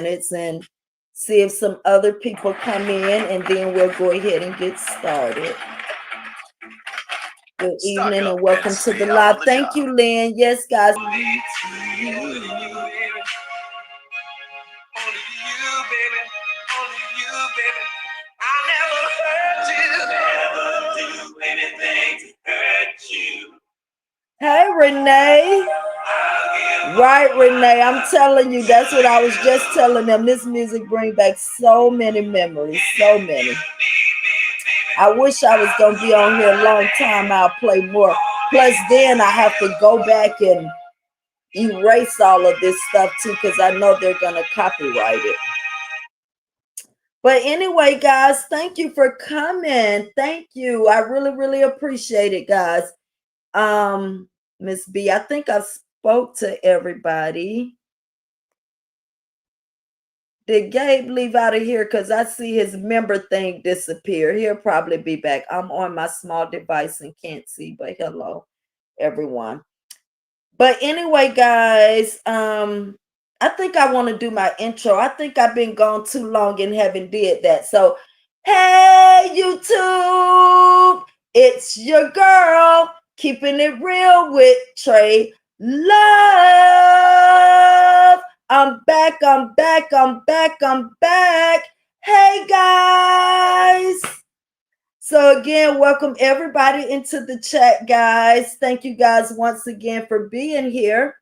minutes and see if some other people come in, and then we'll go ahead and get started. Good evening and welcome to the live. Thank you, Lynn. Yes, guys. Hey, Renee. Right, Renee. I'm telling you, that's what I was just telling them. This music brings back so many memories, so many. I wish I was going to be on here a long time. I'll play more. Plus, then I have to go back and erase all of this stuff too, because I know they're going to copyright it. But anyway, guys, thank you for coming. Thank you. I really, really appreciate it, guys. Miss B, I think I spoke to everybody. Did Gabe leave out of here? Because I see his member thing disappear. He'll probably be back. I'm on my small device and can't see, but hello, everyone. But anyway, guys, I think I want to do my intro. I think I've been gone too long and haven't did that. So, hey, YouTube, it's your girl, keeping it real with Tra-Luv. I'm back. Hey, guys. So again, welcome everybody into the chat, guys. Thank you guys once again for being here.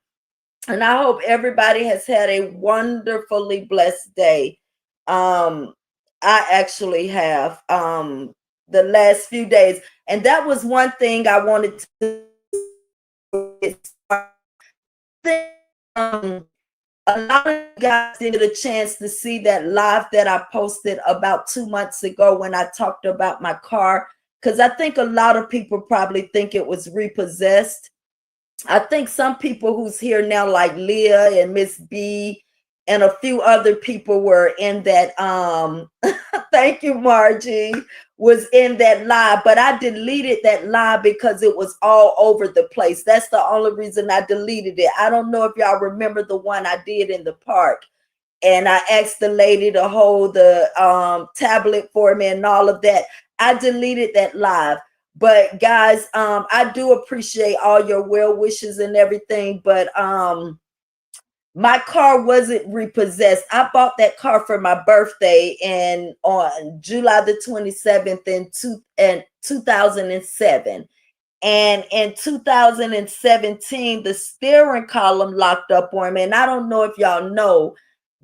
And I hope everybody has had a wonderfully blessed day. I actually have the last few days. And that was one thing I wanted to a lot of you guys didn't get a chance to see that live that I posted about 2 months ago when I talked about my car, because I think a lot of people probably think it was repossessed. I think some people who's here now, like Leah and Miss B and a few other people were in that thank you, Margie, was in that live, but I deleted that live because it was all over the place. That's the only reason I deleted it. I don't know if y'all remember the one I did in the park, and I asked the lady to hold the tablet for me and all of that. I deleted that live. But guys, I do appreciate all your well wishes and everything, but my car wasn't repossessed. I bought that car for my birthday and on July the 27th in 2007. And in 2017, the steering column locked up on me. And I don't know if y'all know,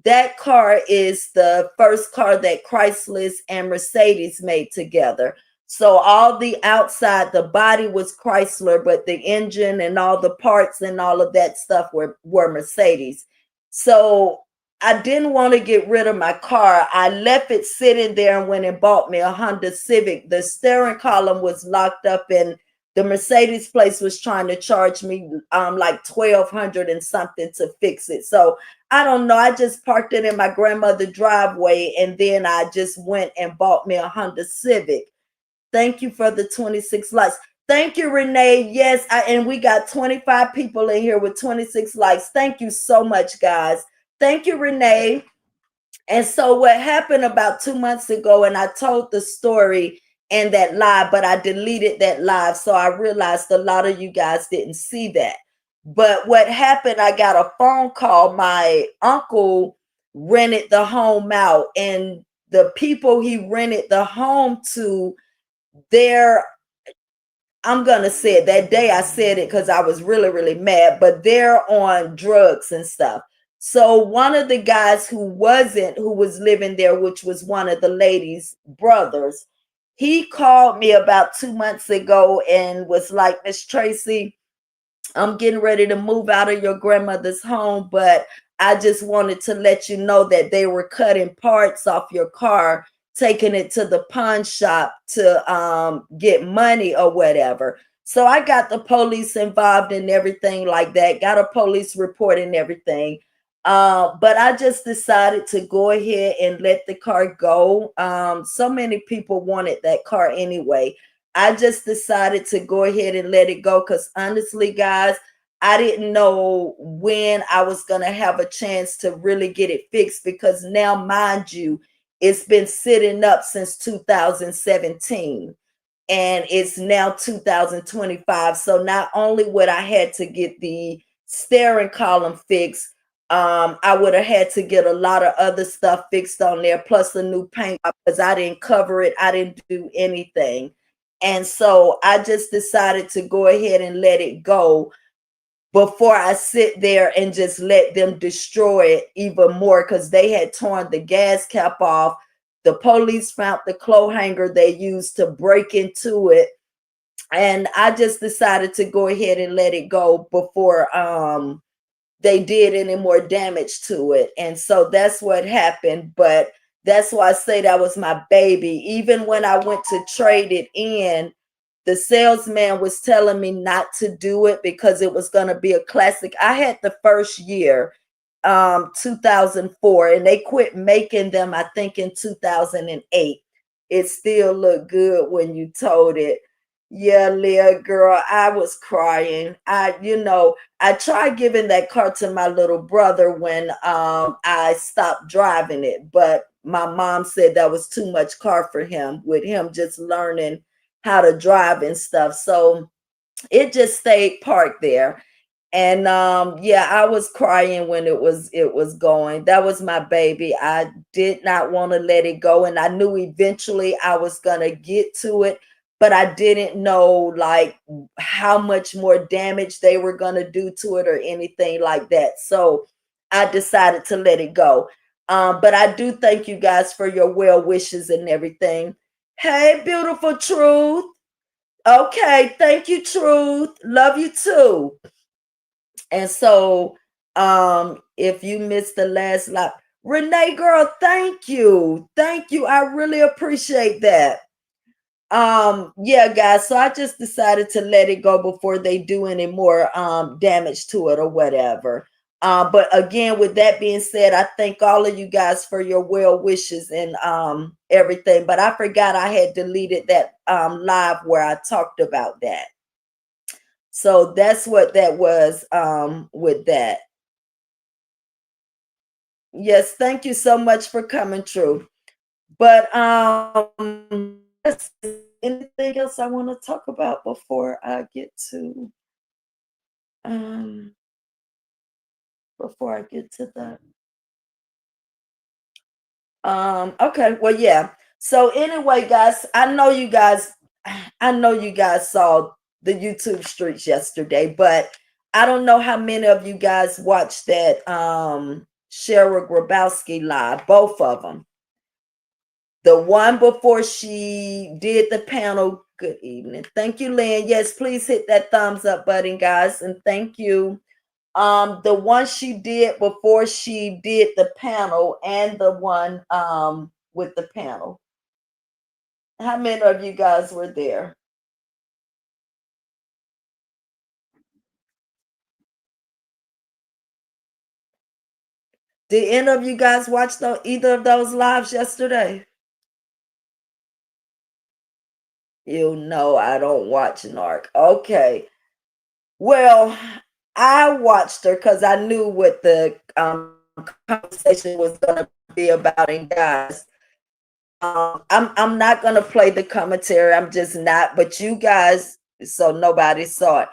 that car is the first car that Chrysler and Mercedes made together. So all the outside, the body was Chrysler, but the engine and all the parts and all of that stuff were Mercedes. So I didn't want to get rid of my car. I left it sitting there and went and bought me a Honda Civic. The steering column was locked up and the Mercedes place was trying to charge me like $1,200 and something to fix it. So I don't know. I just parked it in my grandmother's driveway and then I just went and bought me a Honda Civic. Thank you for the 26 likes. Thank you, Renee. Yes, and we got 25 people in here with 26 likes. Thank you so much, guys. Thank you, Renee. And so what happened about 2 months ago, and I told the story in that live, but I deleted that live. So I realized a lot of you guys didn't see that. But what happened, I got a phone call. My uncle rented the home out, and the people he rented the home to, I'm going to say it, that day I said it because I was really, really mad, but they're on drugs and stuff. So one of the guys who was living there, which was one of the ladies' brothers, he called me about 2 months ago and was like, Miss Tracy, I'm getting ready to move out of your grandmother's home, but I just wanted to let you know that they were cutting parts off your car, taking it to the pawn shop to get money or whatever. So I got the police involved in everything like that, got a police report and everything. But I just decided to go ahead and let the car go. So many people wanted that car anyway. I just decided to go ahead and let it go because honestly, guys, I didn't know when I was going to have a chance to really get it fixed, because now, mind you, it's been sitting up since 2017 and it's now 2025. So not only would I had to get the steering column fixed, I would have had to get a lot of other stuff fixed on there, plus a new paint, because I didn't cover it. I didn't do anything. And so I just decided to go ahead and let it go before I sit there and just let them destroy it even more, because they had torn the gas cap off. The police found the clothes hanger they used to break into it. And I just decided to go ahead and let it go before they did any more damage to it. And so that's what happened. But that's why I say that was my baby. Even when I went to trade it in, the salesman was telling me not to do it because it was going to be a classic. I had the first year, 2004, and they quit making them, I think, in 2008. It still looked good when you told it. Yeah, Leah, girl, I was crying. I tried giving that car to my little brother when I stopped driving it, but my mom said that was too much car for him, with him just learning how to drive and stuff. So it just stayed parked there. And yeah, I was crying when it was going. That was my baby. I did not want to let it go, and I knew eventually I was going to get to it, but I didn't know like how much more damage they were going to do to it or anything like that. So I decided to let it go. But I do thank you guys for your well wishes and everything. Hey, beautiful Truth. Okay, thank you, Truth. Love you too. And so, if you missed the last live, Renee, girl, thank you. Thank you. I really appreciate that. Yeah, guys. So I just decided to let it go before they do any more damage to it or whatever. But again, with that being said, I thank all of you guys for your well wishes and everything. But I forgot I had deleted that live where I talked about that. So that's what that was with that. Yes, thank you so much for coming through. But anything else I want to talk about um before I get to the okay, well, yeah. So anyway, guys, I know you guys saw the YouTube streets yesterday, but I don't know how many of you guys watched that Cheryl Grabowski live, both of them. The one before she did the panel. Good evening. Thank you, Lynn. Yes, please hit that thumbs up button, guys, and thank you. The one she did before she did the panel, and the one with the panel. How many of you guys were there? Did any of you guys watch either of those lives yesterday? You know I don't watch Narc. Okay. Well, I watched her because I knew what the conversation was going to be about. And guys, I'm not going to play the commentary. I'm just not. But you guys, so nobody saw it.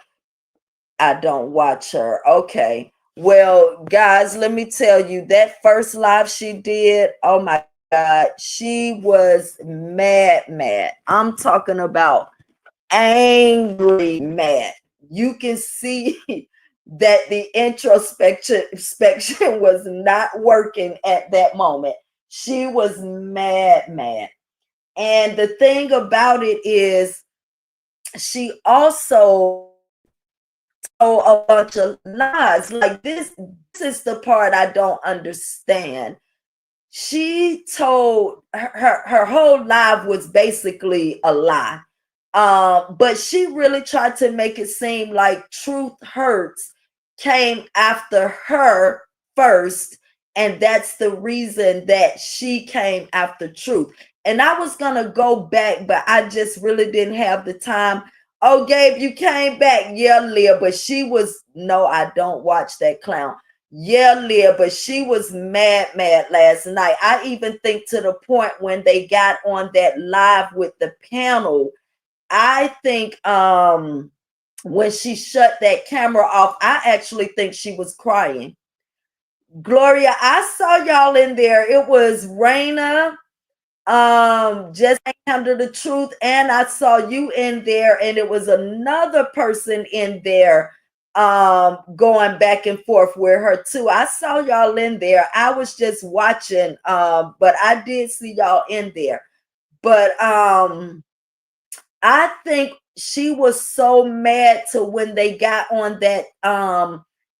I don't watch her. Okay. Well, guys, let me tell you, that first live she did, oh my God, she was mad, mad. I'm talking about angry mad. You can see that the introspection was not working at that moment. She was mad, mad. And the thing about it is, she also told a bunch of lies. Like this is the part I don't understand. She told her whole life was basically a lie. But she really tried to make it seem like Truth Hurts came after her first, and that's the reason that she came after Truth. And I was gonna go back, but I just really didn't have the time. Oh, Gabe, you came back. Yeah, Leah, but she was, no, I don't watch that clown. Yeah, Leah, but she was mad, mad last night. I even think to the point when they got on that live with the panel, I think when she shut that camera off, I actually think she was crying. Gloria, I saw y'all in there. It was Raina, just handle the truth, and I saw you in there, and it was another person in there going back and forth with her too. I saw y'all in there. I was just watching, but I did see y'all in there. But I think she was so mad to when they got on that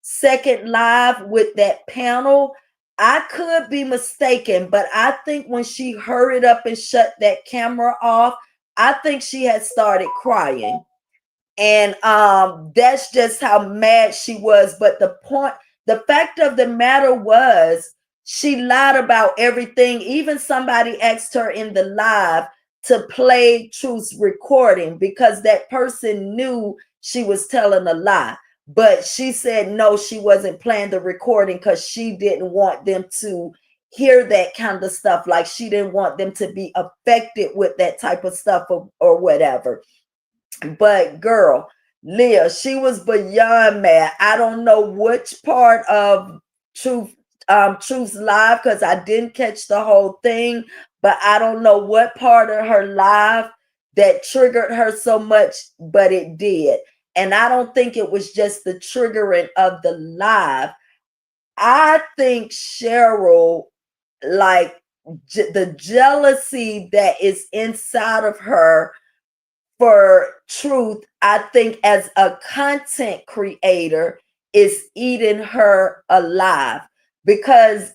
second live with that panel. I could be mistaken, but I think when she hurried up and shut that camera off, I think she had started crying. And that's just how mad she was. But the fact of the matter was she lied about everything. Even somebody asked her in the live to play Truth's recording because that person knew she was telling a lie. But she said no, she wasn't playing the recording because she didn't want them to hear that kind of stuff. Like she didn't want them to be affected with that type of stuff or whatever. But girl, Leah, she was beyond mad. I don't know which part of Truth's live because I didn't catch the whole thing, but I don't know what part of her live that triggered her so much, but it did. And I don't think it was just the triggering of the live. I think Cheryl, like the jealousy that is inside of her for Truth, I think as a content creator, is eating her alive because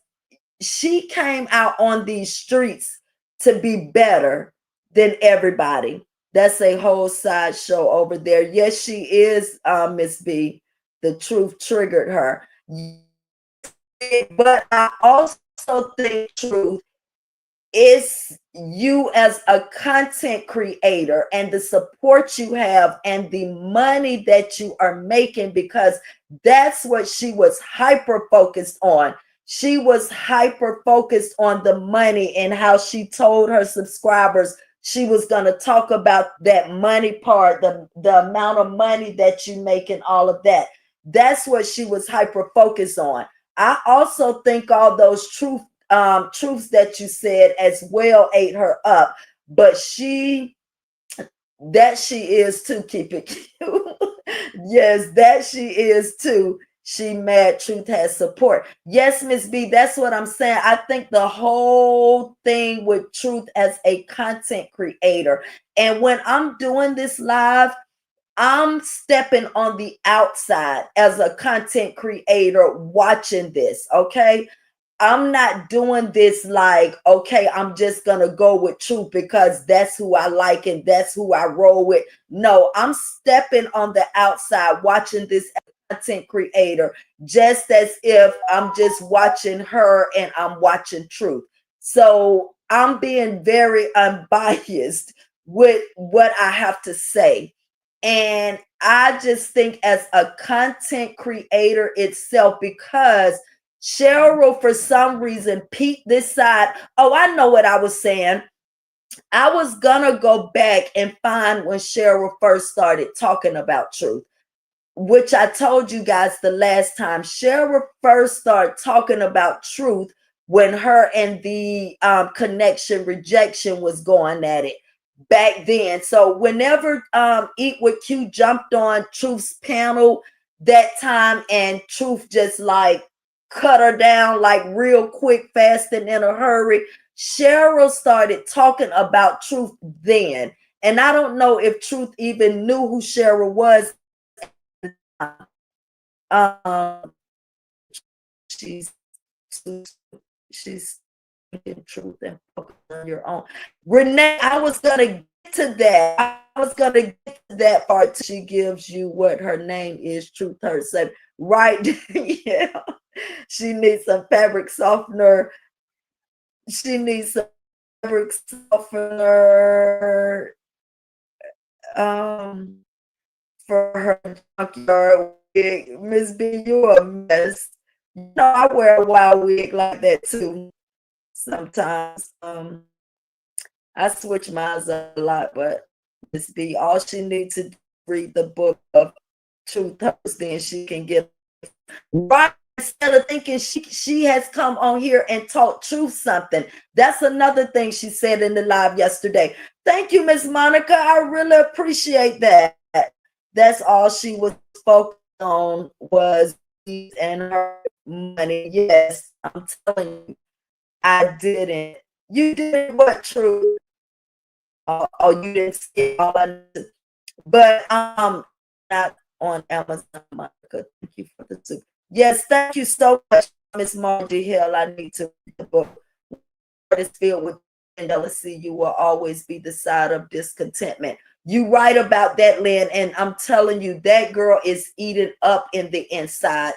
she came out on these streets to be better than everybody. That's a whole side show over there. Yes, she is, Miss B. The Truth triggered her. But I also think Truth is you as a content creator and the support you have and the money that you are making, because that's what she was hyper focused on. She was hyper focused on the money and how she told her subscribers she was going to talk about that money part, the amount of money that you make and all of that. That's what she was hyper focused on. I also think all those truths that you said as well ate her up, but she is too. Keep it cute. Yes, that she is too. She mad Truth has support. Yes, Miss B, that's what I'm saying. I think the whole thing with Truth as a content creator, and when I'm doing this live, I'm stepping on the outside as a content creator watching this, okay? I'm not doing this like, okay, I'm just gonna go with Truth because that's who I like and that's who I roll with. No, I'm stepping on the outside watching this content creator just as if I'm just watching her and I'm watching Truth. So I'm being very unbiased with what I have to say. And I just think as a content creator itself, because Cheryl, for some reason, peeked this side. Oh, I know what I was saying. I was gonna go back and find when Cheryl first started talking about Truth, which I told you guys the last time. Cheryl first started talking about Truth when her and the connection rejection was going at it back then. So whenever Eat with Q jumped on Truth's panel that time, and Truth just like cut her down like real quick, fast, and in a hurry, Cheryl started talking about Truth then. And I don't know if Truth even knew who Cheryl was. Um, she's she's in Truth and focus on your own. Renee, I was gonna get to that. I was gonna get to that part. She gives you what her name is, Truth herself, right? Yeah. She needs some fabric softener. She needs some fabric softener. for her junkyard wig. Miss B, you a mess. You know I wear a wild wig like that too. Sometimes I switch mine up a lot, but Miss B, all she needs to do is read the book of Truth Hurts, then she can get right. Instead of thinking she has come on here and taught truth something. That's another thing she said in the live yesterday. Thank you, Miss Monica. I really appreciate that. That's all she was focused on was and her money. Yes, I'm telling you, I didn't. You did what, Truth? Oh, you didn't see all I did. But not on Amazon, Monica. Thank you for the soup. Yes, thank you so much, Miss Margie Hill. I need to read the book. It's filled with jealousy. You will always be the side of discontentment. You write about that, Lynn, and I'm telling you, that girl is eaten up in the inside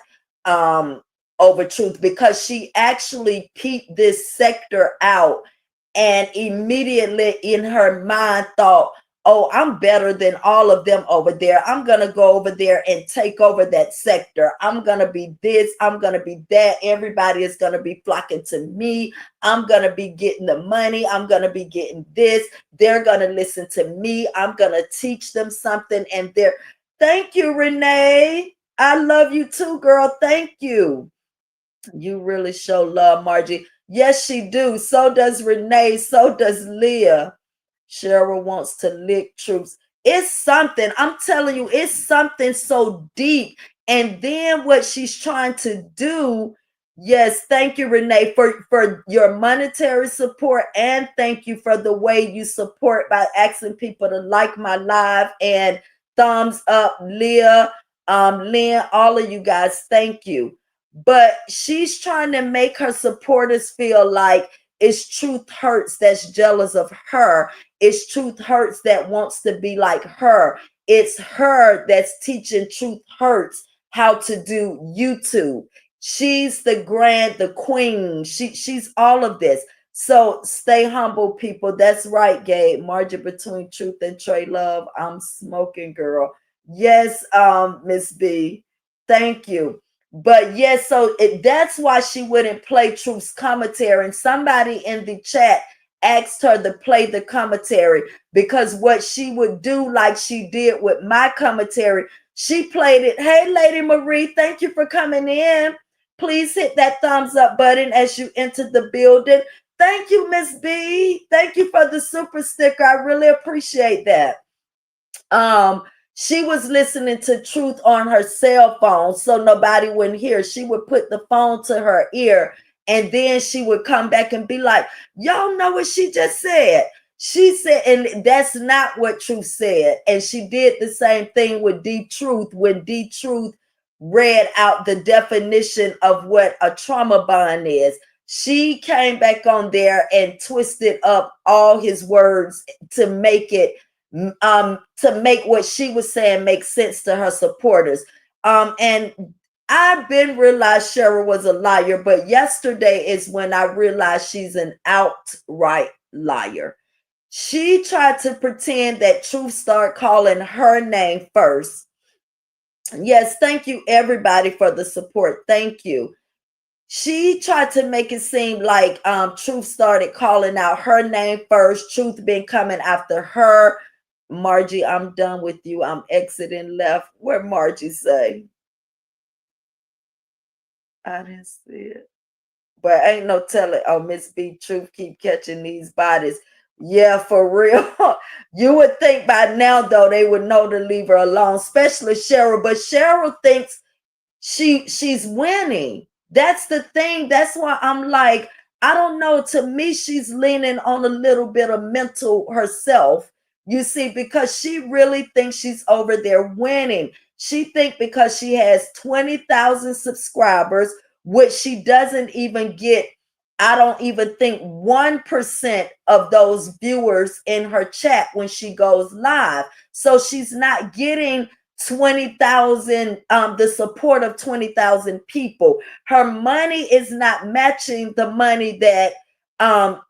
over truth because she actually peeped this sector out and immediately in her mind thought, oh, I'm better than all of them over there. I'm going to go over there and take over that sector. I'm going to be this. I'm going to be that. Everybody is going to be flocking to me. I'm going to be getting the money. I'm going to be getting this. They're going to listen to me. I'm going to teach them something. And thank you, Renee. I love you too, girl. Thank you. You really show love, Margie. Yes, she do. So does Renee. So does Leah. Cheryl wants to lick troops. It's something. I'm telling you, it's something so deep. And then what she's trying to do. Yes, thank you, Renee, for your monetary support. And thank you for the way you support by asking people to like my live and thumbs up, Leah, Lynn, all of you guys. Thank you. But she's trying to make her supporters feel like it's Truth Hurts that's jealous of her. It's Truth Hurts that wants to be like her. It's her that's teaching Truth Hurts how to do YouTube. She's the queen. She's all of this. So stay humble, people. That's right, Gabe. Margin between Truth and Tra-Luv. I'm smoking, girl. Yes, Miss B. Thank you. But yes, so that's why she wouldn't play Truth's commentary. And somebody in the chat asked her to play the commentary because what she would do, like she did with my commentary, she played it. Hey, Lady Marie, thank you for coming in. Please hit that thumbs up button as you enter the building. Thank you, Miss B. Thank you for the super sticker. I really appreciate that. She was listening to Truth on her cell phone so nobody wouldn't hear. She would put the phone to her ear and then she would come back and be like, y'all know what she just said. She said, and that's not what Truth said. And she did the same thing with D Truth when D Truth read out the definition of what a trauma bond is. She came back on there and twisted up all his words to make it to make what she was saying make sense to her supporters. And I've been realized Cheryl was a liar, but yesterday is when I realized she's an outright liar. She tried to pretend that Truth started calling her name first. Yes, thank you everybody for the support. Thank you. She tried to make it seem like Truth started calling out her name first. Truth been coming after her. Margie, I'm done with you. I'm exiting left. Where Margie say? I didn't see it. But ain't no telling. Oh, Miss B, Truth keep catching these bodies. Yeah, for real. You would think by now, though, they would know to leave her alone, especially Cheryl. But Cheryl thinks she's winning. That's the thing. That's why I'm like, I don't know. To me, she's leaning on a little bit of mental herself. You see, because she really thinks she's over there winning. She think because she has 20,000 subscribers, which she doesn't even get. I don't even think 1% of those viewers in her chat when she goes live. So she's not getting 20,000, the support of 20,000 people. Her money is not matching the money that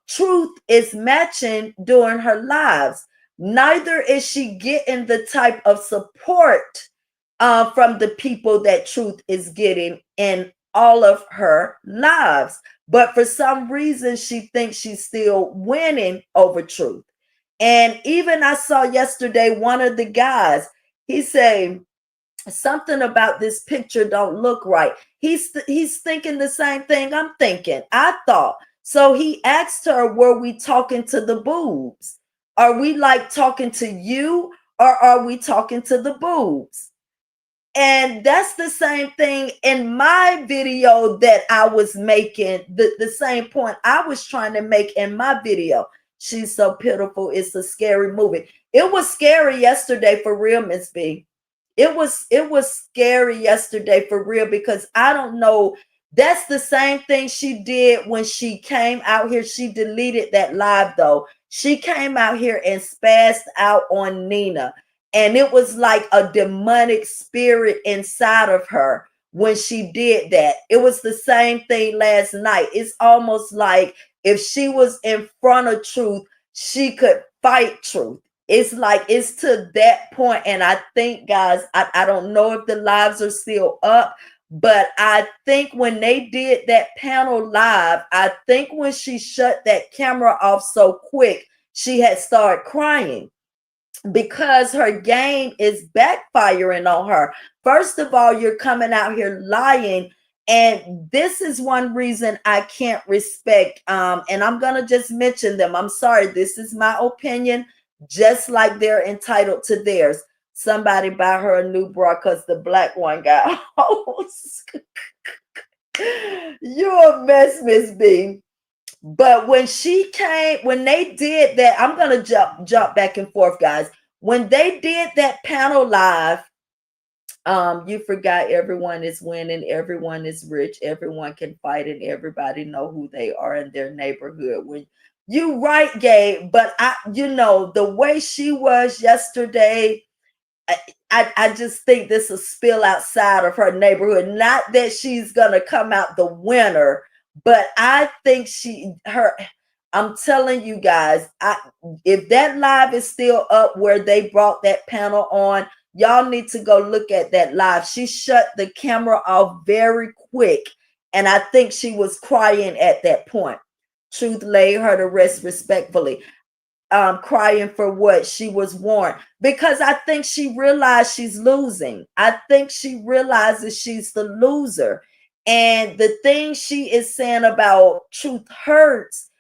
Truth is matching during her lives. Neither is she getting the type of support from the people that Truth is getting in all of her lives. But for some reason, she thinks she's still winning over Truth. And even I saw yesterday one of the guys, he said something about this picture don't look right. He's thinking the same thing I'm thinking. I thought. So he asked her, were we talking to the boobs? Are we like talking to you, or are we talking to the boobs? And that's the same thing in my video that I was making, the same point I was trying to make in my video. She's so pitiful. It's a scary movie. It was scary yesterday for real, Miss B. It was scary yesterday for real, because I don't know. That's the same thing she did when she came out here. She deleted that live though. She came out here and spazzed out on Nina. And it was like a demonic spirit inside of her when she did that. It was the same thing last night. It's almost like if she was in front of Truth, she could fight Truth. It's like it's to that point. And I think, guys, I don't know if the lives are still up, but I think when they did that panel live, I think when she shut that camera off so quick, she had started crying, because her game is backfiring on her. First of all, you're coming out here lying. And this is one reason I can't respect, and I'm going to just mention them. I'm sorry, this is my opinion, just like they're entitled to theirs. Somebody buy her a new bra because the black one got holes. You're a mess, Miss B. But when they did that, I'm gonna jump back and forth, guys. When they did that panel live, you forgot everyone is winning, everyone is rich, everyone can fight, and everybody know who they are in their neighborhood. When you right, Gabe, but the way she was yesterday, I just think this will spill outside of her neighborhood. Not that she's gonna come out the winner, but I think I'm telling you guys, if that live is still up where they brought that panel on, y'all need to go look at that live. She shut the camera off very quick, and I think she was crying at that point. Truth laid her to rest respectfully. Crying for what she was warned, because I think she realized she's losing. I think she realizes she's the loser. And the thing she is saying about Truth hurts,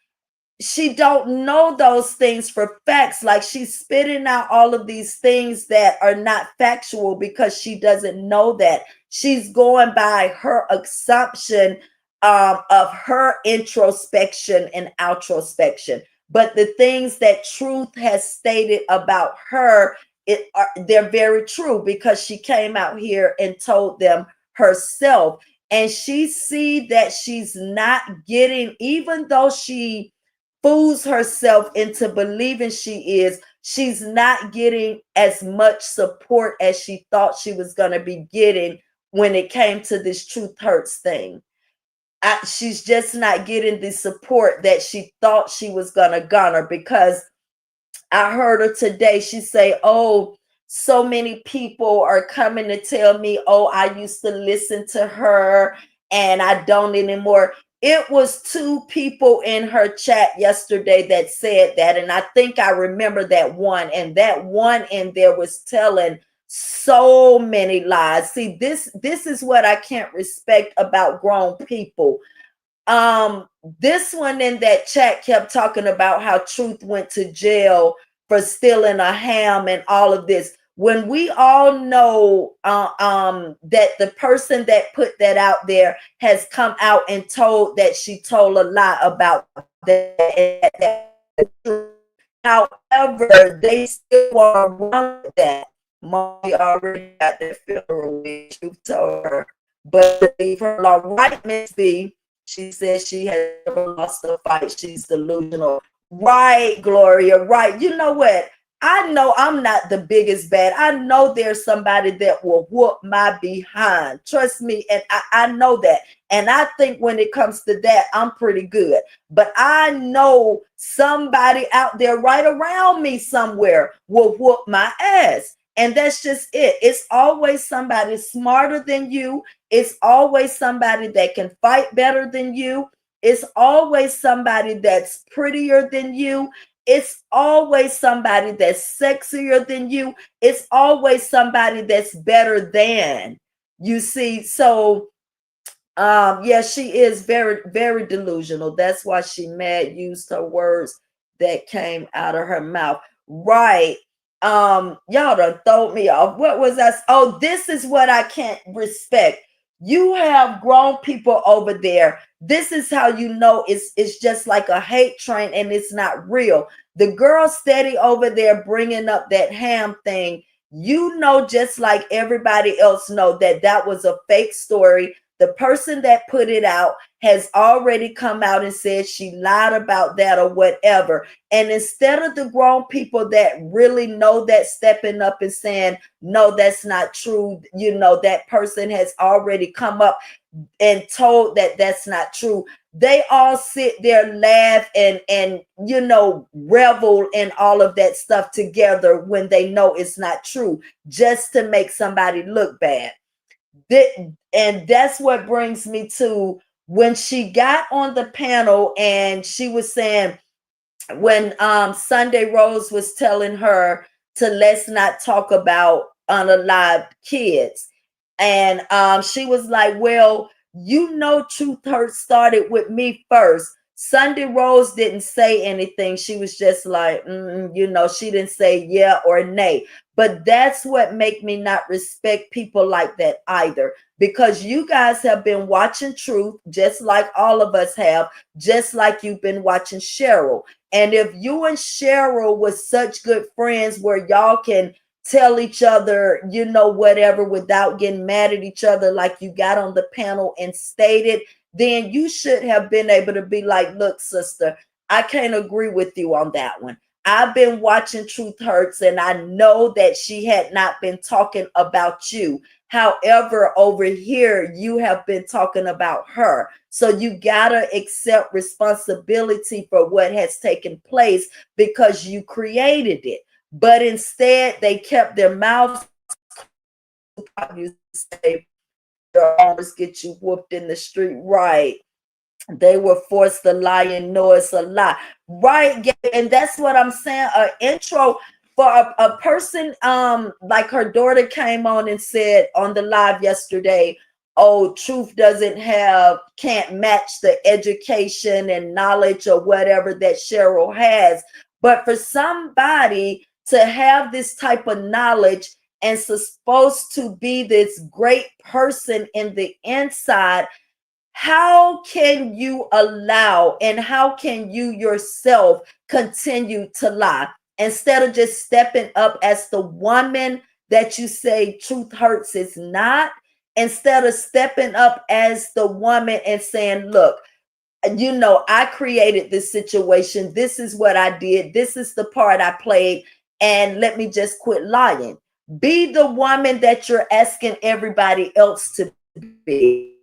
she don't know those things for facts. Like, she's spitting out all of these things that are not factual because she doesn't know that. She's going by her assumption of her introspection and outrospection. But the things that Truth has stated about her, they're very true, because she came out here and told them herself. And she see that she's not getting, even though she fools herself into believing she's not getting as much support as she thought she was going to be getting when it came to this Truth Hurts thing. She's just not getting the support that she thought she was going to garner, because I heard her today. She say, oh, so many people are coming to tell me, oh, I used to listen to her and I don't anymore. It was 2 people in her chat yesterday that said that. And I think I remember that one. And that one in there was telling so many lies. See, this is what I can't respect about grown people. This one in that chat kept talking about how Truth went to jail for stealing a ham and all of this, when we all know that the person that put that out there has come out and told that she told a lie about that. However, they still want to run with that. Mommy already got their funeral when Truth told her, but leave her alone. Right, Miss B? She says she has never lost a fight. She's delusional. Right, Gloria. Right. You know what? I know I'm not the biggest bad. I know there's somebody that will whoop my behind. Trust me. And I know that. And I think when it comes to that, I'm pretty good. But I know somebody out there right around me somewhere will whoop my ass. And that's just it. It's always somebody smarter than you. It's always somebody that can fight better than you. It's always somebody that's prettier than you. It's always somebody that's sexier than you. It's always somebody that's better than you see. So yeah, she is very, very delusional. That's why she mad used her words that came out of her mouth. Right. Y'all done throw me off. What was that? Oh, this is what I can't respect. You have grown people over there. This is how you know it's just like a hate train and it's not real. The girl steady over there bringing up that ham thing. You know, just like everybody else know that that was a fake story. The person that put it out has already come out and said she lied about that or whatever. And instead of the grown people that really know that stepping up and saying, no, that's not true, you know, that person has already come up and told that that's not true. They all sit there, laugh, and you know, revel in all of that stuff together when they know it's not true, just to make somebody look bad. And that's what brings me to when she got on the panel and she was saying, when Sunday Rose was telling her to let's not talk about unalived kids, and she was like, well, you know, Truth Hurt started with me first. Sunday Rose didn't say anything. She was just like, you know, she didn't say yeah or nay. But that's what make me not respect people like that either, because you guys have been watching Truth just like all of us have, just like you've been watching Cheryl. And if you and Cheryl was such good friends where y'all can tell each other, you know, whatever without getting mad at each other, like you got on the panel and stated, then you should have been able to be like, look, sister, I can't agree with you on that one. I've been watching Truth Hurts and I know that she had not been talking about you. However, over here, you have been talking about her. So you got to accept responsibility for what has taken place because you created it. But instead, they kept their mouths. You say your arms get you whooped in the street, right? They were forced to lie and know it's a lie, right? And that's what I'm saying. An intro for a person like her daughter came on and said on the live yesterday, oh, Truth doesn't have, can't match the education and knowledge or whatever that Cheryl has. But for somebody to have this type of knowledge and supposed to be this great person in the inside, how can you allow and how can you yourself continue to lie instead of just stepping up as the woman that you say Truth Hurts is not? Instead of stepping up as the woman and saying, look, you know, I created this situation. This is what I did. This is the part I played. And let me just quit lying. Be the woman that you're asking everybody else to be.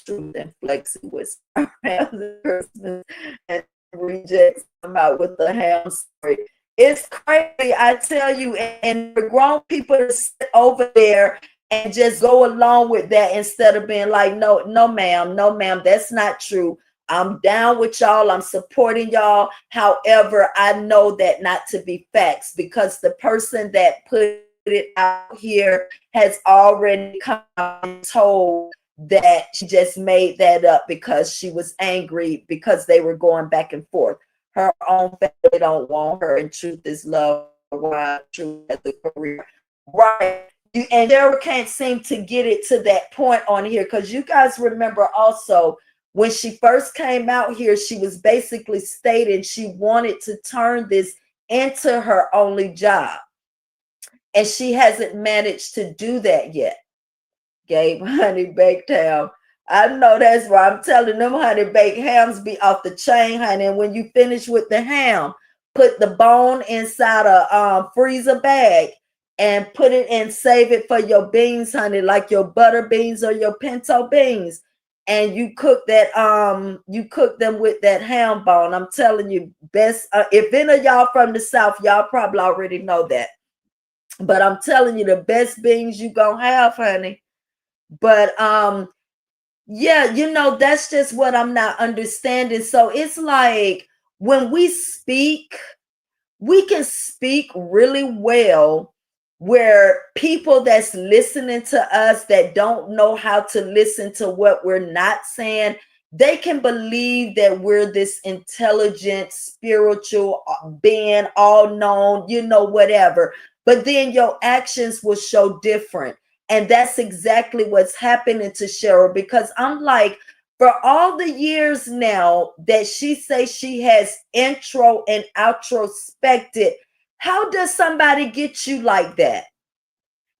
Truth and flexing with Christmas and rejects come out with the ham story. It's crazy, I tell you. And for grown people to sit over there and just go along with that instead of being like, no, no, ma'am, no, ma'am, that's not true. I'm down with y'all. I'm supporting y'all. However, I know that not to be facts because the person that put it out here has already come and told that she just made that up because she was angry because they were going back and forth. Her own family don't want her, and Truth is love. Why Truth has a career, right? And Sarah can't seem to get it to that point on here because you guys remember also when she first came out here, she was basically stating she wanted to turn this into her only job. And she hasn't managed to do that yet. Gabe Honey Baked Ham. I know that's why I'm telling them, honey, baked hams be off the chain, honey. And when you finish with the ham, put the bone inside a freezer bag and put it and save it for your beans, honey, like your butter beans or your pinto beans. And you cook that, you cook them with that ham bone. I'm telling you, best. If any of y'all from the South, y'all probably already know that. But I'm telling you, the best beans you gonna have, honey. But yeah, that's just what I'm not understanding. So it's like when we speak, we can speak really well where people that's listening to us that don't know how to listen to what we're not saying, they can believe that we're this intelligent, spiritual being, all known, whatever. But then your actions will show different. And that's exactly what's happening to Cheryl, because I'm like, for all the years now that she says she has intro and outrospected, how does somebody get you like that?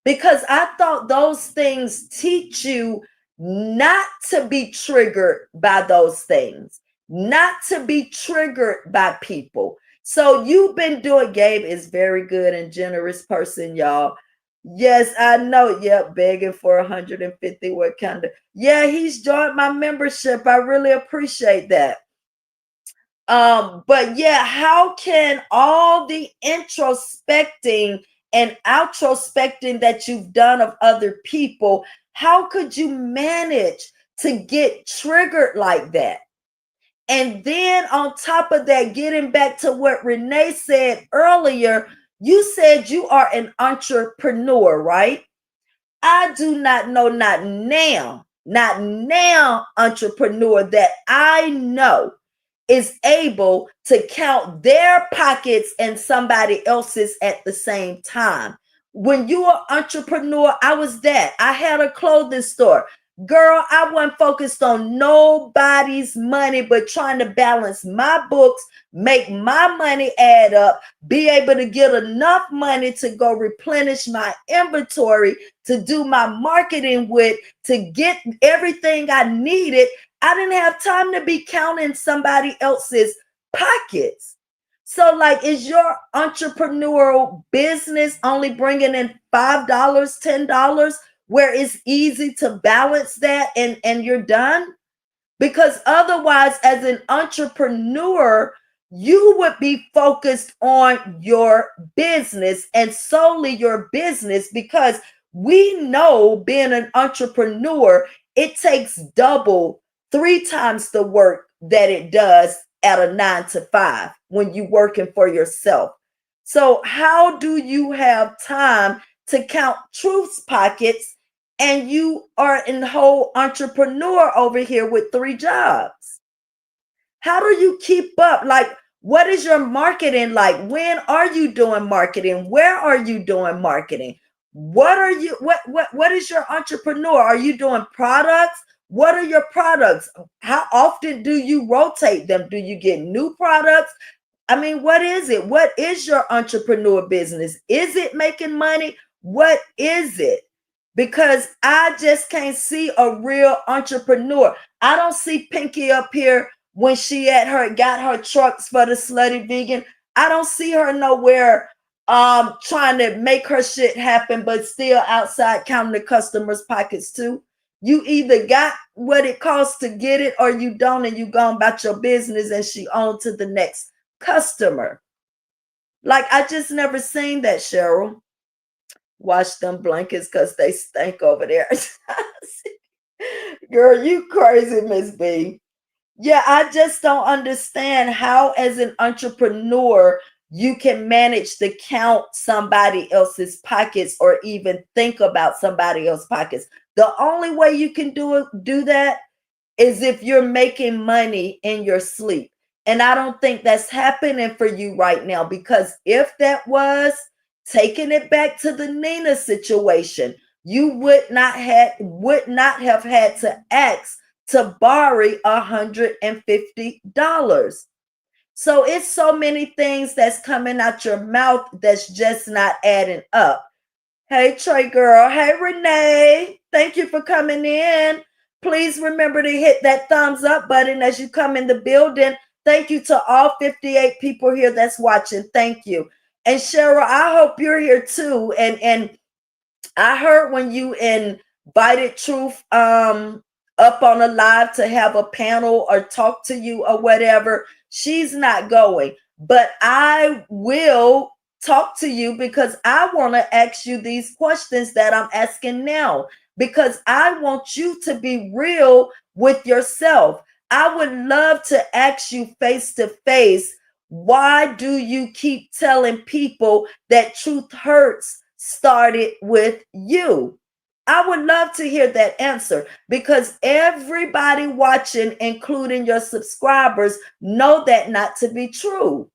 Because I thought those things teach you not to be triggered by those things, not to be triggered by people. So you've been doing, Gabe is very good and generous person, y'all. Yes, I know. Yep, begging for 150. What kind of? Yeah, he's joined my membership. I really appreciate that. But yeah, how can all the introspecting and outrospecting that you've done of other people, how could you manage to get triggered like that? And then on top of that, getting back to what Renee said earlier, you said you are an entrepreneur, right? I do not know, not now, entrepreneur that I know is able to count their pockets and somebody else's at the same time. When you are entrepreneur, I was that. I had a clothing store. Girl, I wasn't focused on nobody's money, but trying to balance my books, make my money add up, be able to get enough money to go replenish my inventory, to do my marketing with, to get everything I needed. I didn't have time to be counting somebody else's pockets. So, like, is your entrepreneurial business only bringing in $5, $10, where it's easy to balance that and you're done? Because otherwise, as an entrepreneur, you would be focused on your business and solely your business, because we know being an entrepreneur, it takes double, 3 times the work that it does at a 9 to 5 when you're working for yourself. So how do you have time to count truth's pockets, and you are a whole entrepreneur over here with 3 jobs? How do you keep up? Like, what is your marketing like? When are you doing marketing? Where are you doing marketing? What is your entrepreneur? Are you doing products? What are your products? How often do you rotate them? Do you get new products? I mean, what is it? What is your entrepreneur business? Is it making money? What is it? Because I just can't see a real entrepreneur. I don't see Pinky up here when she got her trucks for the slutty vegan. I don't see her nowhere trying to make her shit happen, but still outside counting the customers' pockets too. You either got what it costs to get it or you don't, and you gone about your business and she on to the next customer. Like, I just never seen that, Cheryl. Wash them blankets because they stink over there. Girl, you crazy, Miss B. Yeah, I just don't understand how, as an entrepreneur, you can manage to count somebody else's pockets or even think about somebody else's pockets. The only way you can do that is if you're making money in your sleep. And I don't think that's happening for you right now, because if that was, taking it back to the Nina situation, you would not have had to ask to borrow $150. So it's so many things that's coming out your mouth that's just not adding up. Hey, Trey girl. Hey, Renee. Thank you for coming in. Please remember to hit that thumbs up button as you come in the building. Thank you to all 58 people here that's watching. Thank you. And Cheryl, I hope you're here too. And I heard when you invited Truth up on a live to have a panel or talk to you or whatever. She's not going, but I will talk to you because I want to ask you these questions that I'm asking now, because I want you to be real with yourself. I would love to ask you face to face, why do you keep telling people that truth hurts started with you? I would love to hear that answer, because everybody watching, including your subscribers, know that not to be true.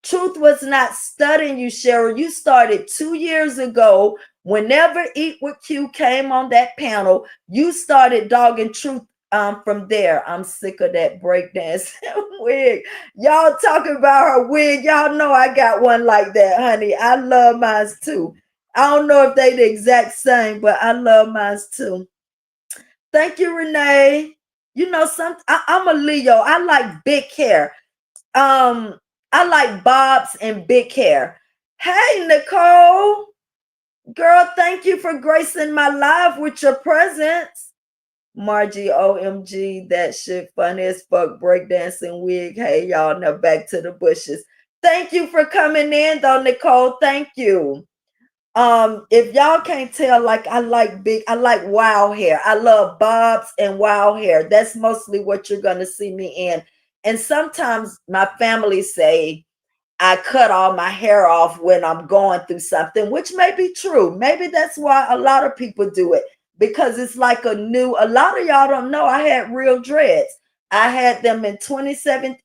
Truth was not studying you, Cheryl. You started 2 years ago. Whenever Eat with Q came on that panel, you started dogging Truth from there. I'm sick of that breakdance wig. Y'all talking about her wig. Y'all know I got one like that, honey. I love mine too. I don't know if they the exact same, but I love mine too. Thank you, Renee. You know, I'm a Leo. I like big hair. I like bobs and big hair. Hey, Nicole. Girl, thank you for gracing my life with your presence. Margie, OMG, that shit funny as fuck, breakdancing wig. Hey, y'all, now back to the bushes. Thank you for coming in, though, Nicole. Thank you. If y'all can't tell, like I like wild hair. I love bobs and wild hair. That's mostly what you're gonna see me in. And sometimes my family say I cut all my hair off when I'm going through something, which may be true. Maybe that's why a lot of people do it, because it's like a lot of y'all don't know I had real dreads. I had them in 27,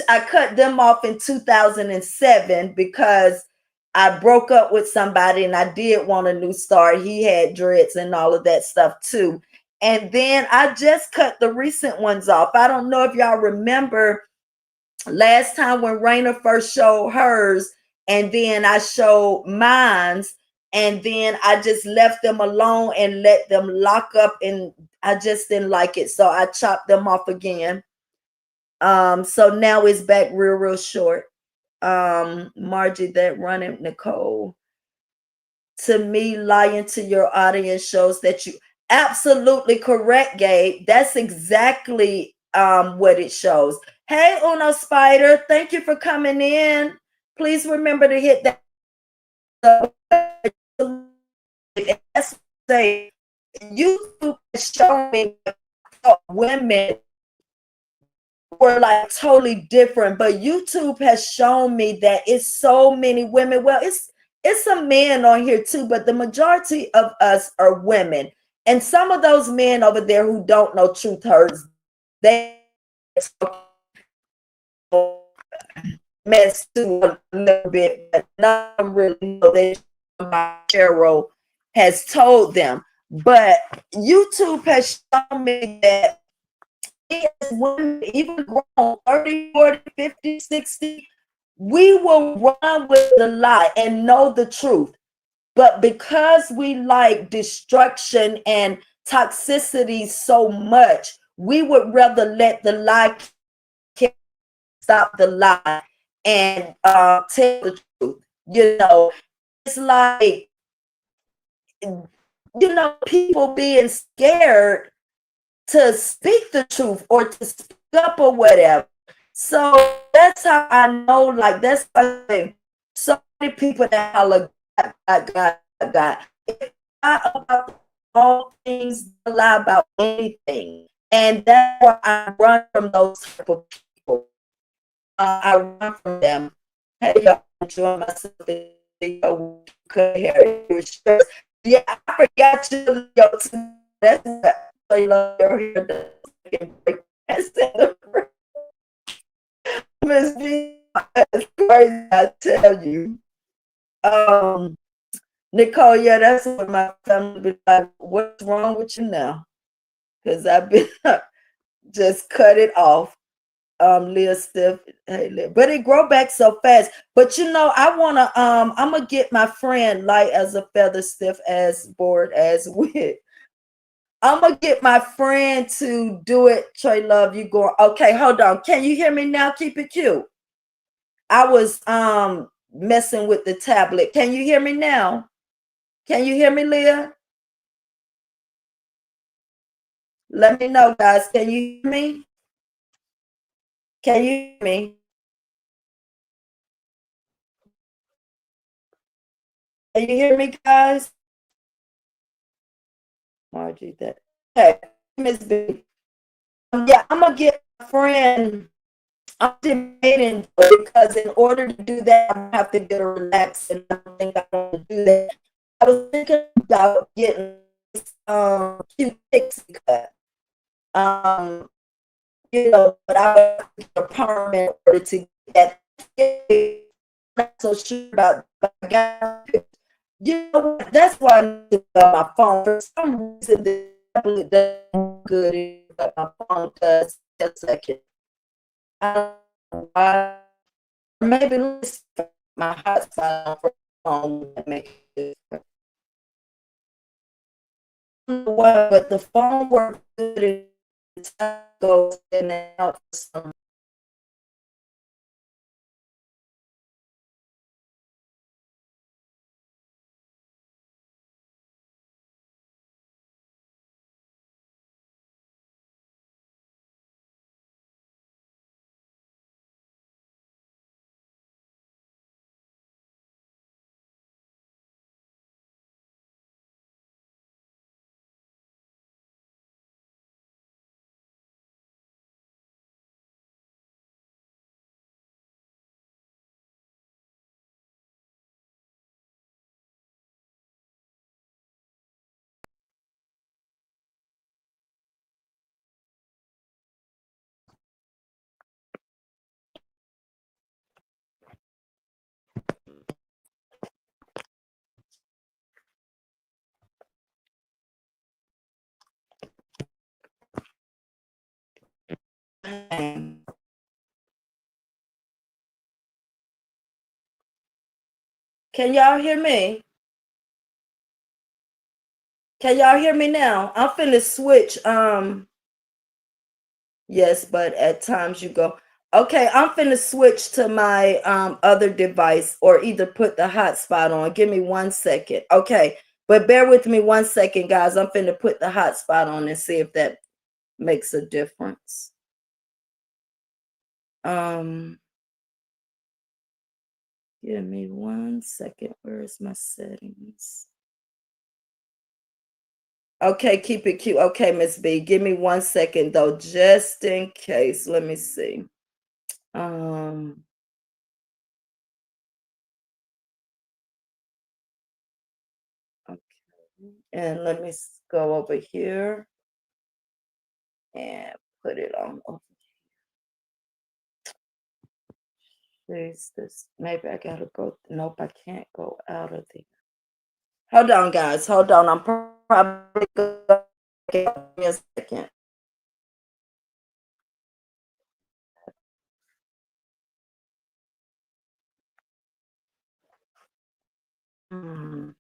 I cut them off in 2007 because I broke up with somebody and I did want a new start. He had dreads and all of that stuff too. And then I just cut the recent ones off. I don't know if y'all remember last time when Raina first showed hers, and then I showed mine's, and then I just left them alone and let them lock up, and I just didn't like it. So I chopped them off again. So now it's back real short. Margie, that running, Nicole. To me, lying to your audience shows that you absolutely correct, Gabe. That's exactly what it shows. Hey, Uno Spider, thank you for coming in. Please remember to hit that. Say YouTube is showing women were like totally different, but YouTube has shown me that it's so many women. Well, it's some men on here too, but the majority of us are women. And some of those men over there who don't know truth hurts, they mess too a little bit, but not really know that Cheryl has told them. But YouTube has shown me that women, even grown 30, 40, 50, 60, we will run with the lie and know the truth. But because we like destruction and toxicity so much, we would rather let the lie stop the lie and tell the truth. You know, it's like, people being scared to speak the truth or to speak up or whatever. So that's how I know, like, that's why I say so many people that holler, God. If I about all things, lie about anything. And that's why I run from those type of people. I run from them. Hey, y'all, enjoy myself. Yeah, I forgot you. That's what I love your hair. Miss B, it's crazy, I tell you. Nicole, yeah, that's what my family be like. What's wrong with you now? Because I've been just cut it off. Leah Stiff, hey, Leah. But it grow back so fast. But I wanna I'm gonna get my friend Light as a Feather, Stiff as Bored as Wit. I'm gonna get my friend to do it. Tra-Luv, you going? Okay, hold on. Can you hear me now? Keep it cute. I was messing with the tablet. Can you hear me now? Can you hear me, Leah? Let me know, guys. Can you hear me? Can you hear me? Can you hear me, guys? Margie, that okay, Miss B. Yeah, I'm gonna get a friend. I'm debating because in order to do that, I have to get a relax, and I don't think I want to do that. I was thinking about getting cute pixie cut. Um, but I would get a perm in order to get that. I'm not so sure about, but I got, you know what? That's why I need to on my phone. For some reason, the tablet doesn't good, but my phone does. Just a second. I don't know why. Maybe let's my hotspot for phone that make it different. I don't know why, but the phone works good and the time goes in and out for some. Can y'all hear me? Can y'all hear me now? I'm finna switch. Yes, but at times you go. Okay, I'm finna switch to my other device or either put the hotspot on. Give me 1 second. Okay, but bear with me 1 second, guys. I'm finna put the hotspot on and see if that makes a difference. Um, give me 1 second. Where's my settings? Okay, keep it cute. Okay, Miss B. Give me 1 second though, just in case. Let me see. Um, okay. And let me go over here and put it on. There's this. Maybe I gotta go. Nope, I can't go out of the. Hold on, guys. Hold on. I'm probably gonna give me a second. Hmm.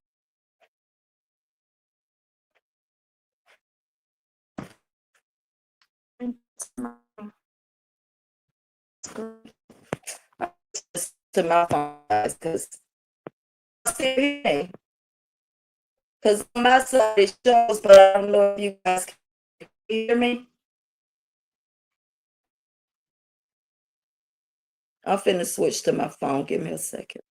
To my phone, guys, because on my side it shows, but I don't know if you guys can hear me. I'm finna switch to my phone. Give me a second.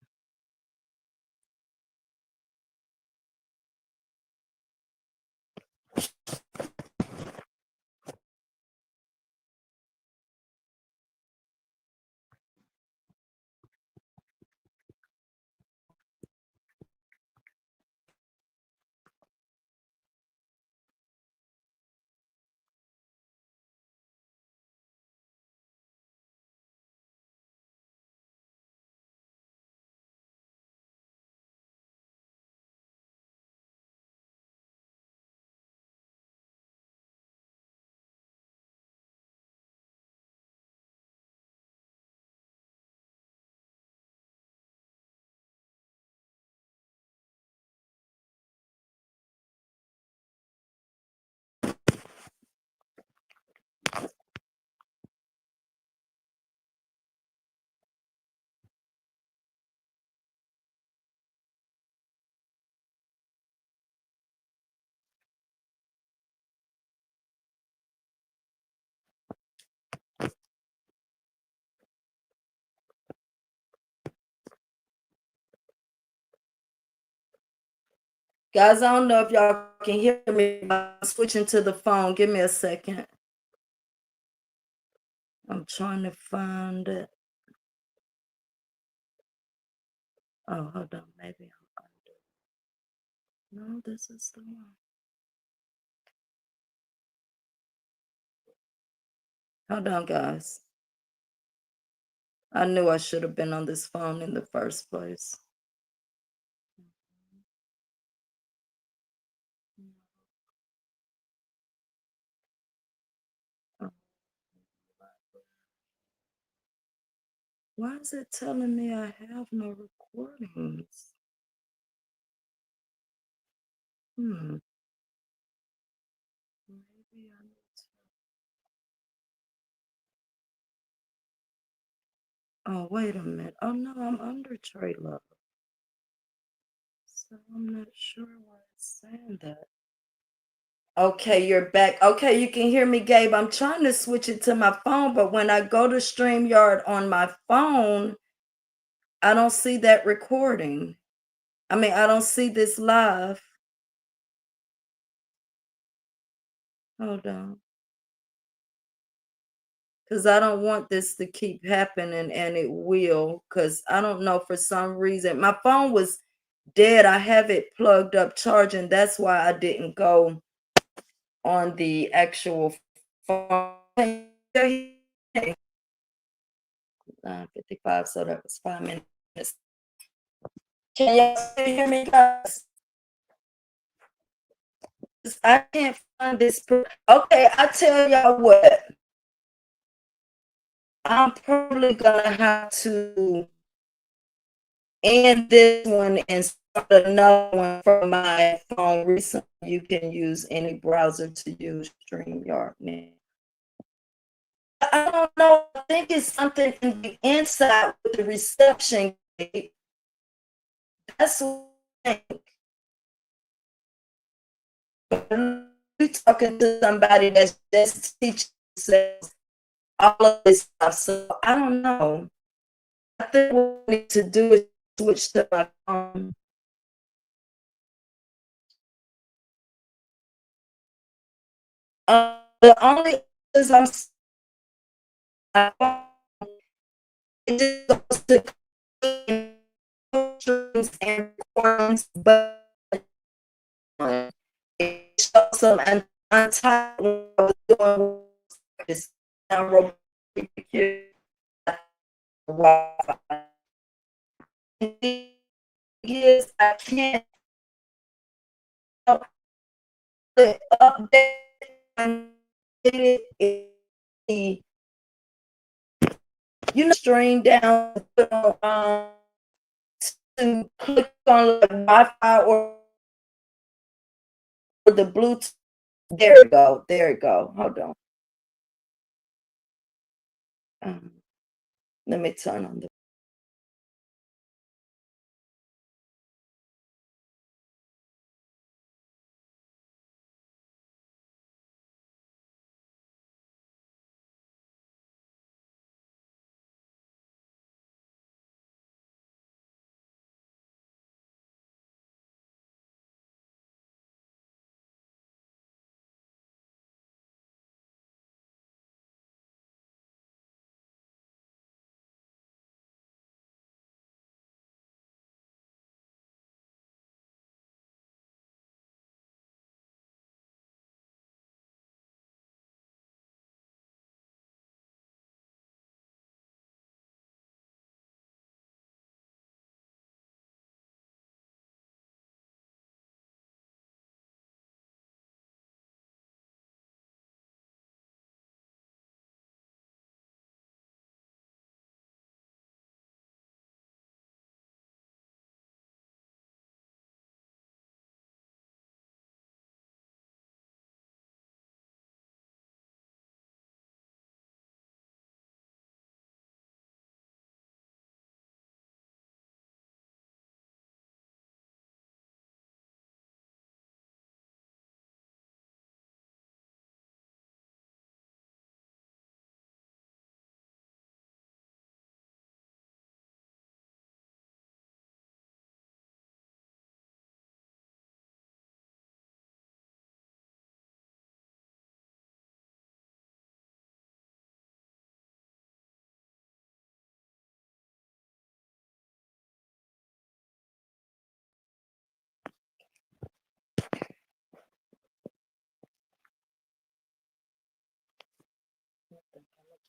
Guys, I don't know if y'all can hear me. I'm switching to the phone. Give me a second. I'm trying to find it. Oh, hold on. Maybe I'm under. No, this is the one. Hold on, guys. I knew I should have been on this phone in the first place. Oh, why is it telling me I have no recordings? Hmm. Maybe I need to. Oh, wait a minute. Oh no, I'm under Tra-Luv. So I'm not sure why it's saying that. Okay, you're back. Okay, you can hear me, Gabe. I'm trying to switch it to my phone, but when I go to StreamYard on my phone, I don't see that recording. I mean, I don't see this live. Hold on. Because I don't want this to keep happening, and it will. Because I don't know, for some reason, my phone was dead. I have it plugged up charging. That's why I didn't go on the actual phone. 55, so that was 5 minutes. Can y'all still hear me, guys? I can't find this. Okay, I tell y'all what. I'm probably gonna have to end this one and start another one from my phone. Recently, you can use any browser to use StreamYard now. I don't know. I think it's something in the inside with the reception. That's what I think. But you're talking to somebody that's just teaching themselves all of this stuff. So I don't know. I think what we need to do is switch to my phone. The only is my phone, it just goes to streams and recordings, but it shows some untitled when I was doing this robot Wi-Fi. Yes, I can't update and it, stream down, put on to click on like Wi-Fi or the Bluetooth. There we go. There we go. Hold on. Um, let me turn on the.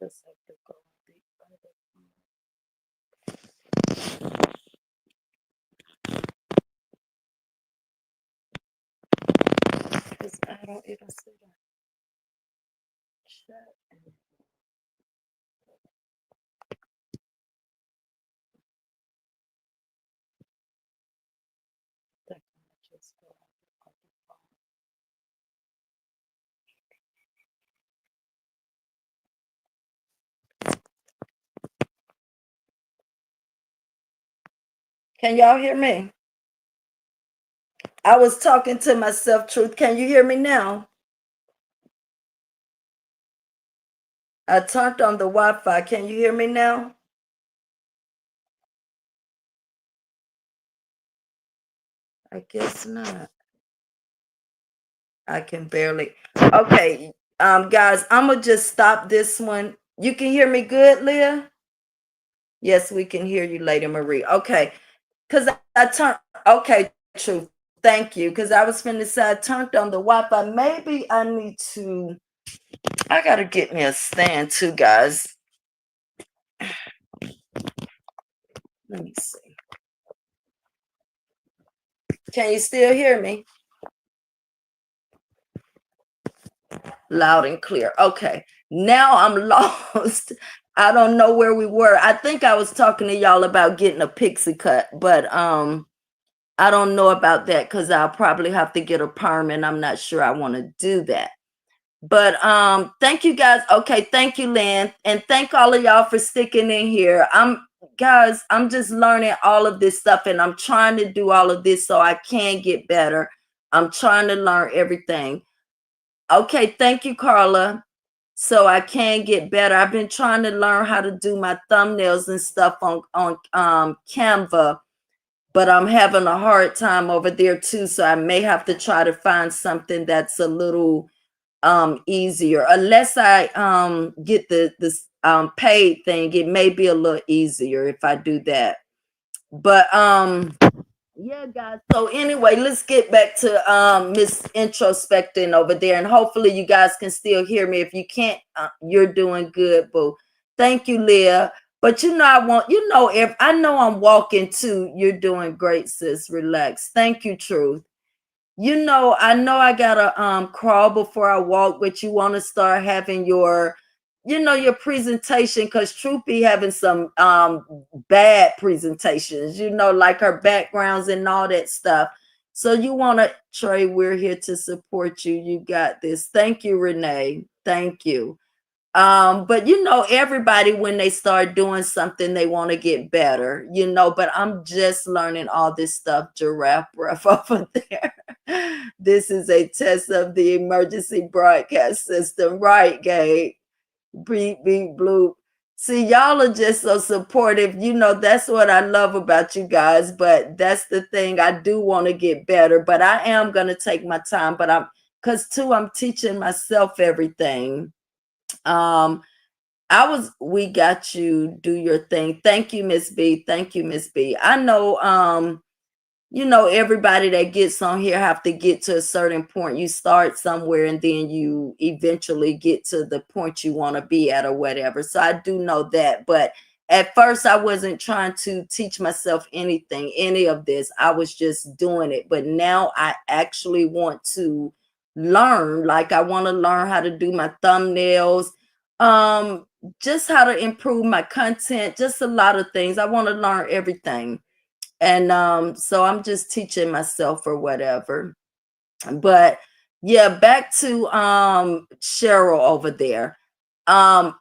just have to go because I don't even see the chat. Just go out Can y'all hear me? I was talking to myself, Truth. Can you hear me now? I turned on the Wi-Fi. Can you hear me now? I guess not. I can barely. Okay, guys, I'm gonna just stop this one. You can hear me good, Leah? Yes, we can hear you, Lady Marie. Okay, because I turned. Okay, Truth. Thank you. Because I was finna say I turned on the Wi-Fi. Maybe I need to. I gotta get me a stand too, guys. Let me see. Can you still hear me? Loud and clear. Okay. Now I'm lost. I don't know where we were. I think I was talking to y'all about getting a pixie cut, but I don't know about that because I'll probably have to get a perm and I'm not sure I want to do that. But thank you guys. Okay, thank you, Lynn. And thank all of y'all for sticking in here. I'm just learning all of this stuff and I'm trying to do all of this so I can get better. I'm trying to learn everything. Okay, thank you, Carla. So I can get better. I've been trying to learn how to do my thumbnails and stuff on Canva, but I'm having a hard time over there too. So I may have to try to find something that's a little easier. Unless I get this paid thing, it may be a little easier if I do that. But yeah, guys. So anyway, let's get back to Miss Introspecting over there, and hopefully you guys can still hear me. If you can't, you're doing good, boo. Thank you, Leah. But if I know I'm walking too, you're doing great, sis. Relax. Thank you, Truth. I know I gotta crawl before I walk, but you want to start having your presentation, because Truth be having some bad presentations, like her backgrounds and all that stuff. So you want to, Trey, we're here to support you. You got this. Thank you, Renee. Thank you. But everybody, when they start doing something, they want to get better, but I'm just learning all this stuff. Giraffe breath over there. This is a test of the emergency broadcast system, right, Gabe? Beep, beep, bloop. See, y'all are just so supportive. That's what I love about you guys. But that's the thing. I do want to get better, but I am going to take my time. But I'm teaching myself everything. We got you, do your thing. Thank you, Miss B. Thank you, Miss B. I know, everybody that gets on here have to get to a certain point. You start somewhere and then you eventually get to the point you want to be at or whatever. So I do know that. But at first I wasn't trying to teach myself any of this. I was just doing it. But now I actually want to learn. Like, I want to learn how to do my thumbnails, just how to improve my content, just a lot of things. I want to learn everything. And so I'm just teaching myself or whatever. But yeah, back to Cheryl over there. I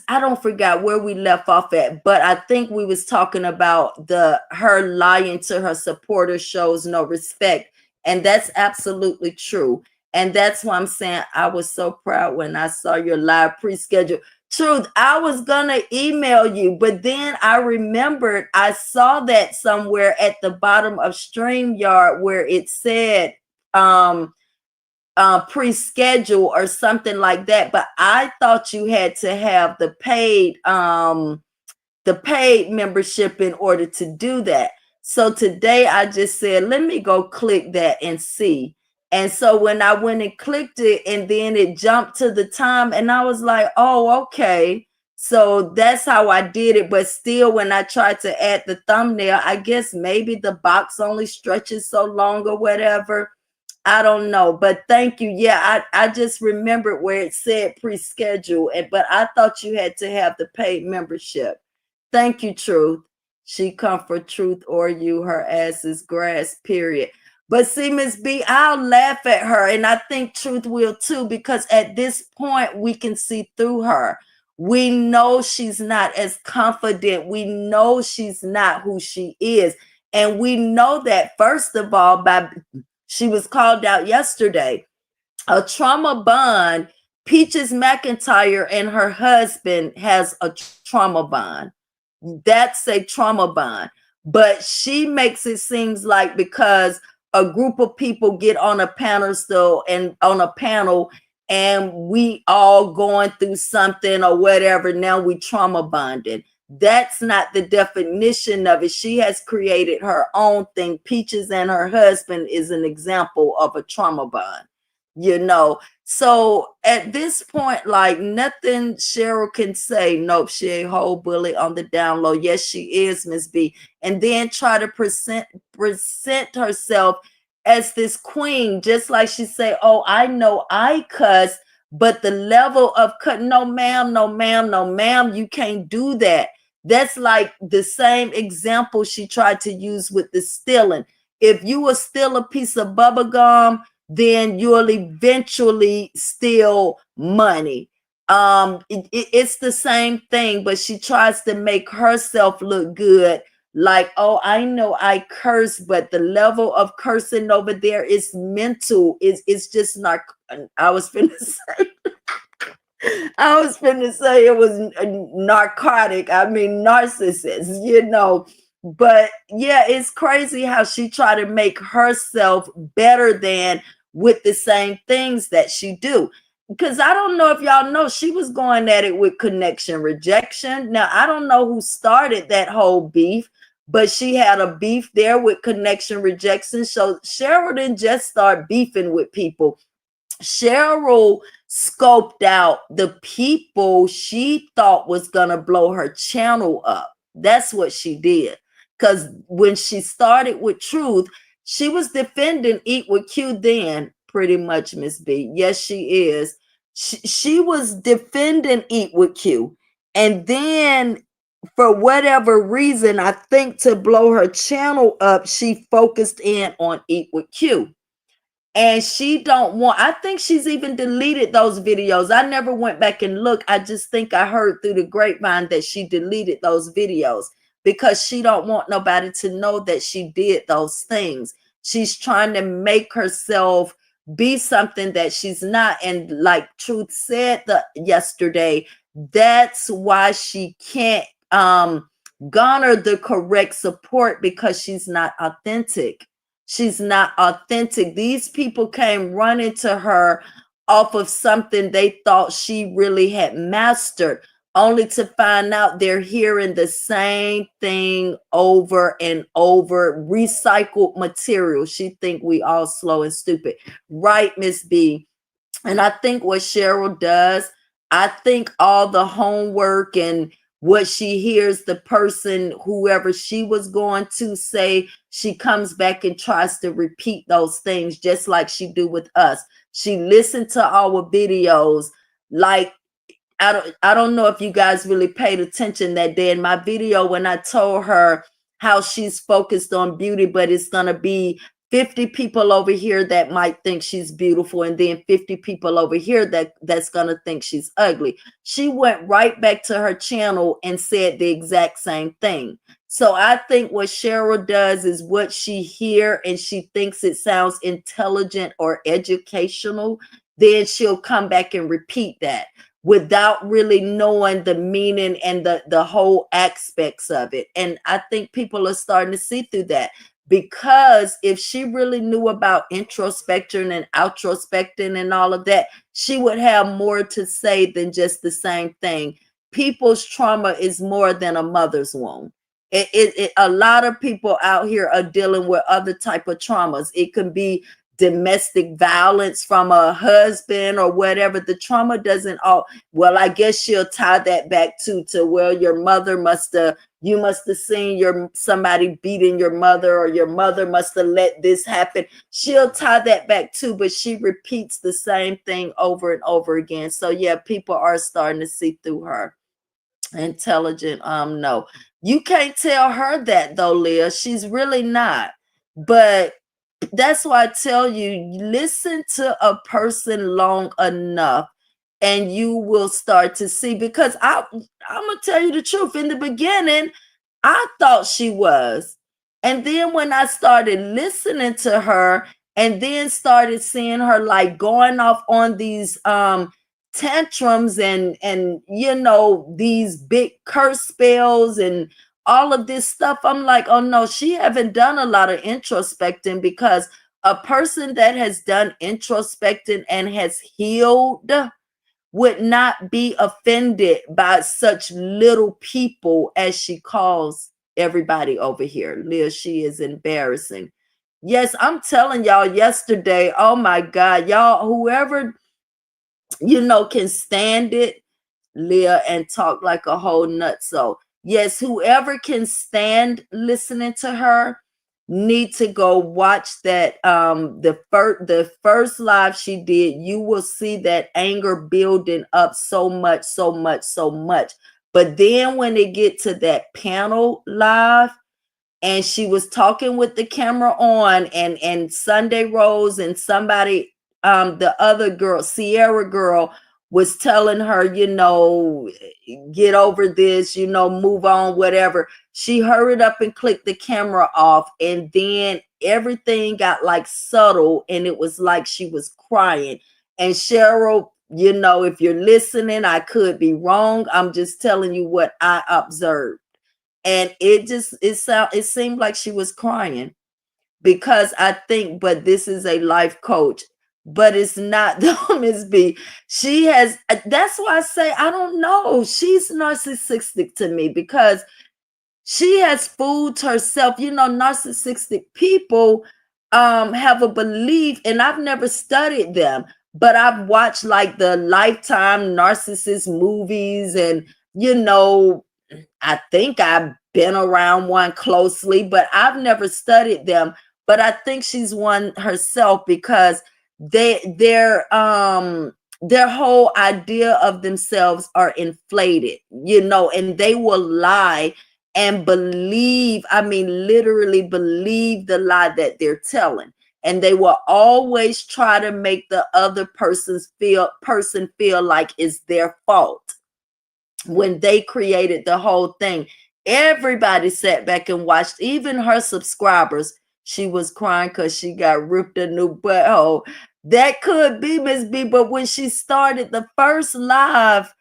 don't forget where we left off at, but I think we was talking about her lying to her supporters shows no respect, and that's absolutely true. And that's why I'm saying I was so proud when I saw your live pre-schedule. Truth, I was gonna email you, but then I remembered I saw that somewhere at the bottom of StreamYard where it said pre-schedule or something like that. But I thought you had to have the paid membership in order to do that. So today I just said, let me go click that and see. And so when I went and clicked it, and then it jumped to the time, and I was like, oh, okay. So that's how I did it. But still, when I tried to add the thumbnail, I guess maybe the box only stretches so long or whatever. I don't know. But thank you. Yeah, I just remembered where it said pre-schedule, but I thought you had to have the paid membership. Thank you, Truth. She come for truth or you, her ass is grass, period. But see, Miss B, I'll laugh at her, and I think Truth will too, because at this point we can see through her. We know she's not as confident. We know she's not who she is. And we know that, first of all, she was called out yesterday. A trauma bond. Peaches McIntyre and her husband has a trauma bond. That's a trauma bond. But she makes it seems like because a group of people get on a pedestal and on a panel, and we all going through something or whatever, now we trauma bonded. That's not the definition of it. She has created her own thing. Peaches and her husband is an example of a trauma bond, you know. So at this point, like, nothing Cheryl can say, nope, she a whole bully on the down low. Yes, she is, Miss B. And then try to present herself as this queen, just like she say, oh, I know I cuss, but the level of cut, no ma'am, no ma'am, no ma'am, you can't do that. That's like the same example she tried to use with the stealing. If you will steal a piece of bubble gum, then you'll eventually steal money. It's the same thing, but she tries to make herself look good. Like, oh, I know I curse, but the level of cursing over there is mental. It's just not. I was finna say. I was finna say it was narcotic. I mean, narcissist, you know. But yeah, it's crazy how she tried to make herself better than with the same things that she do. Because I don't know if y'all know, she was going at it with connection rejection. Now, I don't know who started that whole beef, but she had a beef there with connection rejection. So Cheryl didn't just start beefing with people. Cheryl scoped out the people she thought was gonna blow her channel up. That's what she did. Because when she started with Truth, she was defending Eat with Q then, pretty much, Miss B. Yes, she is. She was defending Eat with Q. And then, for whatever reason, I think to blow her channel up, she focused in on Eat with Q. And she don't want, I think she's even deleted those videos. I never went back and looked. I just think I heard through the grapevine that she deleted those videos because she don't want nobody to know that she did those things. She's trying to make herself be something that she's not. And like Truth said yesterday, that's why she can't garner the correct support, because she's not authentic. She's not authentic. These people came running to her off of something they thought she really had mastered, only to find out they're hearing the same thing over and over, recycled material. She think we all slow and stupid. Right, Miss B? And I think what Cheryl does, I think all the homework and what she hears the person, whoever she was going to say, she comes back and tries to repeat those things just like she do with us. She listened to our videos. Like, I don't know if you guys really paid attention that day in my video when I told her how she's focused on beauty, but it's going to be 50 people over here that might think she's beautiful, and then 50 people over here that's going to think she's ugly. She went right back to her channel and said the exact same thing. So I think what Cheryl does is what she hear and she thinks it sounds intelligent or educational, then she'll come back and repeat that without really knowing the meaning and the whole aspects of it. And I think people are starting to see through that, because if she really knew about introspection and outrospecting and all of that, she would have more to say than just the same thing. People's trauma is more than a mother's womb. A lot of people out here are dealing with other type of traumas. It can be domestic violence from a husband or whatever. The trauma doesn't all, well, I guess she'll tie that back to well, your mother must have, you must have seen somebody beating your mother, or your mother must have let this happen. She'll tie that back too, but she repeats the same thing over and over again. So yeah, people are starting to see through her. Intelligent, no. You can't tell her that though, Leah. She's really not. But that's why I tell you, listen to a person long enough and you will start to see. Because I'm gonna tell you the truth. In the beginning, I thought she was. And then when I started listening to her and then started seeing her like going off on these tantrums and you know, these big curse spells and all of this stuff, I'm like, oh no, she haven't done a lot of introspecting, because a person that has done introspecting and has healed would not be offended by such little people as she calls everybody over here. Leah, she is embarrassing. Yes, I'm telling y'all yesterday, oh my God, y'all, whoever, you know, can stand it, Leah, and talk like a whole nutso. Yes, whoever can stand listening to her need to go watch that the first live she did. You will see that anger building up so much, so much, so much. But then when they get to that panel live, and she was talking with the camera on, and Sunday Rose and somebody, the other girl, Sierra girl, was telling her, you know, get over this, you know, move on, whatever. She hurried up and clicked the camera off, and then everything got like subtle, and it was like she was crying. And Cheryl, you know, if you're listening, I could be wrong. I'm just telling you what I observed. And it seemed like she was crying, because I think, but this is a life coach, but it's not Miss B. She has, that's why I say I don't know, she's narcissistic to me, because she has fooled herself. You know, narcissistic people have a belief, and I've never studied them, but I've watched like the Lifetime narcissist movies, and you know, I think I've been around one closely, but I've never studied them. But I think she's one herself, because their whole idea of themselves are inflated, you know, and they will lie and believe, I mean, literally believe the lie that they're telling. And they will always try to make the other person feel like it's their fault, when they created the whole thing. Everybody sat back and watched, even her subscribers. She was crying because she got ripped a new butthole. That could be Miss B, but when she started the first live,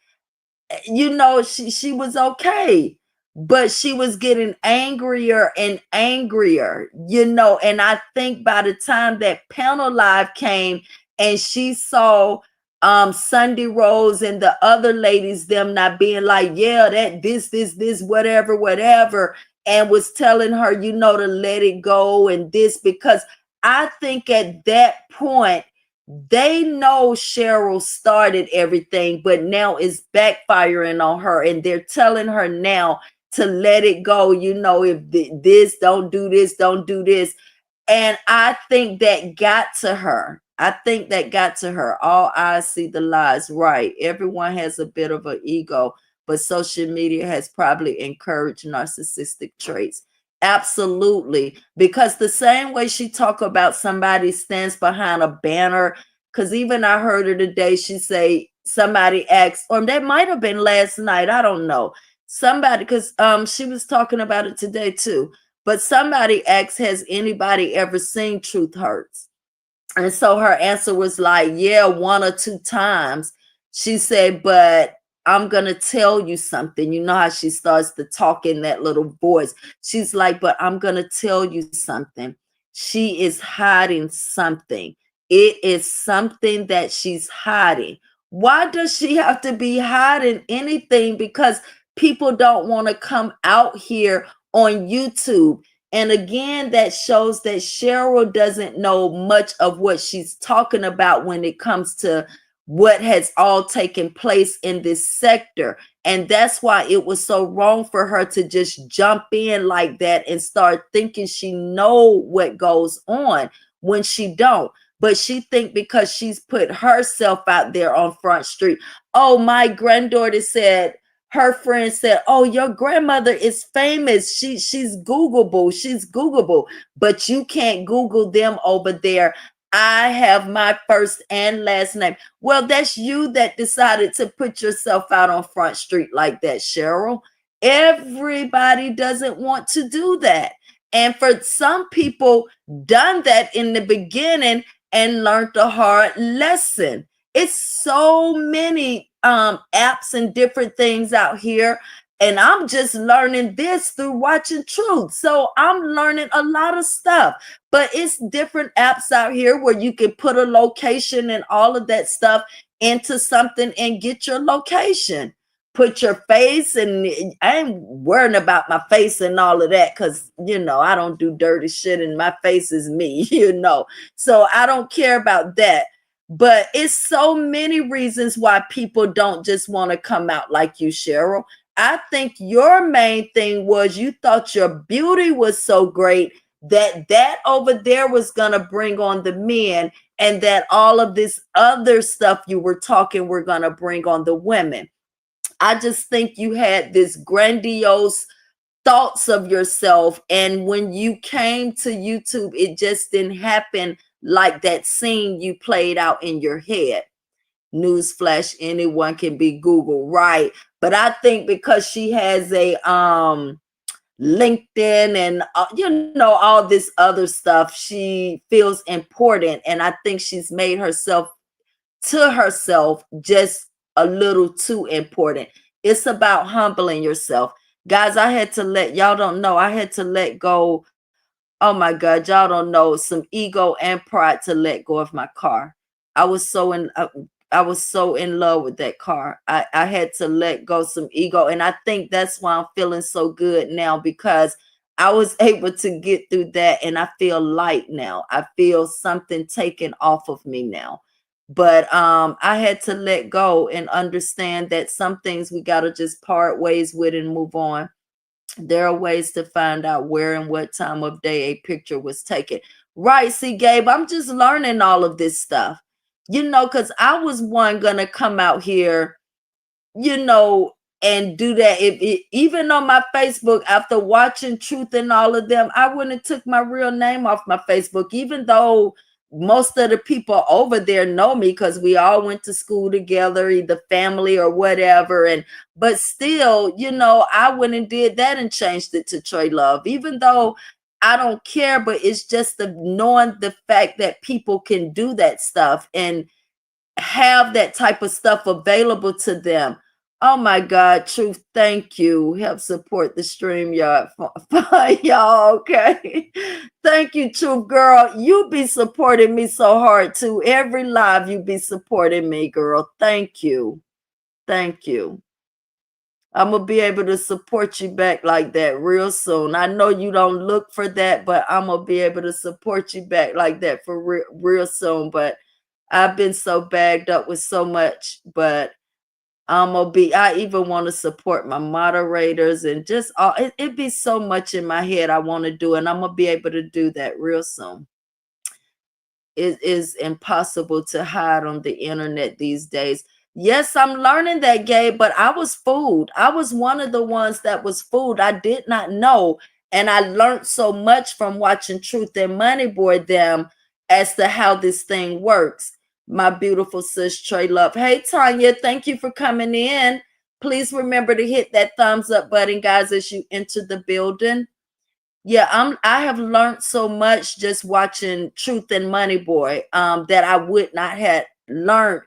you know, she was okay, but she was getting angrier and angrier, you know. And I think by the time that panel live came and she saw Sunday Rose and the other ladies, them not being like, yeah, that this whatever, and was telling her, you know, to let it go and this, because I think at that point they know Cheryl started everything, but now it's backfiring on her, and they're telling her now to let it go. You know, if this, don't do this, don't do this. And I think that got to her. I think that got to her. All eyes see the lies, right? Everyone has a bit of an ego, but social media has probably encouraged narcissistic traits. Absolutely. Because the same way she talk about somebody stands behind a banner, because even I heard her today, she say somebody asked, or that might have been last night, I don't know. Somebody, because she was talking about it today too. But somebody asked, has anybody ever seen Truth Hurts? And so her answer was like, yeah, one or two times. She said, but I'm going to tell you something. You know how she starts to talk in that little voice. She's like, but I'm going to tell you something. She is hiding something. It is something that she's hiding. Why does she have to be hiding anything? Because people don't want to come out here on YouTube. And again, that shows that Cheryl doesn't know much of what she's talking about when it comes to what has all taken place in this sector. And that's why it was so wrong for her to just jump in like that and start thinking she know what goes on when she don't. But she think because she's put herself out there on Front Street. Oh, my granddaughter said, her friend said, "Oh, your grandmother is famous. She's Googleable. She's Googleable, but you can't Google them over there. I have my first and last name." Well, that's you that decided to put yourself out on Front Street like that, Cheryl. Everybody doesn't want to do that. And for some people, done that in the beginning and learned a hard lesson. It's so many apps and different things out here, and I'm just learning this through watching Truth. So I'm learning a lot of stuff, but it's different apps out here where you can put a location and all of that stuff into something and get your location. Put your face, and I ain't worrying about my face and all of that, because I don't do dirty shit and my face is me. So I don't care about that. But it's so many reasons why people don't just want to come out like you, Cheryl. I think your main thing was you thought your beauty was so great that over there was going to bring on the men, and that all of this other stuff you were talking were going to bring on the women. I just think you had this grandiose thoughts of yourself, and when you came to YouTube, it just didn't happen like that scene you played out in your head. Newsflash, anyone can be Google, right? But I think because she has a LinkedIn and all this other stuff, she feels important, and I think she's made herself to herself just a little too important. It's about humbling yourself. Guys, I had to let y'all don't know, I had to let go. Oh my God, y'all don't know, some ego and pride to let go of my car. I was so in I was so in love with that car. I had to let go some ego, and I think that's why I'm feeling so good now, because I was able to get through that, and I feel light now. I feel something taken off of me now. But I had to let go and understand that some things we got to just part ways with and move on. There are ways to find out where and what time of day a picture was taken. Right. See, Gabe, I'm just learning all of this stuff, because I was one gonna come out here, you know, and do that. Even on my Facebook, after watching Truth and all of them, I wouldn't have took my real name off my Facebook, even though most of the people over there know me because we all went to school together, either family or whatever. And but still, I went and did that and changed it to Tra-Luv, even though I don't care. But it's just the knowing the fact that people can do that stuff and have that type of stuff available to them. Oh my God, Truth, thank you. Help support the StreamYard for y'all, okay? Thank you, Truth, girl. You be supporting me so hard too. Every live you be supporting me, girl. Thank you. Thank you. I'm going to be able to support you back like that real soon. I know you don't look for that, but I'm going to be able to support you back like that for real soon. But I've been so bagged up with so much, but I even want to support my moderators and just all, it be so much in my head I want to do, and I'm going to be able to do that real soon. It is impossible to hide on the internet these days. Yes, I'm learning that, Gabe, but I was fooled. I was one of the ones that was fooled. I did not know. And I learned so much from watching Truth and Money Boy them as to how this thing works. My beautiful sis Tra-Luv. Hey, Tanya, thank you for coming in. Please remember to hit that thumbs up button, guys, as you enter the building. Yeah, I have learned so much just watching Truth and Money Boy that I would not have learned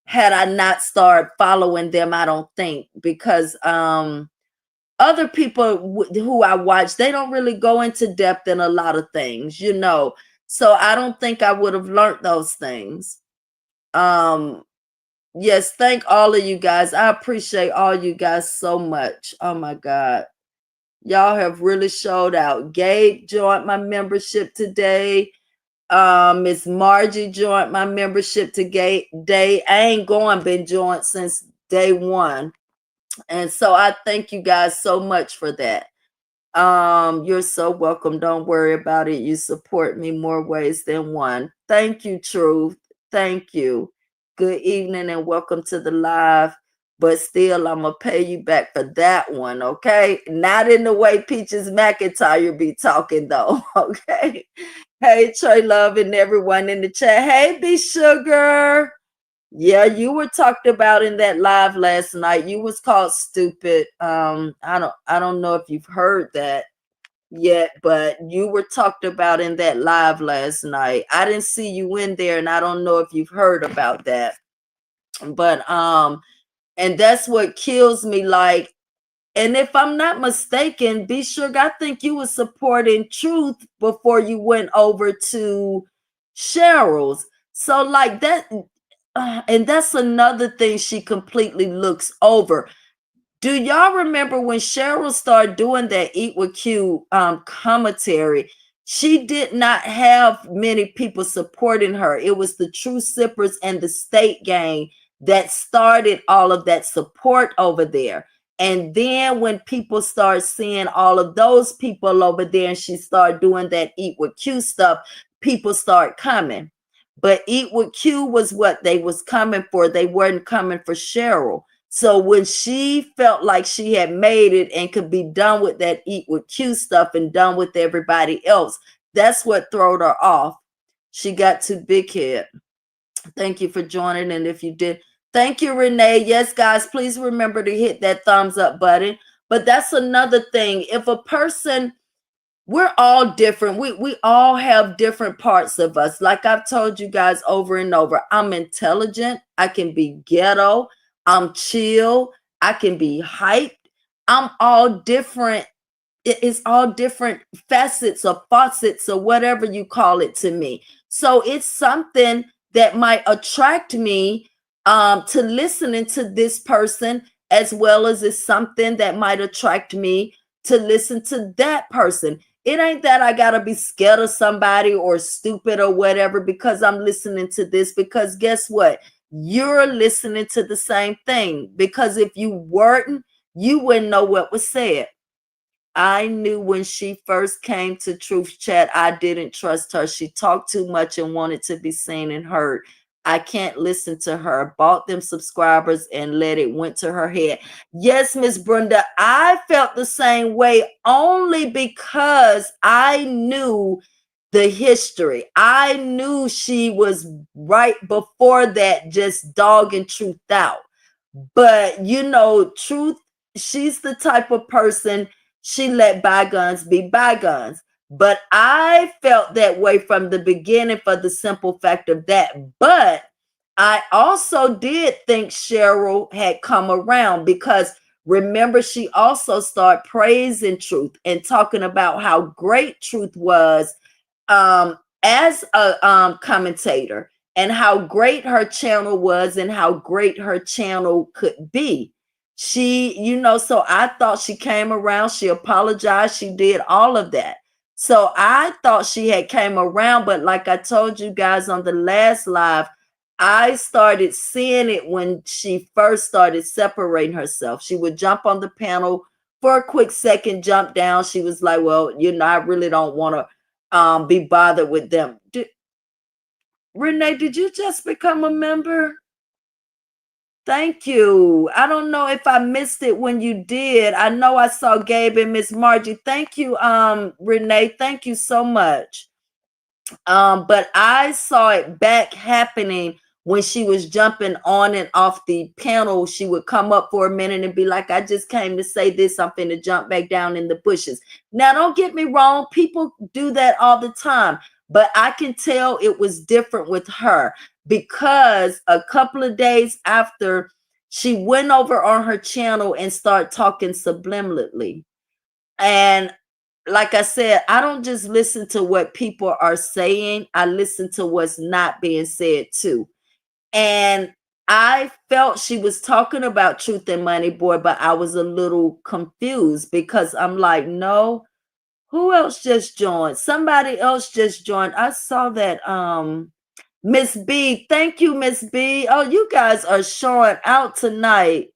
had I not started following them, I don't think, because other people who I watch, they don't really go into depth in a lot of things, so I don't think I would have learned those things. Yes, thank all of you guys. I appreciate all you guys so much. Oh my God. Y'all have really showed out. Gabe joined my membership today. Miss Margie joined my membership today. I ain't been joined since day one. And so I thank you guys so much for that. You're so welcome. Don't worry about it. You support me more ways than one. Thank you, Truth. Thank you. Good evening and welcome to the live. But still, I'm gonna pay you back for that one, okay? Not in the way Peaches McIntyre be talking though, okay? Hey, Tra-Luv and everyone in the chat. Hey, B Sugar. Yeah, you were talked about in that live last night. You was called stupid. I don't know if you've heard that yet, but you were talked about in that live last night. I didn't see you in there, and I don't know if you've heard about that. But and that's what kills me. Like, and if I'm not mistaken, be sure I think you were supporting Truth before you went over to Cheryl's. So like that, and that's another thing she completely looks over. Do y'all remember when Cheryl started doing that Eat with Q commentary? She did not have many people supporting her. It was the True Sippers and the State Gang that started all of that support over there. And then when people start seeing all of those people over there and she started doing that Eat with Q stuff, people start coming. But Eat with Q was what they was coming for. They weren't coming for Cheryl. So when she felt like she had made it and could be done with that Eat with Q stuff and done with everybody else, that's what throwed her off. She got too big head. Thank you for joining. And if you did, thank you, Renee. Yes, guys, please remember to hit that thumbs up button. But that's another thing. If a person, we're all different. We all have different parts of us. Like I've told you guys over and over, I'm intelligent. I can be ghetto. I'm chill. I can be hyped. I'm all different. It's all different facets or faucets or whatever you call it to me. So it's something that might attract me to listening to this person, as well as it's something that might attract me to listen to that person. It ain't that I gotta be scared of somebody or stupid or whatever because I'm listening to this. Because guess what? You're listening to the same thing. Because if you weren't, you wouldn't know what was said. I knew when she first came to Truth Chat, I didn't trust her. She talked too much and wanted to be seen and heard. I can't listen to her. Bought them subscribers and let it went to her head. Yes, Miss Brenda, I felt the same way only because I knew the history. I knew she was right before that, just dogging Truth out. But you know, Truth, she's the type of person, she let bygones be bygones. But I felt that way from the beginning for the simple fact of that. But I also did think Cheryl had come around because remember, she also started praising Truth and talking about how great Truth was as a commentator and how great her channel was and how great her channel could be. She, you know, so I thought she came around, she apologized, she did all of that. So I thought she had came around, but like I told you guys on the last live, I started seeing it when she first started separating herself. She would jump on the panel for a quick second, jump down. She was like, well, you know, I really don't want to be bothered with them. Renee, did you just become a member? Thank you. I don't know if I missed it when you did. I know I saw Gabe and Miss Margie. Thank you, Renee. Thank you so much. But I saw it back happening when she was jumping on and off the panel. She would come up for a minute and be like, I just came to say this. I'm finna jump back down in the bushes. Now, don't get me wrong. People do that all the time. But I can tell it was different with her because a couple of days after, she went over on her channel and started talking subliminally. And like I said, I don't just listen to what people are saying. I listen to what's not being said too. And I felt she was talking about Truth and Money Boy, but I was a little confused because I'm like, no, who else just joined? Somebody else just joined. I saw that Miss B. Thank you, Miss B. Oh, you guys are showing out tonight.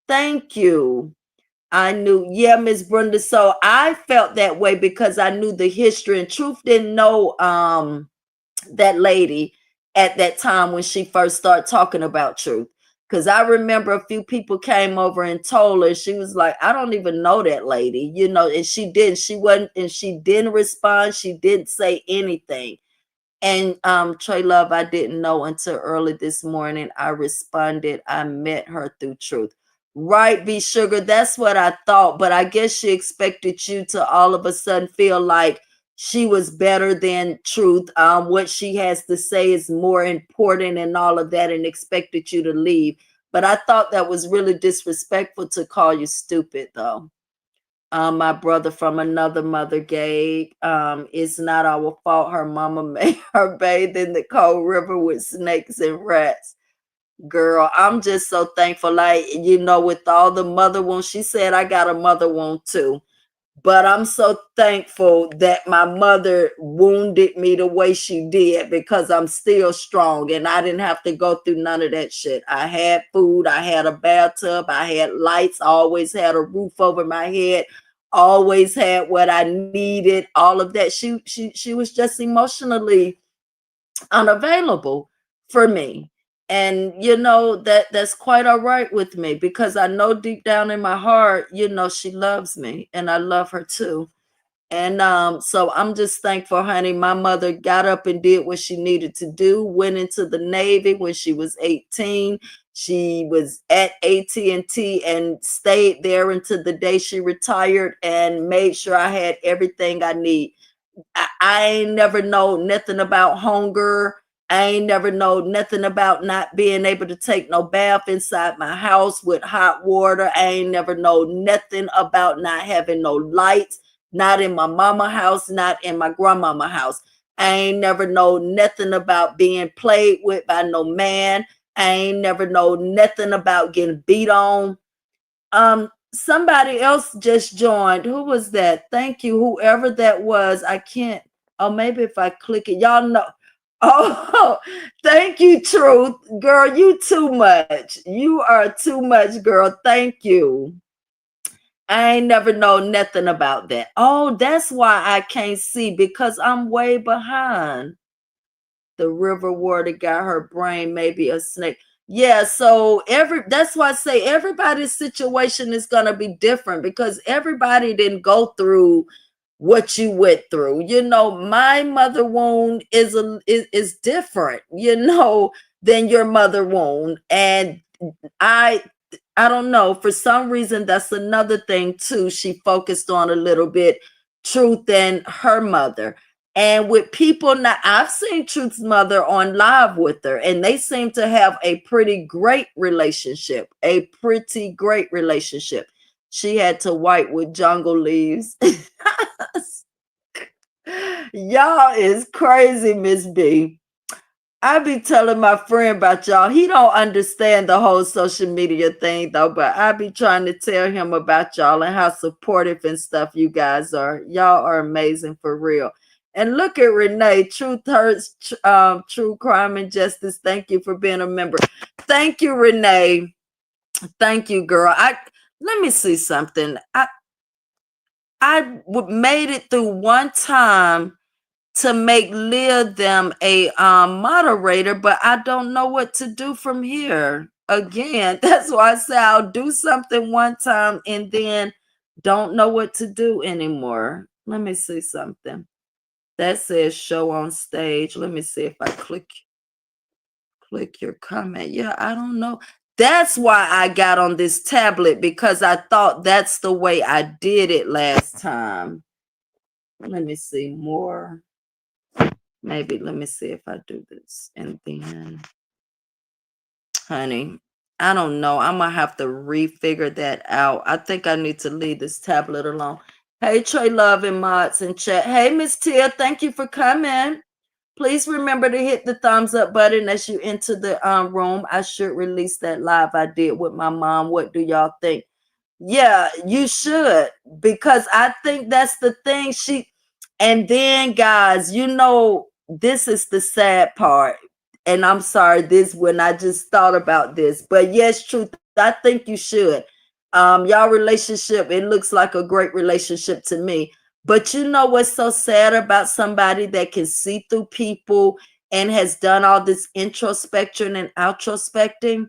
Thank you. I knew, yeah, Miss Brenda. So I felt that way because I knew the history, and Truth didn't know that lady at that time when she first started talking about Truth. Because I remember a few people came over and told her, she was like, I don't even know that lady, and she wasn't, and she didn't respond. She didn't say anything. And Tra-Luv, I didn't know until early this morning. I responded. I met her through Truth. Right, B Sugar. That's what I thought. But I guess she expected you to all of a sudden feel like she was better than Truth. What she has to say is more important and all of that, and expected you to leave. But I thought that was really disrespectful to call you stupid, though. My brother from another mother, Gabe. It's not our fault her mama made her bathe in the cold river with snakes and rats. Girl, I'm just so thankful. Like, with all the mother wounds, she said I got a mother wound too. But I'm so thankful that my mother wounded me the way she did, because I'm still strong and I didn't have to go through none of that shit. I had food, I had a bathtub, I had lights, always had a roof over my head, always had what I needed, all of that. She was just emotionally unavailable for me. And that's quite all right with me, because I know deep down in my heart, she loves me and I love her too. And so I'm just thankful, honey. My mother got up and did what she needed to do, went into the Navy when she was 18. She was at AT&T and stayed there until the day she retired, and made sure I had everything I need. I ain't never know nothing about hunger. I ain't never know nothing about not being able to take no bath inside my house with hot water. I ain't never know nothing about not having no lights, not in my mama house, not in my grandmama house. I ain't never know nothing about being played with by no man. I ain't never know nothing about getting beat on. Somebody else just joined. Who was that? Thank you, whoever that was. I can't. Oh, maybe if I click it, y'all know. Oh, thank you, Truth. Girl, you too much. You are too much, girl. Thank you. I ain't never know nothing about that. Oh, that's why I can't see, because I'm way behind. The river water got her brain, maybe a snake. Yeah, so that's why I say everybody's situation is gonna be different, because everybody didn't go through what you went through. My mother wound is different, than your mother wound. And I I don't know. For some reason, that's another thing too. She focused on a little bit, Truth and her mother. And with people now, I've seen Truth's mother on live with her, and they seem to have a pretty great relationship. A pretty great relationship. She had to wipe with jungle leaves. Y'all is crazy, Miss B. I be telling my friend about y'all. He don't understand the whole social media thing though, but I be trying to tell him about y'all and how supportive and stuff you guys are. Y'all are amazing for real. And look at Renee, Truth Hurts, True Crime and Justice. Thank you for being a member. Thank you, Renee. Thank you, girl. Let me see something. Made it through one time to make Leah them a moderator, but I don't know what to do from here. Again, that's why I say I'll do something one time and then don't know what to do anymore. Let me see something. That says show on stage. Let me see if I click your comment. Yeah, I don't know. That's why I got on this tablet, because I thought that's the way I did it last time. Let me see more. Maybe let me see if I do this. And then, honey, I don't know. I'm going to have to refigure that out. I think I need to leave this tablet alone. Hey, Tra-Luv and Mods in chat. Hey, Miss Tia, thank you for coming. Please remember to hit the thumbs up button as you enter the room. I should release that live I did with my mom. What do y'all think? Yeah, you should, because I think that's the thing. And then guys, this is the sad part. And I'm sorry, this when I just thought about this. But yes, truth, I think you should. Y'all relationship, it looks like a great relationship to me. But you know what's so sad about somebody that can see through people and has done all this introspection and outrospecting?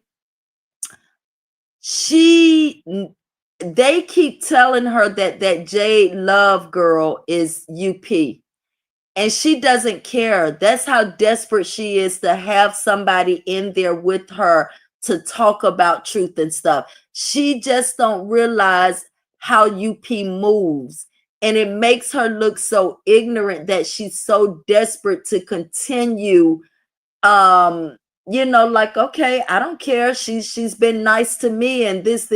They keep telling her that J-Luv girl is UP, and she doesn't care. That's how desperate she is to have somebody in there with her to talk about truth and stuff. She just don't realize how UP moves, and it makes her look so ignorant that she's so desperate to continue, um like, okay, I don't care, she's been nice to me and this,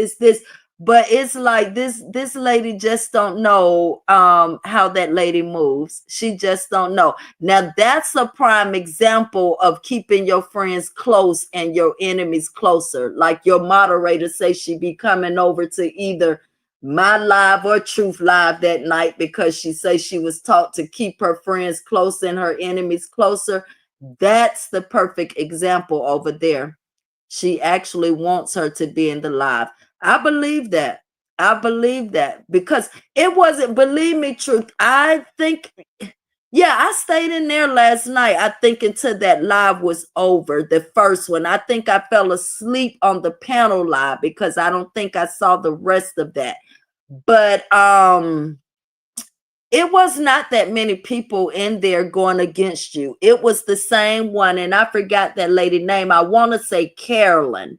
but it's like this lady just don't know how that lady moves. She just don't know. Now that's a prime example of keeping your friends close and your enemies closer. Like your moderator say, she be coming over to either my live or truth live that night because she say she was taught to keep her friends close and her enemies closer. That's the perfect example over there. She actually wants her to be in the live. I believe that. I believe that because it wasn't, believe me, truth. I think, yeah, I stayed in there last night. I think until that live was over, the first one. I think I fell asleep on the panel live because I don't think I saw the rest of that. But it was not that many people in there going against you. It was the same one. And I forgot that lady name. I want to say Carolyn.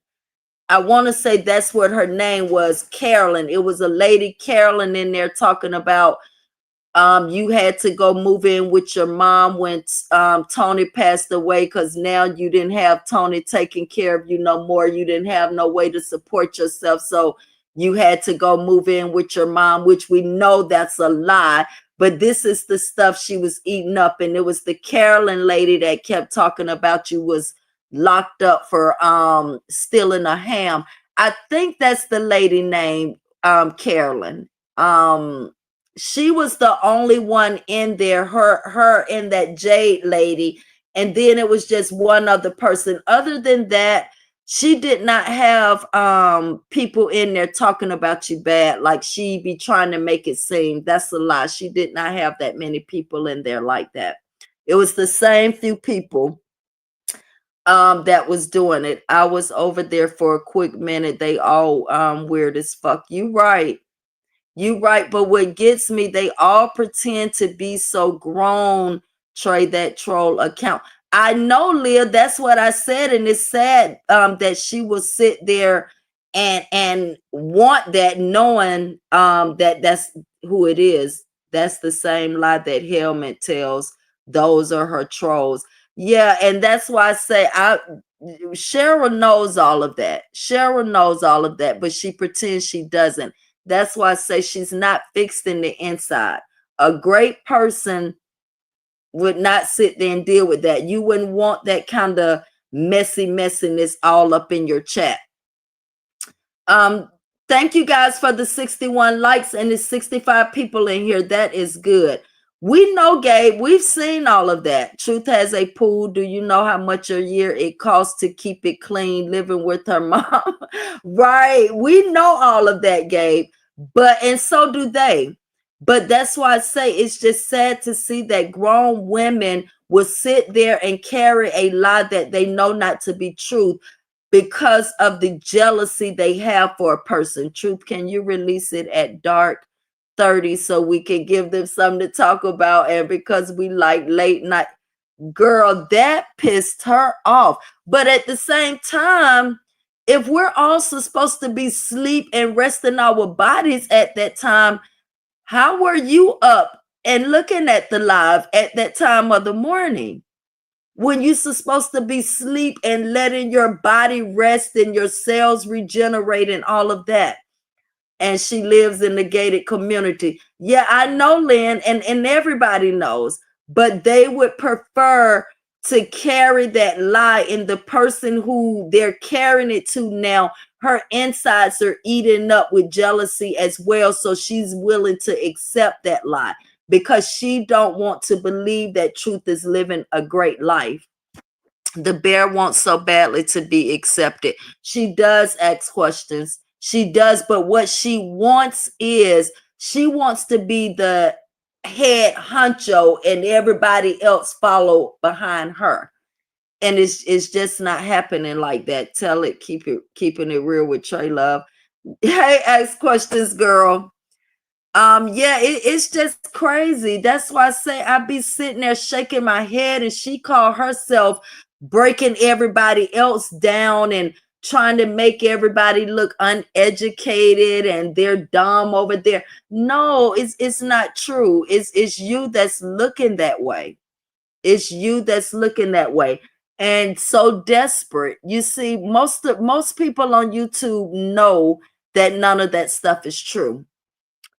I want to say that's what her name was, Carolyn. It was a lady, Carolyn, in there talking about you had to go move in with your mom when Tony passed away, because now you didn't have Tony taking care of you no more. You didn't have no way to support yourself. So you had to go move in with your mom, which we know that's a lie. But this is the stuff she was eating up. And it was the Carolyn lady that kept talking about you was locked up for stealing a ham. I think that's the lady named Carolyn. She was the only one in there, her and that Jade lady, and then it was just one other person. Other than that, she did not have people in there talking about you bad like she be trying to make it seem. That's a lie. She did not have that many people in there like that. It was the same few people that was doing it. I was over there for a quick minute. They all weird as fuck. You right. You right, but what gets me, they all pretend to be so grown, Trey, that troll account. I know, Leah, that's what I said, and it's sad that she will sit there and want that, knowing that that's who it is. That's the same lie that Helmet tells. Those are her trolls. Yeah, and that's why I say Cheryl knows all of that. Cheryl knows all of that, but she pretends she doesn't. That's why I say she's not fixed in the inside. A great person would not sit there and deal with that. You wouldn't want that kind of messiness all up in your chat. Thank you guys for the 61 likes and the 65 people in here. That is good. We know, Gabe, we've seen all of that. Truth has a pool. Do you know how much a year it costs to keep it clean, living with her mom? Right. We know all of that, Gabe. And so do they. But that's why I say it's just sad to see that grown women will sit there and carry a lie that they know not to be truth because of the jealousy they have for a person. Truth, can you release it at dark 30 so we can give them something to talk about? And because we like late night, girl, that pissed her off. But at the same time, if we're also supposed to be sleep and resting our bodies at that time, how were you up and looking at the live at that time of the morning when you're supposed to be sleep and letting your body rest and your cells regenerate and all of that? And she lives in the gated community. Yeah, I know, Lynn, and everybody knows. but they would prefer to carry that lie. And the person who they're carrying it to now, her insides are eaten up with jealousy as well. So she's willing to accept that lie because she don't want to believe that truth is living a great life. The bear wants so badly to be accepted. She does ask questions. She does, but what she wants is she wants to be the head honcho and everybody else follow behind her. And it's just not happening like that. Tell it, keeping it real with Tra-Luv. Hey, ask questions, girl. Yeah, it's just crazy. That's why I say I be sitting there shaking my head, and she called herself breaking everybody else down and trying to make everybody look uneducated and they're dumb over there. No, it's not true. It's you that's looking that way. It's you that's looking that way. And so desperate. You see, most people on YouTube know that none of that stuff is true,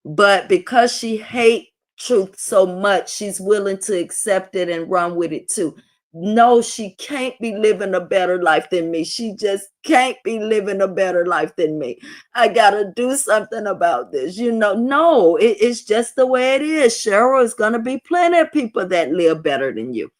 but because she hate truth so much, she's willing to accept it and run with it too. No, she can't be living a better life than me. She just can't be living a better life than me. I gotta do something about this. No, it's just the way it is. Cheryl, is gonna be plenty of people that live better than you.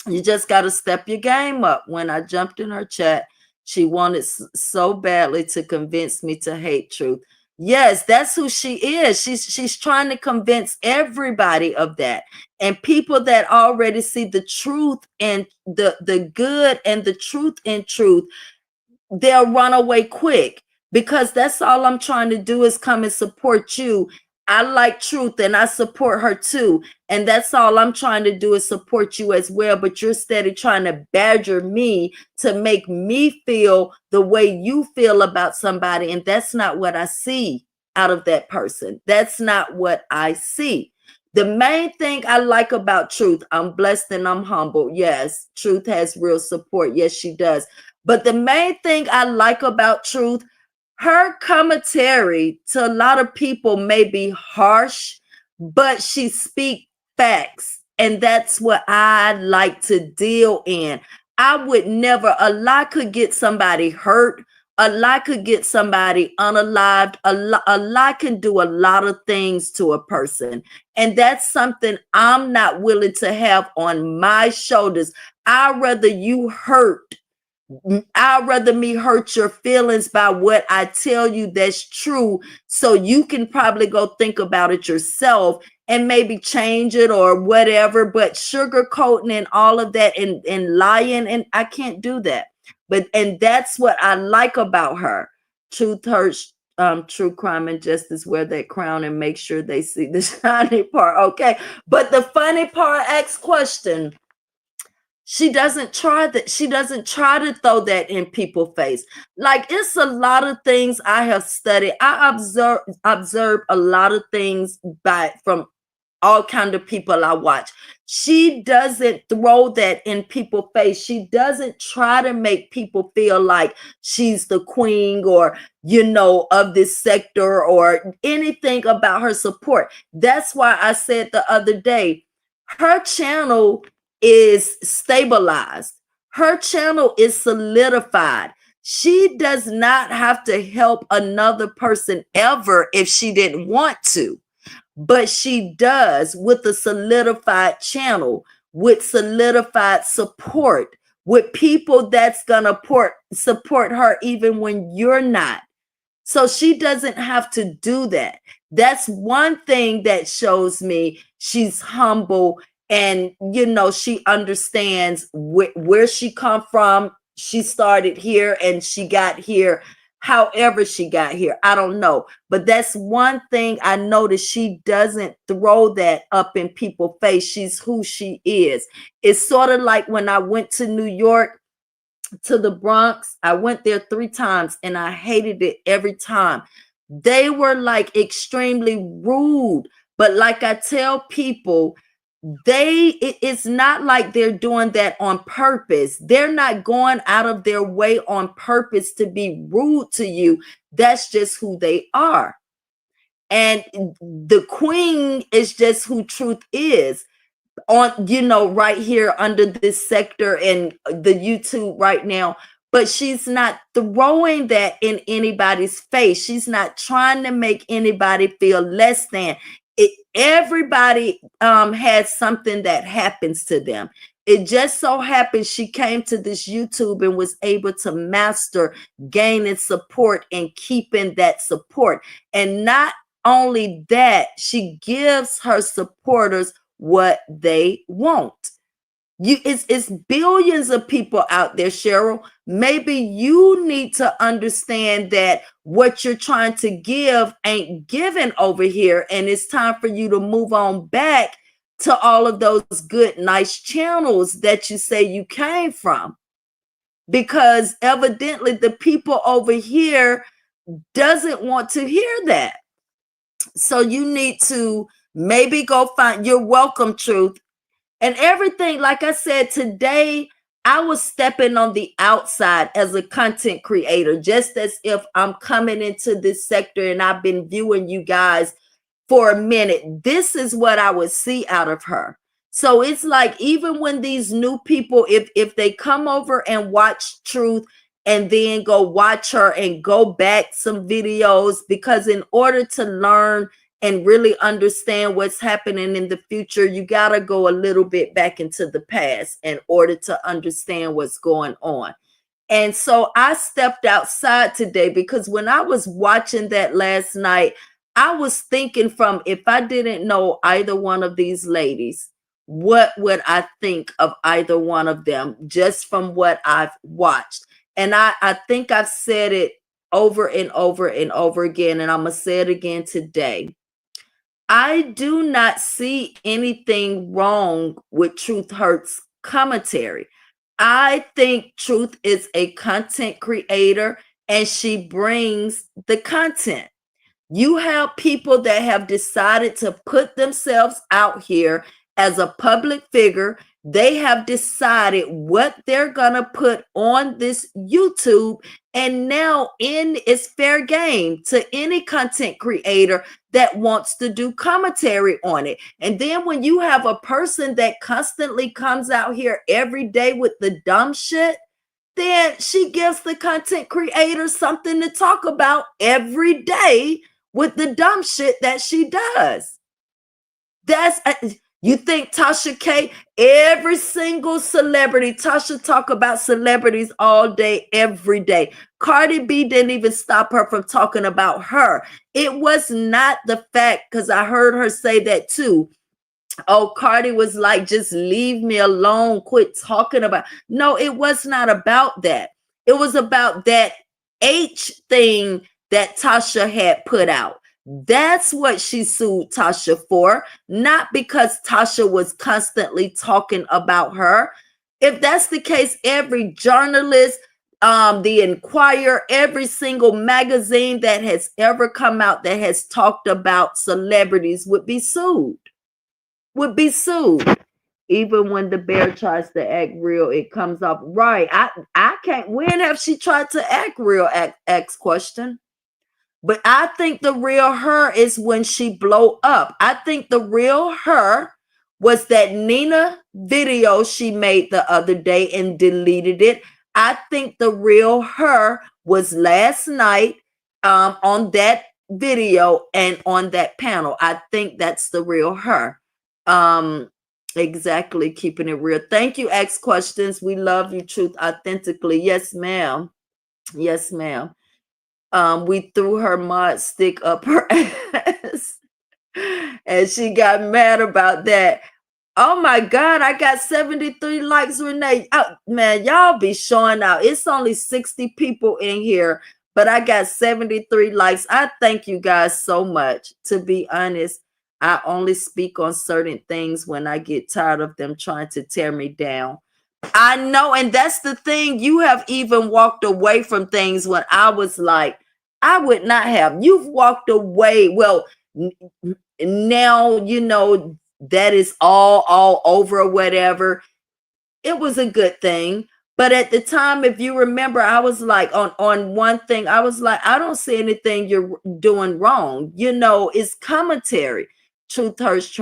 You just got to step your game up. When I jumped in her chat, she wanted so badly to convince me to hate truth. Yes, that's who she is. She's trying to convince everybody of that. And people that already see the truth and the good and the truth in truth, they'll run away quick, because that's all I'm trying to do is come and support you. I like truth and I support her too. And that's all I'm trying to do is support you as well. But you're steady trying to badger me to make me feel the way you feel about somebody. And that's not what I see out of that person. That's not what I see. The main thing I like about truth, I'm blessed and I'm humble. Yes, truth has real support. Yes, she does. But the main thing I like about truth, her commentary to a lot of people may be harsh, but she speaks facts. And that's what I like to deal in. I would never, a lie could get somebody hurt. A lie could get somebody unalived. A lie can do a lot of things to a person. And that's something I'm not willing to have on my shoulders. I'd rather you hurt. I'd rather me hurt your feelings by what I tell you that's true, so you can probably go think about it yourself and maybe change it or whatever. But sugarcoating and all of that and lying, and I can't do that. And that's what I like about her. Truth hurts. True crime and justice wear that crown and make sure they see the shiny part. Okay, but the funny part, ask question. She doesn't try that. She doesn't try to throw that in people's face. Like, it's a lot of things I have studied. I observe a lot of things from all kind of people I watch. She doesn't throw that in people's face. She doesn't try to make people feel like she's the queen or, of this sector or anything about her support. That's why I said the other day, her channel is stabilized. Her channel is solidified. She does not have to help another person ever if she didn't want to, but she does with a solidified channel, with solidified support, with people that's gonna support her even when you're not. So she doesn't have to do that. That's one thing that shows me she's humble, and she understands where she come from. She started here and she got here however she got here. I don't know, but that's one thing I noticed. She doesn't throw that up in people's face. She's who she is. It's sort of like when I went to New York, to the Bronx. I went there 3 times and I hated it every time. They were like extremely rude. But like I tell people, it's not like they're doing that on purpose. They're not going out of their way on purpose to be rude to you. That's just who they are. And the queen is just who truth is. on, right here under this sector and the YouTube right now. But she's not throwing that in anybody's face. She's not trying to make anybody feel less than. Everybody has something that happens to them. It just so happens she came to this YouTube and was able to master gaining support and keeping that support. And not only that, she gives her supporters what they want. It's billions of people out there, Cheryl. Maybe you need to understand that what you're trying to give ain't given over here, and it's time for you to move on back to all of those good, nice channels that you say you came from, because evidently the people over here doesn't want to hear that. So you need to maybe go find. You're welcome, Truth. And everything, like I said, today I was stepping on the outside as a content creator, just as if I'm coming into this sector and I've been viewing you guys for a minute. This is what I would see out of her. So it's like, even when these new people, if they come over and watch Truth and then go watch her and go back some videos, because in order to learn and really understand what's happening in the future, you got to go a little bit back into the past in order to understand what's going on. And so I stepped outside today because when I was watching that last night, I was thinking, from, if I didn't know either one of these ladies, what would I think of either one of them just from what I've watched? And I think I've said it over and over and over again, and I'm going to say it again today. I do not see anything wrong with Truth Hurts commentary. I think Truth is a content creator and she brings the content. You have people that have decided to put themselves out here as a public figure. They have decided what they're going to put on this YouTube. And now it's fair game to any content creator that wants to do commentary on it. And then when you have a person that constantly comes out here every day with the dumb shit, then she gives the content creator something to talk about every day with the dumb shit that she does. You think Tasha K, every single celebrity, Tasha talk about celebrities all day, every day. Cardi B didn't even stop her from talking about her. It was not the fact, because I heard her say that too. Oh, Cardi was like, just leave me alone, quit talking about. No, it was not about that. It was about that H thing that Tasha had put out. That's what she sued Tasha for, not because Tasha was constantly talking about her. If that's the case, every journalist, the Inquirer, every single magazine that has ever come out that has talked about celebrities would be sued. Even when the bear tries to act real, it comes off right. I can't. When have she tried to act real? X question. But I think the real her is when she blow up. I think the real her was that Nina video she made the other day and deleted it. I think the real her was last night on that video and on that panel. I think that's the real her. Exactly, keeping it real. Thank you, X questions. We love you, Truth Authentically. Yes, ma'am. Yes, ma'am. We threw her mod stick up her ass and she got mad about that. Oh my God, I got 73 likes, Renee. Oh, man, y'all be showing out. It's only 60 people in here, but I got 73 likes. I thank you guys so much. To be honest, I only speak on certain things when I get tired of them trying to tear me down. I know, and that's the thing. You have even walked away from things when I was like, I would not have. You've walked away. Well, now you know that is all over or whatever. It was a good thing. But at the time, if you remember, I was like, on one thing, I was like, I don't see anything you're doing wrong. You know, it's commentary. Truth Hurts,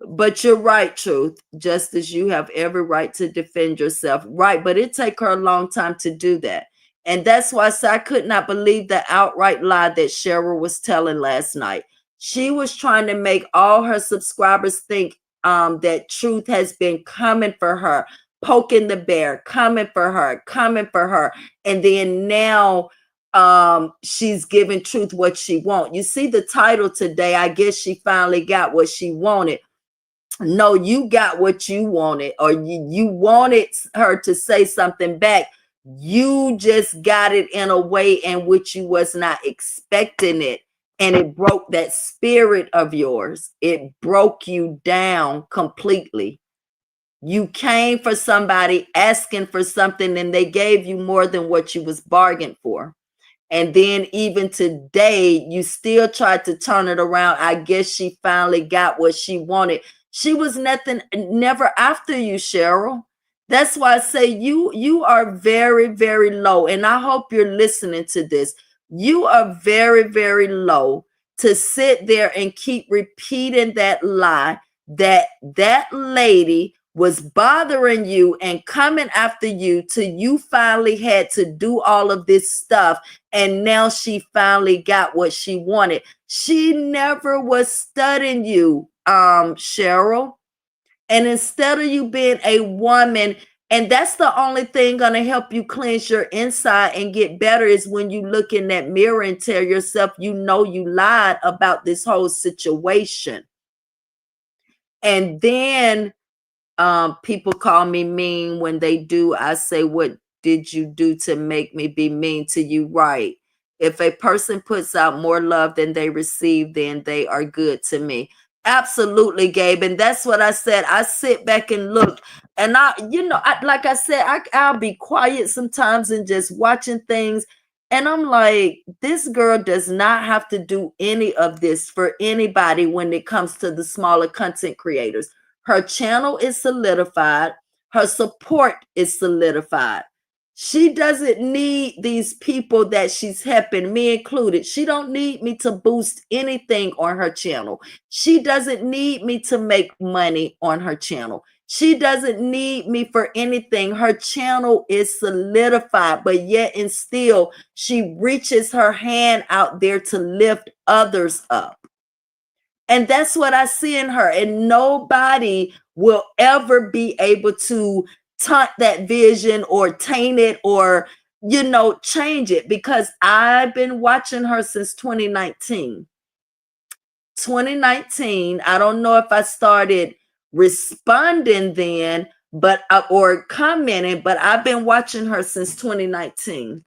But you're right, Truth. Just as you have every right to defend yourself. Right. But it take her a long time to do that. And that's why I said I could not believe the outright lie that Cheryl was telling last night. She was trying to make all her subscribers think that Truth has been coming for her, poking the bear, coming for her, coming for her. And then now she's giving Truth what she wants. You see the title today. I guess she finally got what she wanted. No, you got what you wanted, or you wanted her to say something back. You just got it in a way in which you was not expecting it. And it broke that spirit of yours. It broke you down completely. You came for somebody asking for something and they gave you more than what you was bargained for. And then even today, you still tried to turn it around. I guess she finally got what she wanted. She was never after you, Cheryl. That's why I say you are very, very low. And I hope you're listening to this. You are very, very low to sit there and keep repeating that lie that that lady was bothering you and coming after you till you finally had to do all of this stuff. And now she finally got what she wanted. She never was studying you, Cheryl. And instead of you being a woman, and that's the only thing going to help you cleanse your inside and get better, is when you look in that mirror and tell yourself, you know, you lied about this whole situation. And then people call me mean. When they do, I say, what did you do to make me be mean to you? Right. If a person puts out more love than they receive, then they are good to me. Absolutely, Gabe. And that's what I said. I sit back and look, and like I said, I'll be quiet sometimes and just watching things. And I'm like, this girl does not have to do any of this for anybody when it comes to the smaller content creators. Her channel is solidified. Her support is solidified. She doesn't need these people that she's helping, me included. She don't need me to boost anything on her channel. She doesn't need me to make money on her channel. She doesn't need me for anything. Her channel is solidified, but yet and still, she reaches her hand out there to lift others up. And that's what I see in her. And nobody will ever be able to taunt that vision or taint it or, change it, because I've been watching her since 2019. 2019, I don't know if I started responding then, or commenting, but I've been watching her since 2019.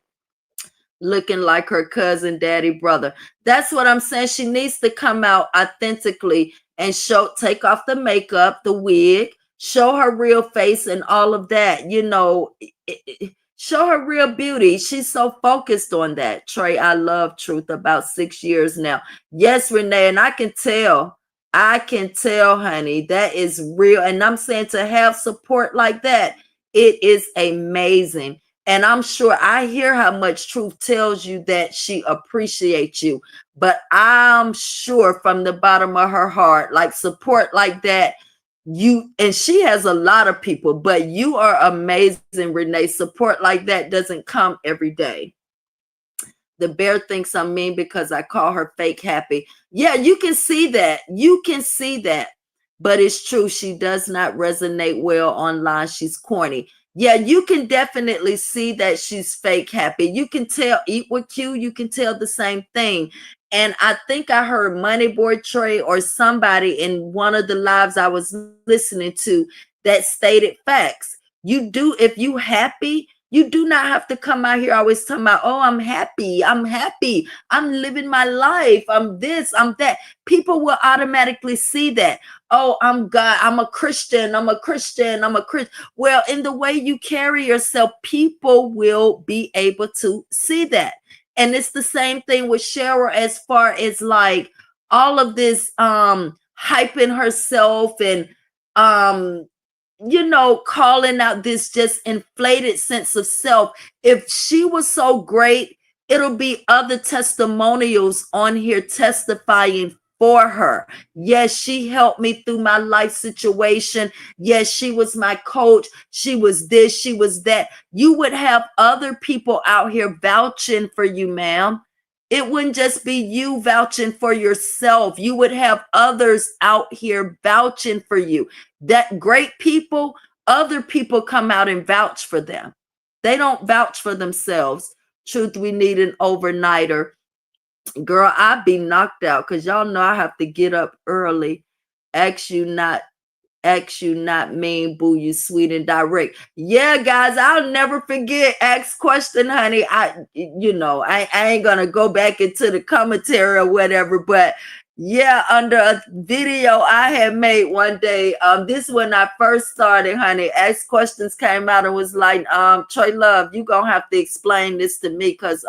Looking like her cousin, daddy, brother. That's what I'm saying. She needs to come out authentically and take off the makeup, the wig, show her real face and all of that, show her real beauty. She's so focused on that. Trey, I love Truth about 6 years now. Yes, Renee, and I can tell, honey, that is real. And I'm saying, to have support like that, it is amazing. And I'm sure I hear how much Truth tells you that she appreciates you. But I'm sure from the bottom of her heart, like support like that, and she has a lot of people, but you are amazing, Renee. Support like that doesn't come every day. The bear thinks I'm mean because I call her fake happy. Yeah, you can see that. You can see that. But it's true. She does not resonate well online. She's corny. Yeah, you can definitely see that she's fake happy. You can tell. Eat with Q, you can tell the same thing. And I think I heard Money Boy Trey or somebody in one of the lives I was listening to that stated facts. You do, if you happy, you do not have to come out here always talking about, oh, I'm happy, I'm living my life, I'm this, I'm that. People will automatically see that. Oh, I'm God, I'm a Christian. Well, in the way you carry yourself, people will be able to see that. And it's the same thing with Cheryl, as far as like all of this hyping herself and calling out this just inflated sense of self. If she was so great, it'll be other testimonials on here testifying for her. Yes, she helped me through my life situation. Yes, she was my coach. She was this, she was that. You would have other people out here vouching for you, ma'am. It wouldn't just be you vouching for yourself. You would have others out here vouching for you. That great people, other people come out and vouch for them. They don't vouch for themselves. Truth, we need an overnighter. Girl, I'd be knocked out because y'all know I have to get up early. Ask you not Ask you not mean, boo, you sweet and direct. Yeah, guys, I'll never forget. Ask question, honey. I ain't gonna go back into the commentary or whatever, but yeah, under a video I had made one day. This when I first started, honey. Ask questions came out and was like, Tra-Luv, you gonna have to explain this to me because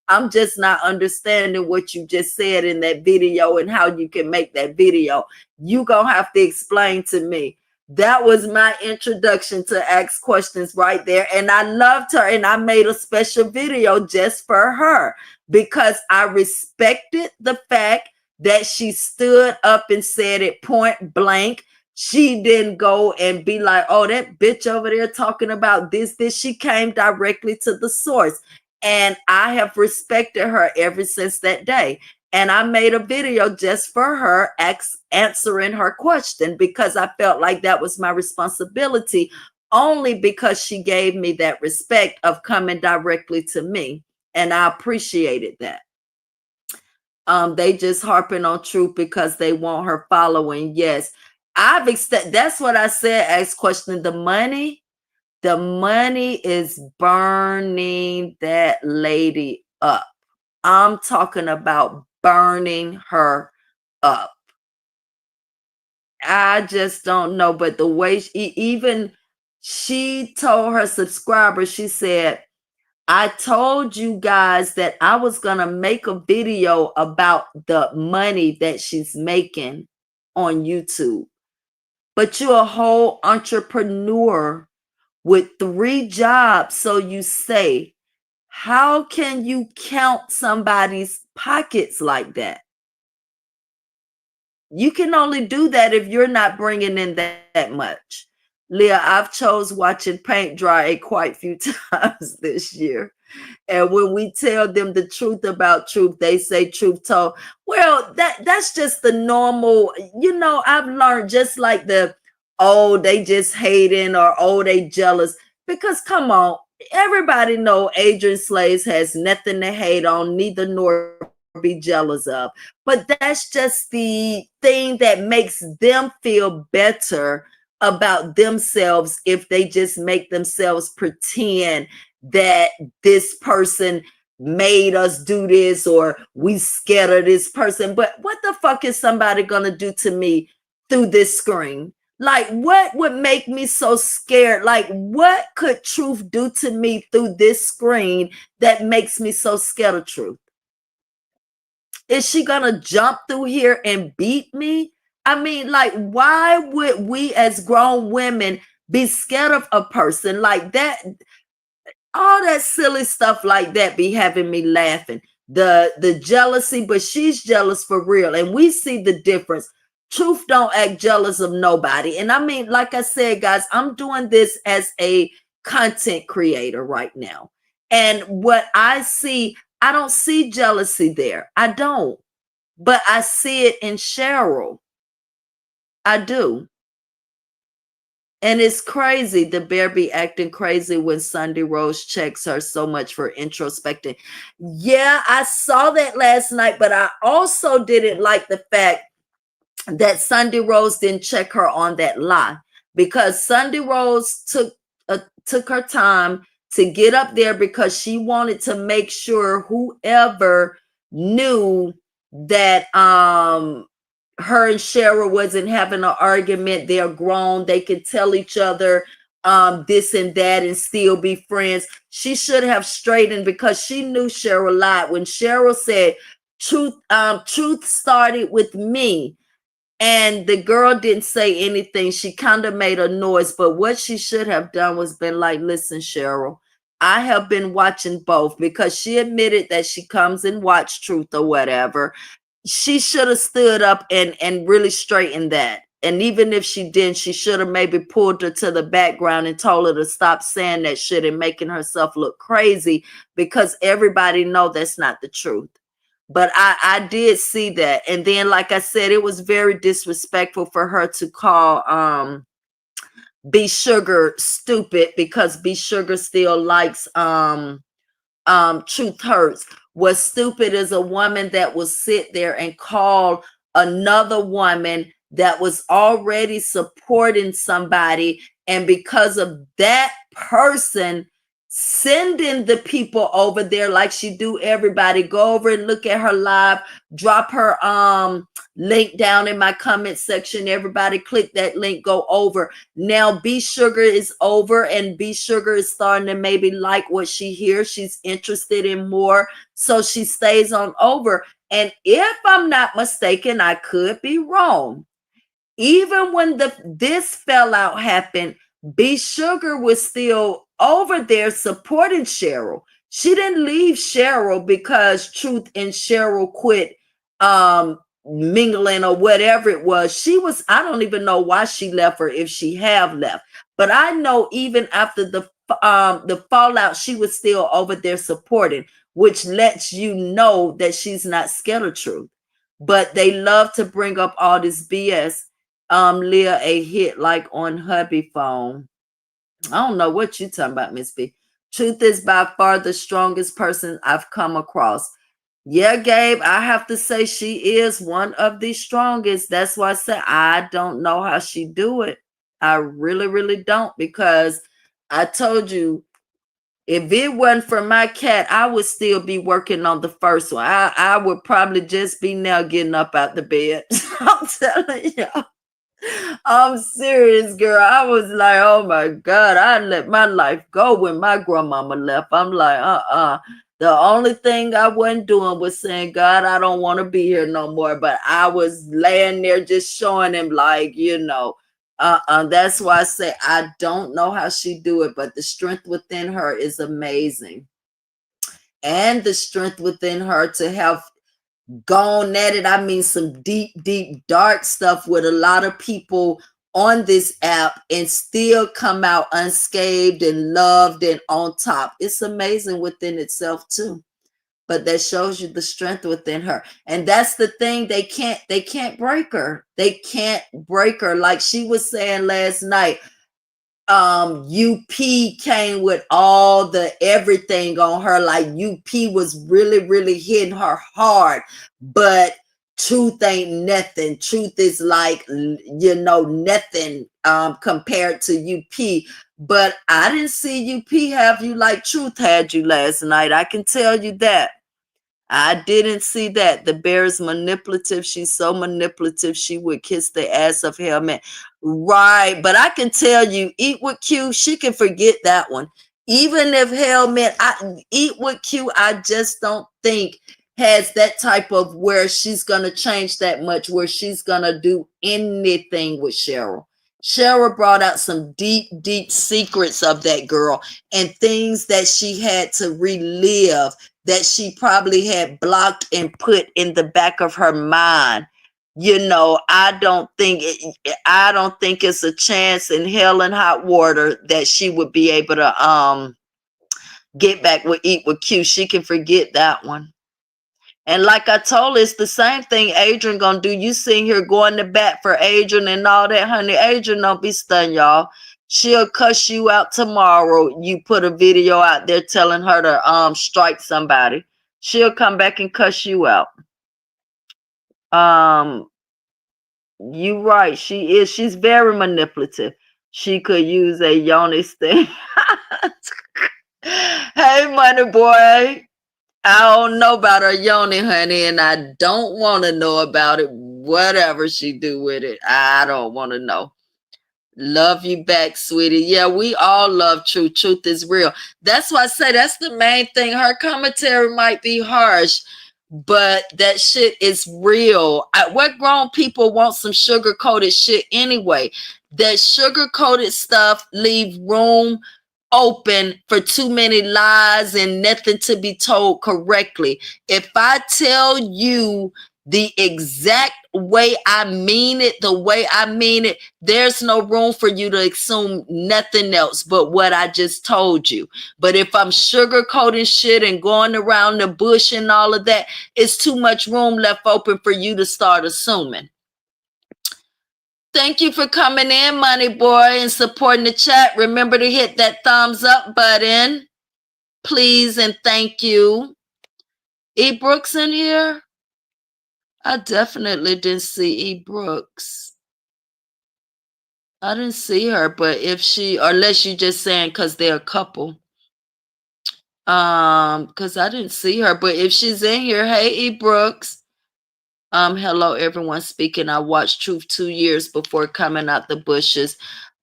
I'm just not understanding what you just said in that video and how you can make that video. You gonna have to explain to me. That was my introduction to Ask Questions right there. And I loved her and I made a special video just for her because I respected the fact that she stood up and said it point blank. She didn't go and be like, oh, that bitch over there talking about this. She came directly to the source. And I have respected her ever since that day. And I made a video just for her, answering her question because I felt like that was my responsibility, only because she gave me that respect of coming directly to me. And I appreciated that. They just harping on truth because they want her following. Yes, that's what I said. Ask question. The money is burning that lady up. I'm talking about burning her up. I just don't know. But the way she told her subscribers, she said, I told you guys that I was going to make a video about the money that she's making on YouTube. But you're a whole entrepreneur with 3 jobs. So you say, how can you count somebody's pockets like that? You can only do that if you're not bringing in that much. Leah, I've chose watching paint dry quite a few times this year. And when we tell them the truth about truth, they say truth told. Well, that's just the normal, I've learned just like they just hating or they jealous. Because come on, everybody know Adrian Slays has nothing to hate on, neither nor be jealous of. But that's just the thing that makes them feel better about themselves if they just make themselves pretend that this person made us do this or we scared of this person. But what the fuck is somebody gonna do to me through this screen? Like, what would make me so scared? Like, what could truth do to me through this screen that makes me so scared of truth? Is she gonna jump through here and beat me? I mean, like, why would we as grown women be scared of a person like that? All that silly stuff like that be having me laughing. The jealousy, but she's jealous for real. And we see the difference. Truth don't act jealous of nobody. And I mean, like I said, guys, I'm doing this as a content creator right now. And what I see, I don't see jealousy there. I don't. But I see it in Cheryl. I do. And it's crazy. The bear be acting crazy when Sunday Rose checks her so much for introspecting. Yeah, I saw that last night, but I also didn't like the fact that Sunday Rose didn't check her on that lie, because Sunday Rose took her time to get up there because she wanted to make sure whoever knew that her and Cheryl wasn't having an argument. They're grown. They can tell each other this and that and still be friends. She should have straightened because she knew Cheryl lied. When Cheryl said truth started with me, and the girl didn't say anything, she kind of made a noise. But what she should have done was been like, listen, Cheryl, I have been watching both, because she admitted that she comes and watch Truth or whatever. she should have stood up and really straightened that. And even if she didn't, she should have maybe pulled her to the background and told her to stop saying that shit and making herself look crazy, because everybody know that's not the truth. But I did see that. And then, like I said, it was very disrespectful for her to call B Sugar stupid, because B Sugar still likes Truth Hurts. Was stupid as a woman that will sit there and call another woman that was already supporting somebody, and because of that person sending the people over there like she do everybody, go over and look at her live, drop her link down in my comment section, everybody click that link, go over. Now B Sugar is over, and B Sugar is starting to maybe like what she hears. She's interested in more, so she stays on over. And if I'm not mistaken, I could be wrong, even when this fallout happened, B Sugar was still over there supporting Cheryl. She didn't leave Cheryl because Truth and Cheryl quit mingling or whatever it was. She was, I don't even know why she left, or if she have left. But I know even after the fallout, she was still over there supporting, which lets you know that she's not scared of Truth. But they love to bring up all this BS. Leah, a hit like on hubby phone. I don't know what you talking about, Miss B. Truth is by far the strongest person I've come across. Yeah, Gabe, I have to say she is one of the strongest. That's why I said I don't know how she do it. I really, really don't, because I told you, if it wasn't for my cat, I would still be working on the first one. I would probably just be now getting up out the bed. I'm telling you. I'm serious, girl. I was like, oh my God, I let my life go when my grandmama left. I'm like, The only thing I wasn't doing was saying, God, I don't want to be here no more. But I was laying there just showing him, like, that's why I say I don't know how she do it, but the strength within her is amazing. And the strength within her to have gone at it. I mean, some deep, deep, dark stuff with a lot of people on this app and still come out unscathed and loved and on top. It's amazing within itself too. But that shows you the strength within her. And that's the thing. They can't break her. They can't break her. Like she was saying last night, UP came with all the everything on her, like UP was really, really hitting her hard, but Truth ain't nothing. Truth is like, nothing compared to UP. But I didn't see UP have you like Truth had you last night. I can tell you that. I didn't see that. The bear is manipulative. She's so manipulative. She would kiss the ass of Helmet. Right. But I can tell you, Eat with Q, she can forget that one. Even if Helmet, Eat with Q, I just don't think has that type of where she's going to change that much, where she's going to do anything with Cheryl. Cheryl brought out some deep, deep secrets of that girl and things that she had to relive, that she probably had blocked and put in the back of her mind. I don't think it's a chance in hell and hot water that she would be able to get back with Eat with Q. She can forget that one. And like I told her, it's the same thing Adrian gonna do. You sitting here going to bat for Adrian and all that, honey. Adrian don't be stunned, y'all. She'll cuss you out tomorrow. You put a video out there telling her to strike somebody. She'll come back and cuss you out. You right. She's very manipulative. She could use a yoni thing. Hey, money boy. I don't know about her yoni, honey, and I don't want to know about it. Whatever she do with it, I don't want to know. Love you back, sweetie. Yeah, we all love truth. Truth is real. That's why I say that's the main thing. Her commentary might be harsh, but that shit is real. What grown people want some sugar-coated shit anyway? That sugar-coated stuff leave room open for too many lies and nothing to be told correctly. If I tell you the exact way I mean it, the way I mean it, there's no room for you to assume nothing else but what I just told you. But if I'm sugarcoating shit and going around the bush and all of that, it's too much room left open for you to start assuming. Thank you for coming in, Money Boy, and supporting the chat. Remember to hit that thumbs up button, please, and thank you. E. Brooks in here? I definitely didn't see E. Brooks. I didn't see her, but if she, or unless you just saying because they're a couple. Because I didn't see her, but if she's in here, hey E. Brooks. Hello everyone speaking. I watched Truth 2 years before coming out the bushes.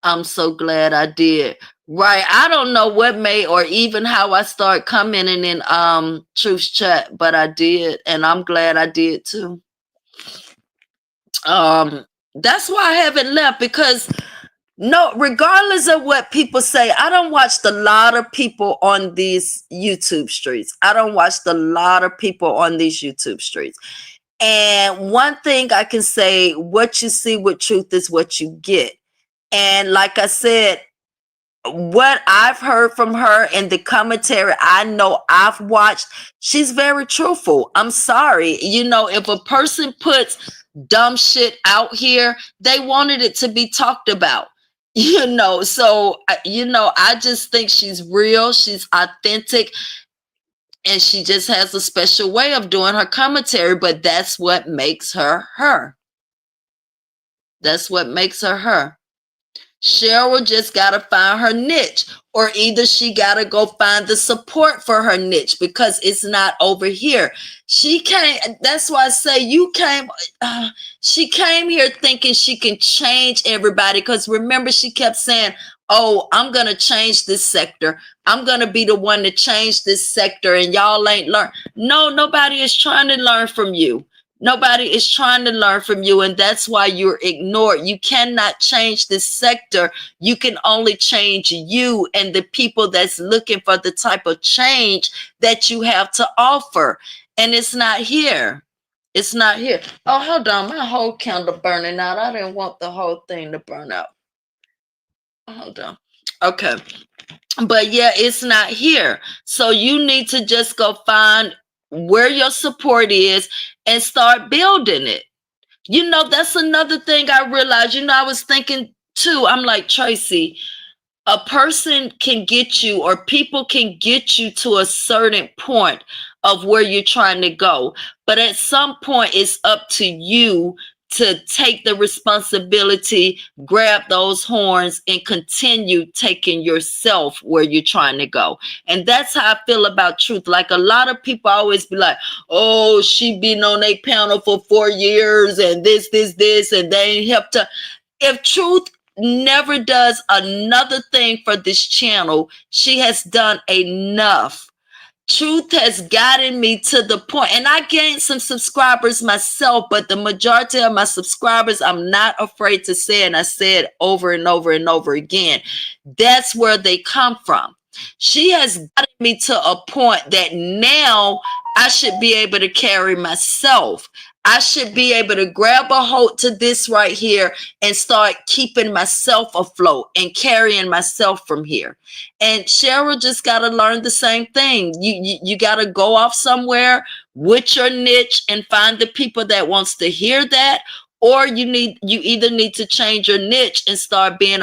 I'm so glad I did. Right. I don't know what made or even how I started commenting in Truth's chat, but I did, and I'm glad I did too. That's why I haven't left, because no, regardless of what people say, I don't watch a lot of people on these YouTube streets. I don't watch a lot of people on these YouTube streets. And one thing I can say, what you see with Truth is what you get. And like I said, what I've heard from her and the commentary I know I've watched, she's very truthful. I'm sorry. You know, if a person puts dumb shit out here, they wanted it to be talked about. You know, so, you know, I just think she's real. She's authentic. And she just has a special way of doing her commentary. But that's what makes her her. That's what makes her her. Cheryl just got to find her niche, or either she got to go find the support for her niche, because it's not over here. She came, that's why I say she came here thinking she can change everybody, because remember, she kept saying, oh, I'm going to change this sector. I'm going to be the one to change this sector, and y'all ain't learn. No, nobody is trying to learn from you. Nobody is trying to learn from you, and that's why you're ignored. You cannot change this sector. You can only change you and the people that's looking for the type of change that you have to offer. And it's not here. It's not here. Oh, hold on. My whole candle burning out. I didn't want the whole thing to burn out. Hold on. Okay. But yeah, it's not here. So you need to just go find where your support is and start building it. You know, that's another thing I realized. You know, I was thinking too, I'm like, Tracy, a person can get you, or people can get you to a certain point of where you're trying to go. But at some point, it's up to you to take the responsibility, grab those horns, and continue taking yourself where you're trying to go. And that's how I feel about Truth. Like, a lot of people always be like, oh, she been on a panel for 4 years and this, and they ain't helped her. If Truth never does another thing for this channel, she has done enough. Truth has gotten me to the point, and I gained some subscribers myself, but the majority of my subscribers, I'm not afraid to say, and I say it over and over and over again, that's where they come from. She has gotten me to a point that now I should be able to carry myself. I should be able to grab a hold to this right here and start keeping myself afloat and carrying myself from here. And Cheryl just got to learn the same thing. You got to go off somewhere with your niche and find the people that wants to hear that, or you either need to change your niche and start being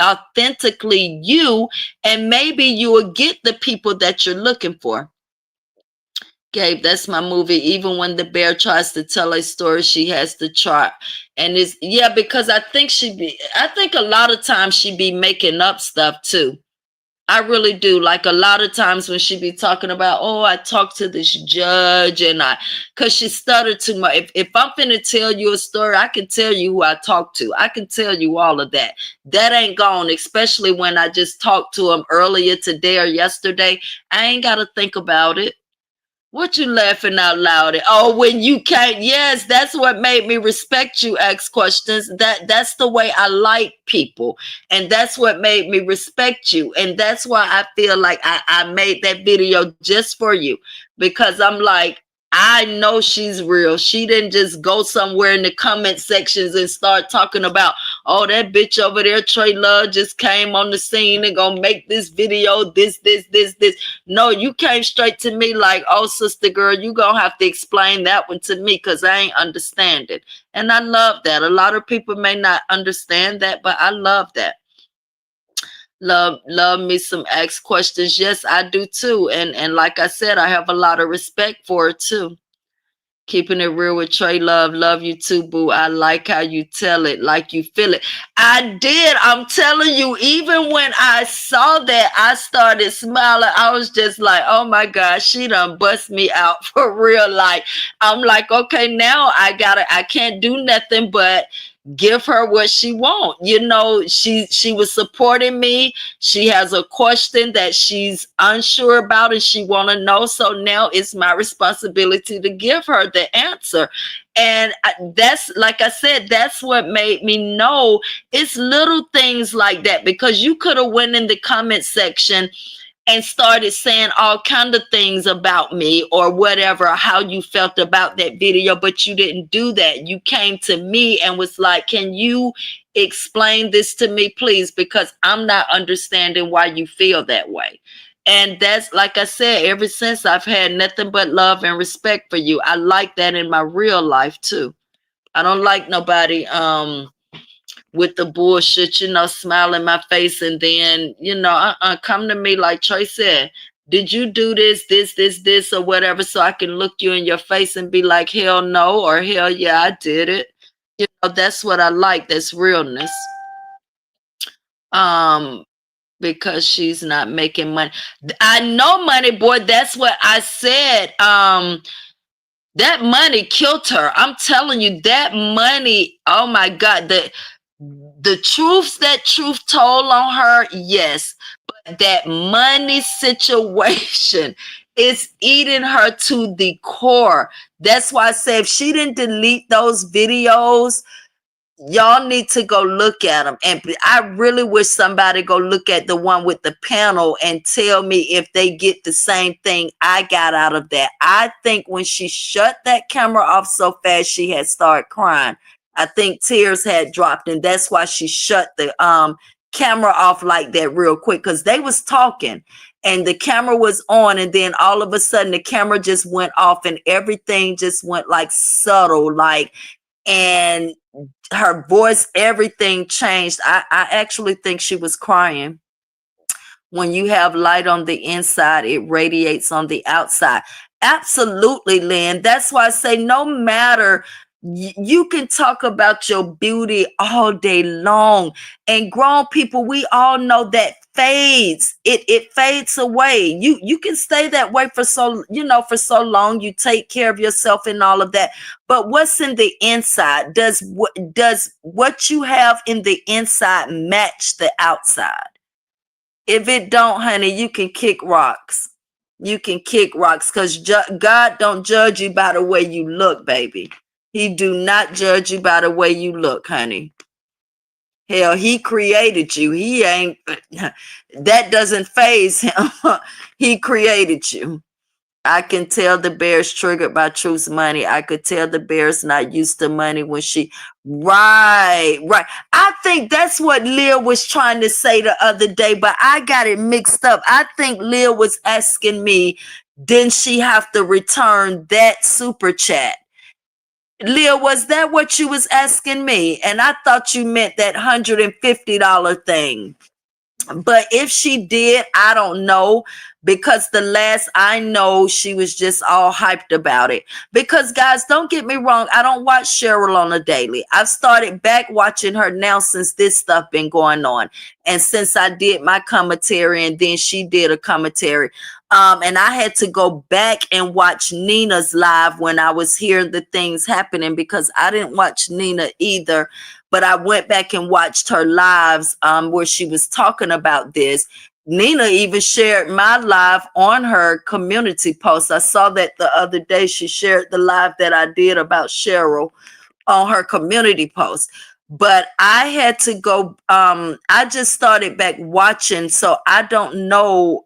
authentically you, and maybe you will get the people that you're looking for. Gabe, that's my movie. Even when the bear tries to tell a story, she has to try. And it's, yeah, because I think a lot of times she be making up stuff too. I really do. Like, a lot of times when she be talking about, oh, I talked to this judge, and because she stuttered too much. If I'm finna tell you a story, I can tell you who I talked to. I can tell you all of that. That ain't gone, especially when I just talked to him earlier today or yesterday. I ain't got to think about it. What you laughing out loud at? Oh, when you can't. Yes, that's what made me respect you. Ask questions. That's the way I like people, and that's what made me respect you. And that's why I feel like I made that video just for you, because I'm like, I know she's real. She didn't just go somewhere in the comment sections and start talking about, oh, that bitch over there, Tra-Luv, just came on the scene and gonna make this video, this. No, you came straight to me like, oh, sister girl, you gonna have to explain that one to me because I ain't understand it. And I love that. A lot of people may not understand that, but I love that. Love me some ask questions. Yes, I do too. And like I said, I have a lot of respect for it too. Keeping it real with Tra-Luv. Love you too, boo. I like how you tell it, like you feel it. I did. I'm telling you, even when I saw that, I started smiling. I was just like, oh my God, she done bust me out for real. Like, I'm like, okay, now I can't do nothing but give her what she want. You know, she was supporting me. She has a question that she's unsure about and she want to know. So now it's my responsibility to give her the answer. And that's, like I said, that's what made me know it's little things like that, because you could have went in the comment section and started saying all kind of things about me or whatever, how you felt about that video, but you didn't do that. You came to me and was like, can you explain this to me, please? Because I'm not understanding why you feel that way. And that's, like I said, ever since I've had nothing but love and respect for you. I like that in my real life too. I don't like nobody with the bullshit, you know, smile in my face and then, you know, come to me like Trey said, did you do this, or whatever, so I can look you in your face and be like, hell no, or hell yeah, I did it. You know, that's what I like. That's realness. Um, because she's not making money. I know money, boy. That's what I said. That money killed her. I'm telling you, that money, oh my God, the truths that truth told on her, yes. But that money situation is eating her to the core. That's why I say if she didn't delete those videos, y'all need to go look at them. And I really wish somebody go look at the one with the panel and tell me if they get the same thing I got out of that. I think when she shut that camera off so fast, she had started crying. I think tears had dropped, and that's why she shut the camera off like that real quick, because they was talking and the camera was on, and then all of a sudden the camera just went off and everything just went like subtle, like, and her voice, everything changed. I actually think she was crying. When you have light on the inside, it radiates on the outside. Absolutely, Lynn. That's why I say no matter, you can talk about your beauty all day long. And grown people, we all know that fades. It fades away. You can stay that way for so, you know, for so long. You take care of yourself and all of that. But what's in the inside? Does what you have in the inside match the outside? If it don't, honey, you can kick rocks. You can kick rocks, because God don't judge you by the way you look, baby. He do not judge you by the way you look, honey. Hell, he created you. He ain't, that doesn't phase him. He created you. I can tell the bear's triggered by Truth's money. I could tell the bear's not used to money when she, right. I think that's what Leah was trying to say the other day, but I got it mixed up. I think Leah was asking me, didn't she have to return that super chat? Leah, was that what you was asking me? And I thought you meant that $150 thing. But if she did, I don't know, because the last I know, she was just all hyped about it. Because guys, don't get me wrong, I don't watch Cheryl on a daily. I've started back watching her now since this stuff been going on, and since I did my commentary and then she did a commentary. And I had to go back and watch Nina's live when I was hearing the things happening, because I didn't watch Nina either. But I went back and watched her lives where she was talking about this. Nina even shared my live on her community post. I saw that the other day. She shared the live that I did about Cheryl on her community post. But I had to go, I just started back watching, so I don't know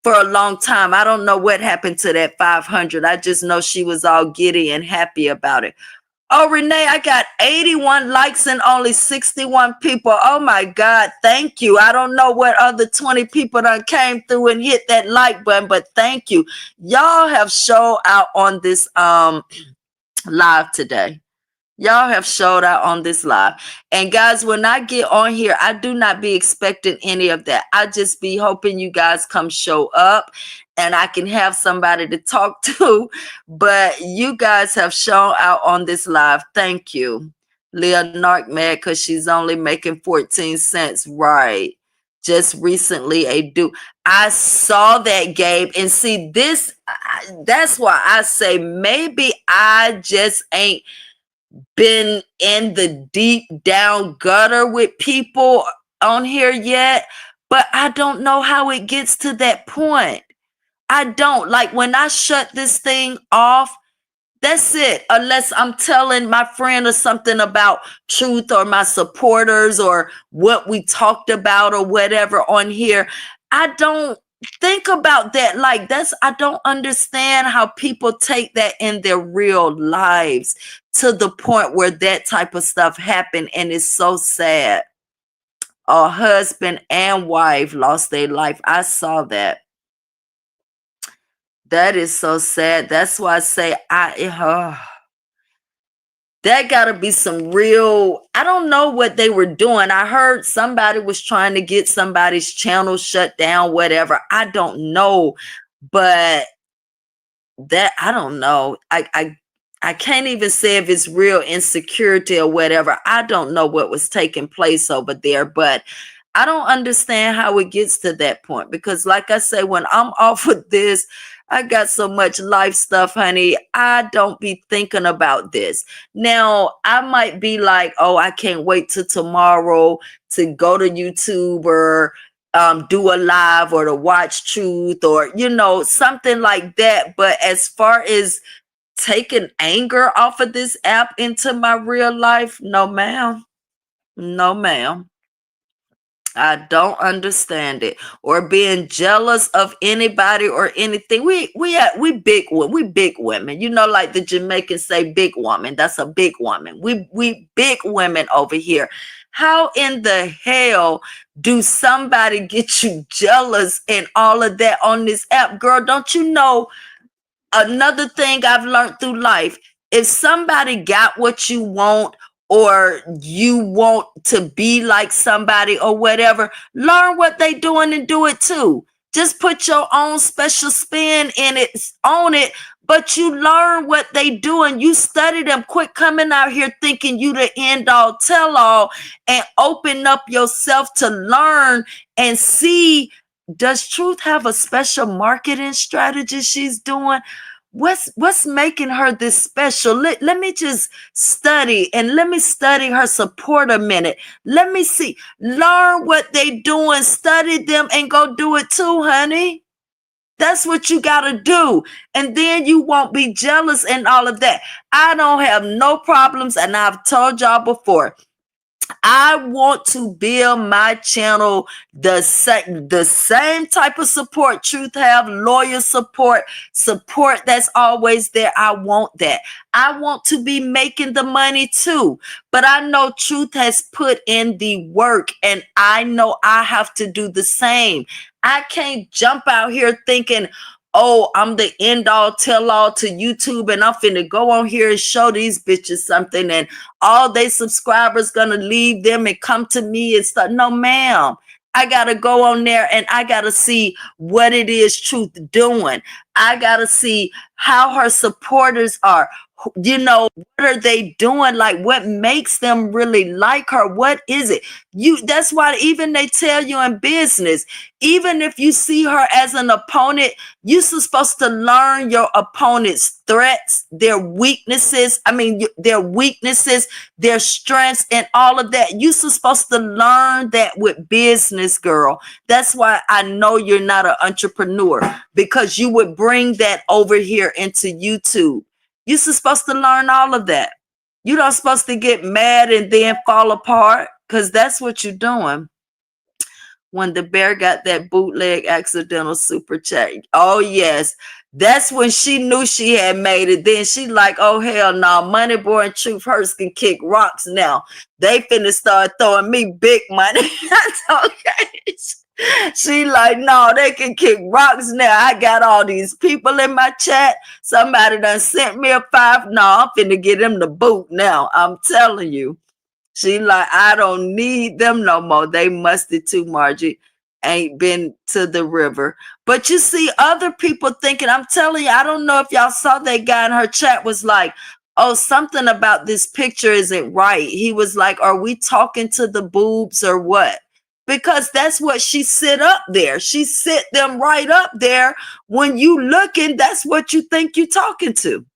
for a long time. I don't know what happened to that 500. I just know she was all giddy and happy about it. Oh, Renee, I got 81 likes and only 61 people. Oh my God, thank you. I don't know what other 20 people done came through and hit that like button, but thank you. Y'all have showed out on this live today. Y'all have showed out on this live. And guys, when I get on here, I do not be expecting any of that. I just be hoping you guys come show up and I can have somebody to talk to. But you guys have shown out on this live. Thank you. Leah Narc mad because she's only making 14 cents. Right. Just recently I saw that, Gabe. And see this, that's why I say maybe I just ain't been in the deep down gutter with people on here yet, but I don't know how it gets to that point. I don't like when I shut this thing off. That's it. Unless I'm telling my friend or something about truth or my supporters or what we talked about or whatever on here. I don't think about that. Like I don't understand how people take that in their real lives to the point where that type of stuff happened. And it's so sad. A husband and wife lost their life. I saw that. That is so sad. That's why I say that gotta be some real, I don't know what they were doing. I heard somebody was trying to get somebody's channel shut down, whatever. I don't know, but that I don't know. I can't even say if it's real insecurity or whatever. I don't know what was taking place over there, but I don't understand how it gets to that point because like I say, when I'm off of this, I got so much life stuff, honey. I don't be thinking about this. Now, I might be like, oh, I can't wait till tomorrow to go to YouTube or do a live or to watch truth or, something like that. But as far as taking anger off of this app into my real life, no, ma'am. No, ma'am. I don't understand it or being jealous of anybody or anything. We big women. Like the Jamaicans say big woman. That's a big woman. We big women over here. How in the hell do somebody get you jealous and all of that on this app? Girl, don't you know another thing I've learned through life? If somebody got what you want or you want to be like somebody or whatever, learn what they doing and do it too. Just put your own special spin in it, on it, but you learn what they do and you study them. Quit coming out here thinking you the end all tell all and open up yourself to learn and see, does Truth have a special marketing strategy she's doing? What's making her this special? Let me just study and let me study her support a minute. Let me see, learn what they doing, study them and go do it too, honey. That's what you got to do. And then you won't be jealous and all of that. I don't have no problems. And I've told y'all before, I want to build my channel the same type of support Truth have, loyal support that's always there. I want that. I want to be making the money too. But I know Truth has put in the work and I know I have to do the same. I can't jump out here thinking, oh, I'm the end all tell all to YouTube and I'm finna go on here and show these bitches something and all they subscribers gonna leave them and come to me and stuff. No, ma'am. I gotta go on there and I gotta see what it is Truth doing. I gotta see how her supporters are. What are they doing? Like, what makes them really like her? What is it? That's why even they tell you in business, even if you see her as an opponent, you're supposed to learn your opponent's threats, their weaknesses. Their strengths and all of that. You're supposed to learn that with business, girl. That's why I know you're not an entrepreneur, because you would bring that over here into YouTube. You're supposed to learn all of that. You're not supposed to get mad and then fall apart, because that's what you're doing. when the bear got that bootleg accidental super chat. Oh yes, that's when she knew she had made it. Then she like, oh hell no, Money Boy and Truth Hurts can kick rocks now. They finna start throwing me big money. That's okay. She like, no, they can kick rocks now. I got all these people in my chat. Somebody done sent me a 5. No, I'm finna get them the boot now. I'm telling you. She like, I don't need them no more. They musty too, Margie. Ain't been to the river. But you see other people thinking, I'm telling you, I don't know if y'all saw that guy in her chat was like, oh, something about this picture isn't right. He was like, are we talking to the boobs or what? Because that's what she sit up there. She sit them right up there. When you looking, that's what you think you talking to.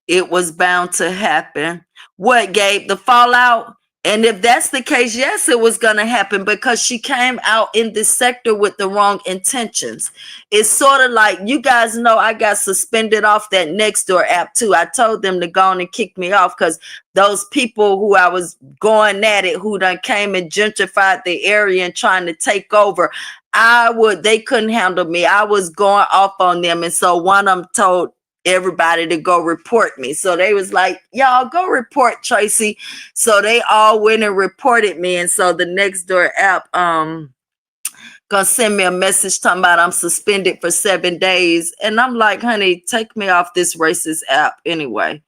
It was bound to happen. What, Gabe? The fallout? And if that's the case, yes, it was going to happen because she came out in this sector with the wrong intentions. It's sort of like, you guys know I got suspended off that Nextdoor app too. I told them to go on and kick me off because those people who I was going at it, who done came and gentrified the area and trying to take over, they couldn't handle me. I was going off on them. And so one of them told everybody to go report me. So they was like, y'all go report Tracy. So they all went and reported me. And so the Nextdoor app gonna send me a message talking about I'm suspended for 7 days. And I'm like, honey, take me off this racist app anyway.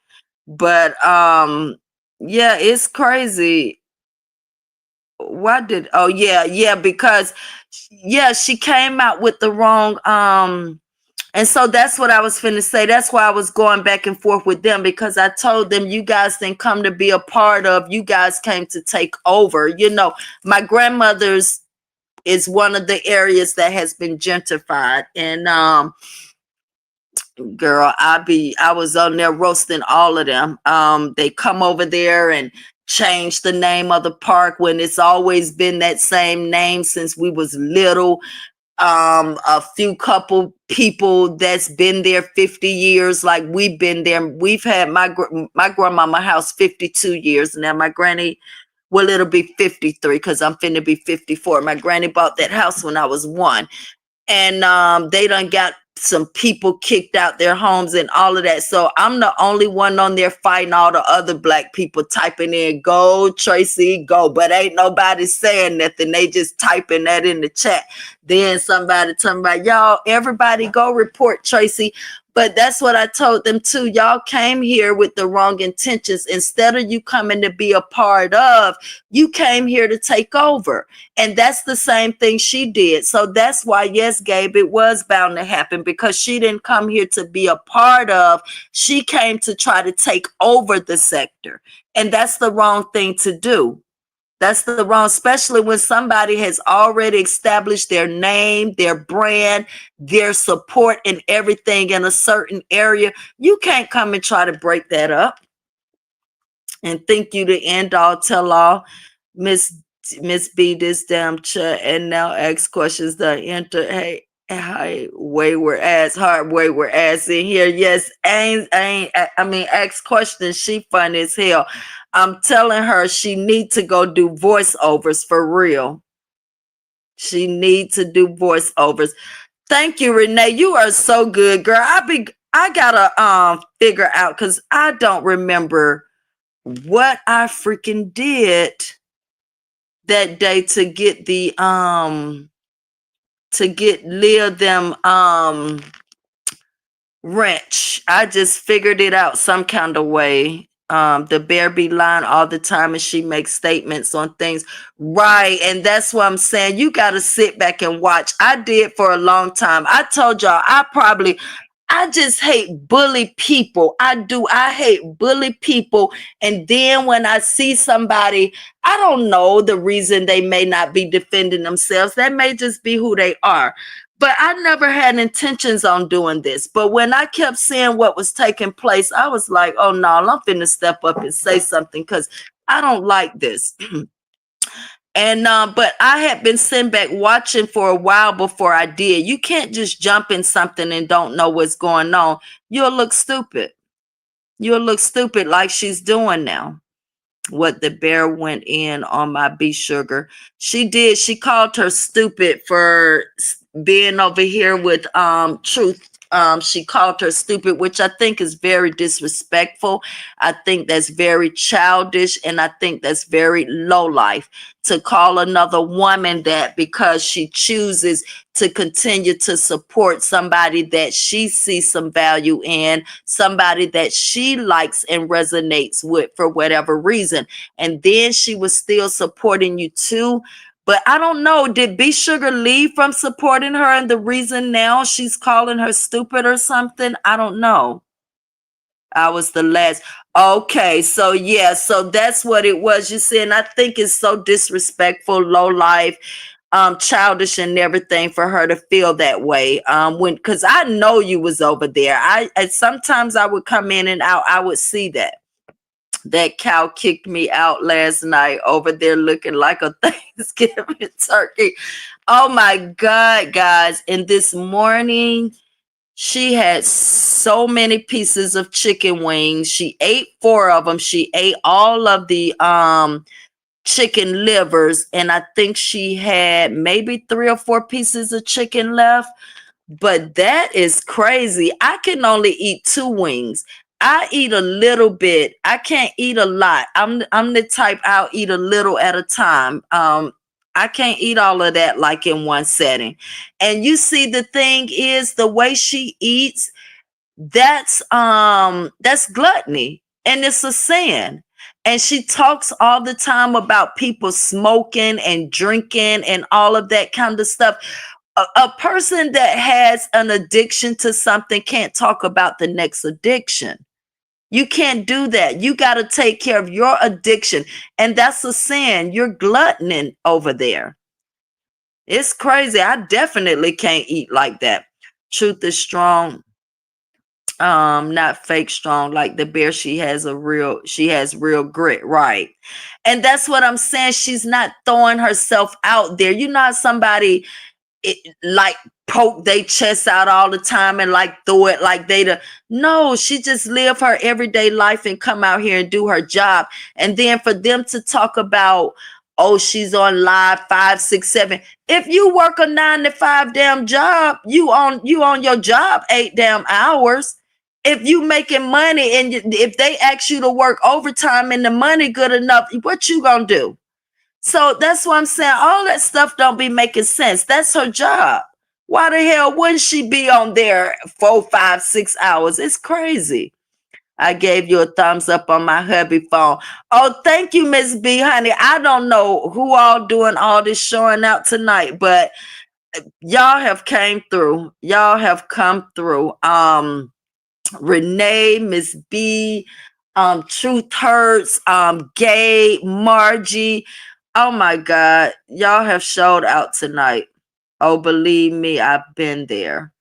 But yeah, it's crazy. Because she came out with the wrong and so that's what I was finna say. That's why I was going back and forth with them, because I told them, you guys didn't come to be a part of, you guys came to take over. You know, my grandmother's is one of the areas that has been gentrified. And girl, I was on there roasting all of them. They come over there and change the name of the park when it's always been that same name since we was little. A few couple people that's been there 50 years, like we've been there. We've had my grandmama house 52 years now. My granny, well, it'll be 53 because I'm finna be 54. My granny bought that house when I was 1. And they done got some people kicked out their homes and all of that. So I'm the only one on there fighting all the other black people, typing in, go Tracy, go. But ain't nobody saying nothing. They just typing that in the chat. Then somebody talking about, y'all, everybody go report Tracy. But that's what I told them too. Y'all came here with the wrong intentions. Instead of you coming to be a part of, you came here to take over. And that's the same thing she did. So that's why, yes, Gabe, it was bound to happen, because she didn't come here to be a part of. She came to try to take over the sector. And that's the wrong thing to do. That's the wrong, especially when somebody has already established their name, their brand, their support and everything in a certain area. You can't come and try to break that up and think you the end all tell all. Miss B this damn chat and now ask questions that enter. Hey, wayward ass, hard wayward ass in here. Yes, ask questions. She fun as hell. I'm telling her she need to go do voiceovers for real. She need to do voiceovers. Thank you, Renee. You are so good, girl. I gotta figure out, because I don't remember what I freaking did that day to get the to get Leah them wrench. I just figured it out some kind of way. The bear be lying all the time and she makes statements on things. Right. And that's what I'm saying. You got to sit back and watch. I did for a long time. I told y'all, I just hate bully people. I do. I hate bully people. And then when I see somebody, I don't know the reason they may not be defending themselves. That may just be who they are. But I never had intentions on doing this. But when I kept seeing what was taking place, I was like, oh no, I'm finna step up and say something, because I don't like this. And but I had been sitting back watching for a while before I did. You can't just jump in something and don't know what's going on. You'll look stupid. You'll look stupid like she's doing now. what the bear went in on my B sugar. She did. She called her stupid for being over here with Truth. She called her stupid, which I think is very disrespectful. I think that's very childish, and I think that's very low life to call another woman that because she chooses to continue to support somebody that she sees some value in, somebody that she likes and resonates with for whatever reason. And then she was still supporting you too. But I don't know, did B Sugar leave from supporting her and the reason now she's calling her stupid or something? I don't know. I was the last. Okay, so yeah, so that's what it was. You see, and I think it's so disrespectful, low life, childish and everything for her to feel that way. When because I know you was over there. I sometimes I would come in and out, I would see that. That cow kicked me out last night over there looking like a Thanksgiving turkey. Oh my God, guys. And this morning, she had so many pieces of chicken wings. She ate 4 of them. She ate all of the chicken livers, and I think she had maybe 3 or 4 pieces of chicken left. But that is crazy. I can only eat 2 wings. I eat a little bit. I can't eat a lot. I'm the type I'll eat a little at a time. I can't eat all of that like in one setting. And you see, the thing is the way she eats, that's gluttony, and it's a sin. And she talks all the time about people smoking and drinking and all of that kind of stuff. A person that has an addiction to something can't talk about the next addiction. You can't do that. You got to take care of your addiction. And that's a sin. You're gluttoning over there. It's crazy. I definitely can't eat like that. Truth is strong. Not fake strong like the bear. She has real grit, right? And that's what I'm saying. She's not throwing herself out there. You know how somebody like poke their chest out all the time and like throw it like no, she just live her everyday life and come out here and do her job. And then for them to talk about, oh, she's on live 5 6 7. If you work a 9 to 5 damn job, you on your job 8 damn hours. If you making money and if they ask you to work overtime and the money good enough, what you gonna do? So that's what I'm saying. All that stuff don't be making sense. That's her job. Why the hell wouldn't she be on there 4, 5, 6 hours? It's crazy. I gave you a thumbs up on my hubby phone. Oh, thank you, Miss B, honey. I don't know who all doing all this showing out tonight, but y'all have came through. Y'all have come through. Renee, Miss B, Truth Hurts, Gay, Margie. Oh my God, y'all have showed out tonight. Oh, believe me, I've been there.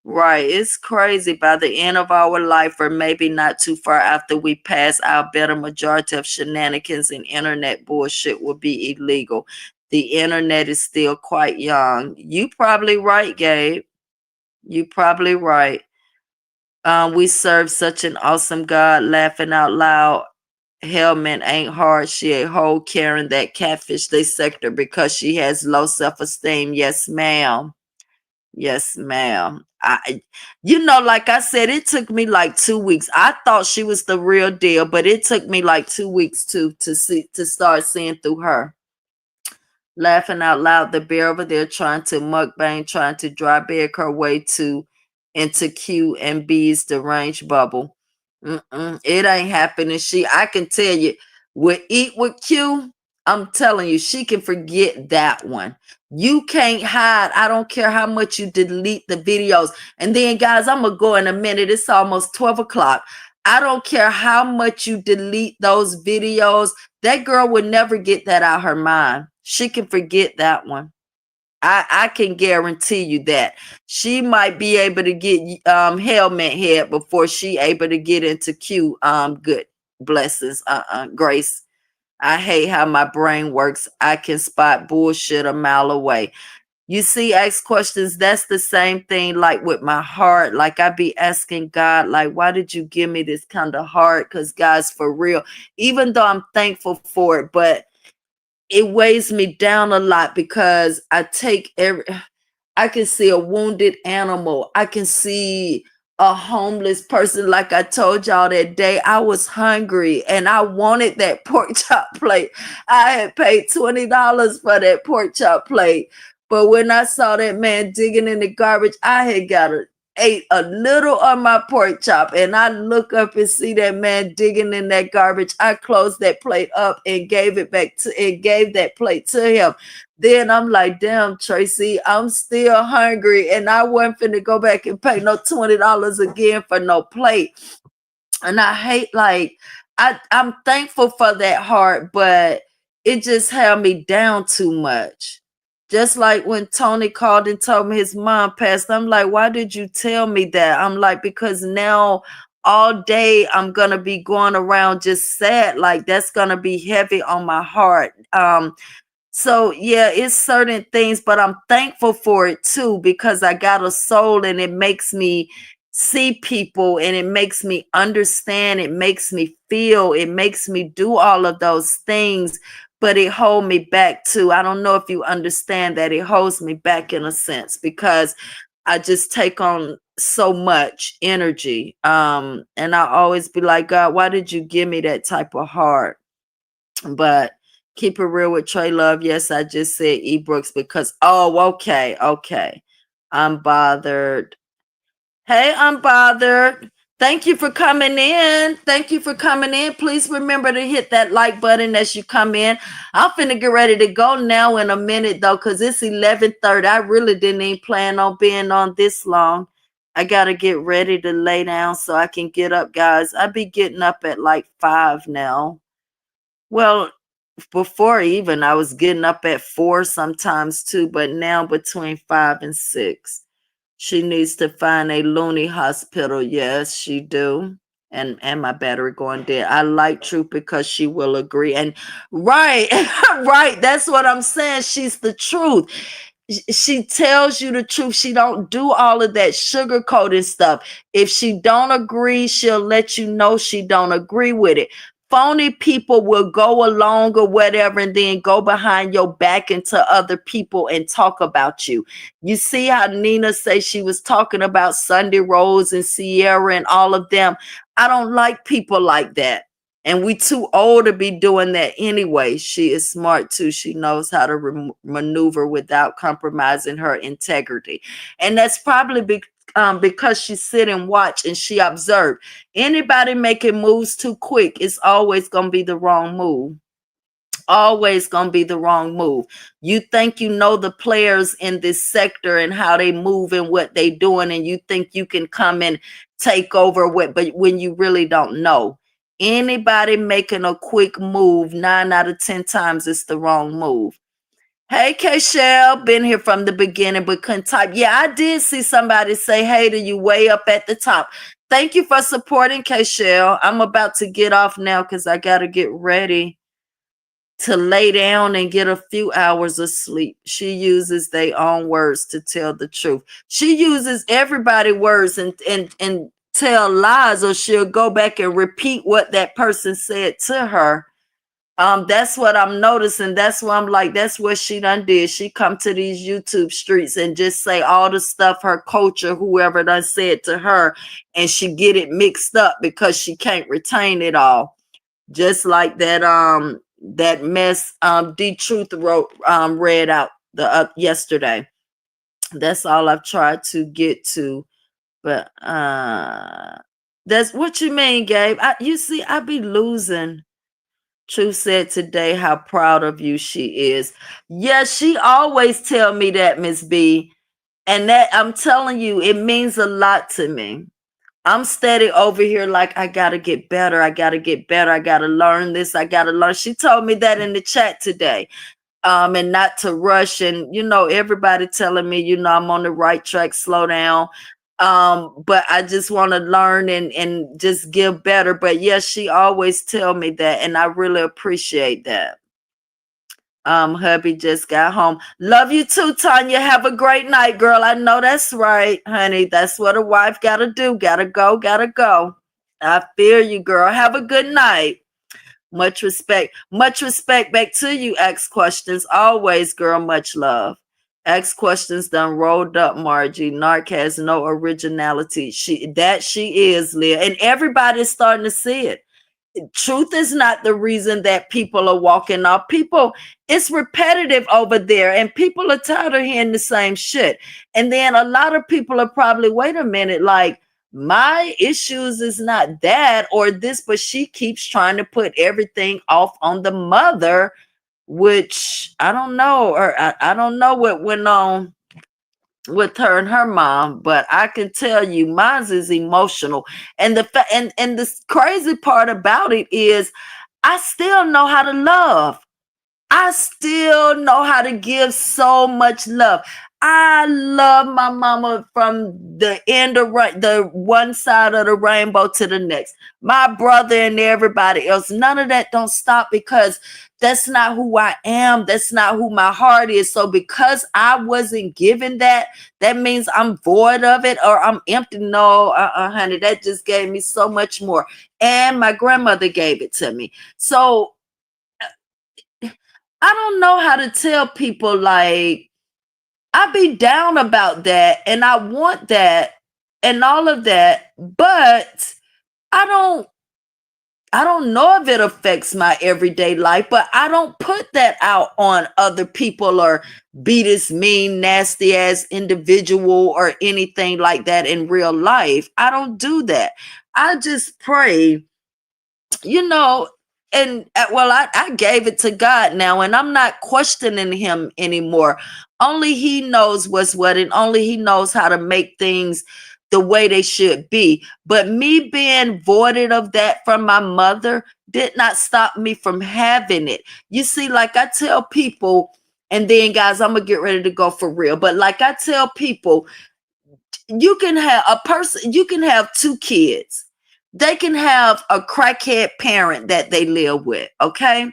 Right, it's crazy. By the end of our life, or maybe not too far after we pass, I'll bet a majority of shenanigans and internet bullshit will be illegal. The internet is still quite young. You probably right, Gabe. You probably right. We serve such an awesome God, laughing out loud. Hellman ain't hard. She a whole Karen that catfish they sector because she has low self-esteem. Yes, ma'am. Yes, ma'am. Like I said, it took me like 2 weeks. I thought she was the real deal, but it took me like 2 weeks to start seeing through her. Laughing out loud, the bear over there trying to mukbang, trying to dry bag her way into Q and B's deranged bubble. It ain't happening. I can tell you, with Eat with Q, I'm telling you, she can forget that one. You can't hide. I don't care how much you delete the videos. And then, guys, I'm going to go in a minute. It's almost 12 o'clock. I don't care how much you delete those videos. That girl would never get that out of her mind. She can forget that one. I can guarantee you that. She might be able to get helmet head before she able to get into Q. Good blessings. Grace. I hate how my brain works. I can spot bullshit a mile away. You see, ask questions. That's the same thing like with my heart. Like I be asking God, like, why did you give me this kind of heart? Because God's for real. Even though I'm thankful for it, but it weighs me down a lot because I can see a wounded animal. I can see a homeless person. Like I told y'all that day, I was hungry and I wanted that pork chop plate. I had paid $20 for that pork chop plate. But when I saw that man digging in the garbage, I had ate a little of my pork chop, and I look up and see that man digging in that garbage. I closed that plate up and gave that plate to him. Then I'm like, damn, Tracy, I'm still hungry, and I wasn't finna go back and pay no $20 again for no plate. And I hate, like, I'm thankful for that heart, but it just held me down too much. Just like when Tony called and told me his mom passed, I'm like, why did you tell me that? I'm like, because now all day I'm gonna be going around just sad. Like that's gonna be heavy on my heart. So yeah, it's certain things, but I'm thankful for it too because I got a soul and it makes me see people and it makes me understand, it makes me feel, it makes me do all of those things, but it hold me back too. I don't know if you understand that it holds me back in a sense because I just take on so much energy. And I always be like, God, why did you give me that type of heart? But keep it real with Tra-Luv. Yes, I just said eBrooks because okay. I'm bothered. Hey, I'm bothered. Thank you for coming in. Thank you for coming in. Please remember to hit that like button as you come in. I'm finna get ready to go now in a minute though, because it's 11:30. I really didn't even plan on being on this long. I gotta get ready to lay down so I can get up, guys. I be getting up at like 5 now. Well, before even I was getting up at 4 sometimes too, but now between 5 and 6. She needs to find a loony hospital. Yes, she do. And my battery going dead. I like Truth because she will agree. And right, right. That's what I'm saying. She's the truth. She tells you the truth. She don't do all of that sugarcoating stuff. If she don't agree, she'll let you know she don't agree with it. Phony people will go along or whatever and then go behind your back into other people and talk about you. You see how Nina say she was talking about Sunday Rose and Sierra and all of them. I don't like people like that. And we too old to be doing that anyway. She is smart too. She knows how to maneuver without compromising her integrity. And that's probably because she sit and watch and she observe. Anybody making moves too quick, it's always going to be the wrong move. Always going to be the wrong move. You think you know the players in this sector and how they move and what they doing, and you think you can come and take over but when you really don't know. Anybody making a quick move, 9 out of 10 times it's the wrong move. Hey, K-Shell, been here from the beginning, but couldn't type. Yeah, I did see somebody say hey to you way up at the top. Thank you for supporting, K-Shell. I'm about to get off now because I got to get ready to lay down and get a few hours of sleep. She uses their own words to tell the truth. She uses everybody's words and tell lies, or she'll go back and repeat what that person said to her. That's what I'm noticing. That's why I'm like, that's what she done did. She come to these YouTube streets and just say all the stuff her coach or whoever done said to her, and she get it mixed up because she can't retain it all. Just like that mess D-Truth wrote read out the yesterday. That's all I've tried to get to. But that's what you mean, Gabe. You see, I be losing. Truth said today how proud of you she is. Yes, she always tell me that, Miss B. And that I'm telling you, it means a lot to me. I'm steady over here like I gotta get better. I gotta get better. I gotta learn this. I gotta learn. She told me that in the chat today. And not to rush, and everybody telling me, I'm on the right track, slow down. But I just want to learn and just give better. But yes, she always tell me that, and I really appreciate that. Hubby just got home. Love you too, Tanya. Have a great night, girl. I know that's right, honey. That's what a wife gotta do. Gotta go, gotta go. I feel you, girl. Have a good night. Much respect. Much respect back to you. Ask questions. Always, girl. Much love. Ask questions done rolled up, Margie. Narc has no originality. She is, Leah. And everybody's starting to see it. Truth is not the reason that people are walking off. People, it's repetitive over there, and people are tired of hearing the same shit. And then a lot of people are probably, wait a minute, like, my issues is not that or this, but she keeps trying to put everything off on the mother, which I don't know, or I don't know what went on with her and her mom, but I can tell you mine's is emotional. And and the crazy part about it is I still know how to love. I still know how to give so much love. I love my mama from the end of the one side of the rainbow to the next. My brother and everybody else. None of that don't stop because that's not who I am. That's not who my heart is. So because I wasn't given that, that means I'm void of it or I'm empty. No, honey, that just gave me so much more. And my grandmother gave it to me. So I don't know how to tell people, like, I be down about that and I want that and all of that, but I don't I don't know if it affects my everyday life, but I don't put that out on other people or be this mean, nasty ass individual or anything like that in real life. I don't do that. I just pray, you know, and well, I gave it to God now, and I'm not questioning him anymore. Only he knows what's what, and only he knows how to make things the way they should be. But me being voided of that from my mother did not stop me from having it. You see, like I tell people, and then guys, I'm gonna get ready to go for real. But like I tell people, you can have a person, you can have two kids. They can have a crackhead parent that they live with. Okay.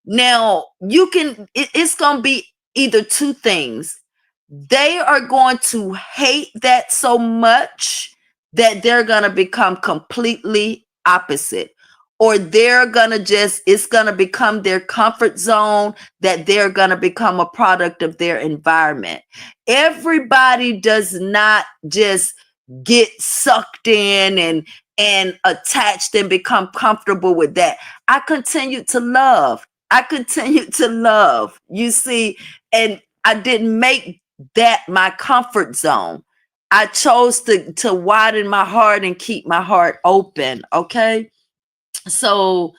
Now you can, it's going to be either two things. They are going to hate that so much that they're going to become completely opposite. Or they're going to just, it's going to become their comfort zone, that they're going to become a product of their environment. Everybody does not just get sucked in and attached and become comfortable with that. I continue to love. I continue to love. You see, and I didn't make that my comfort zone. I chose to widen my heart and keep my heart open. Okay. So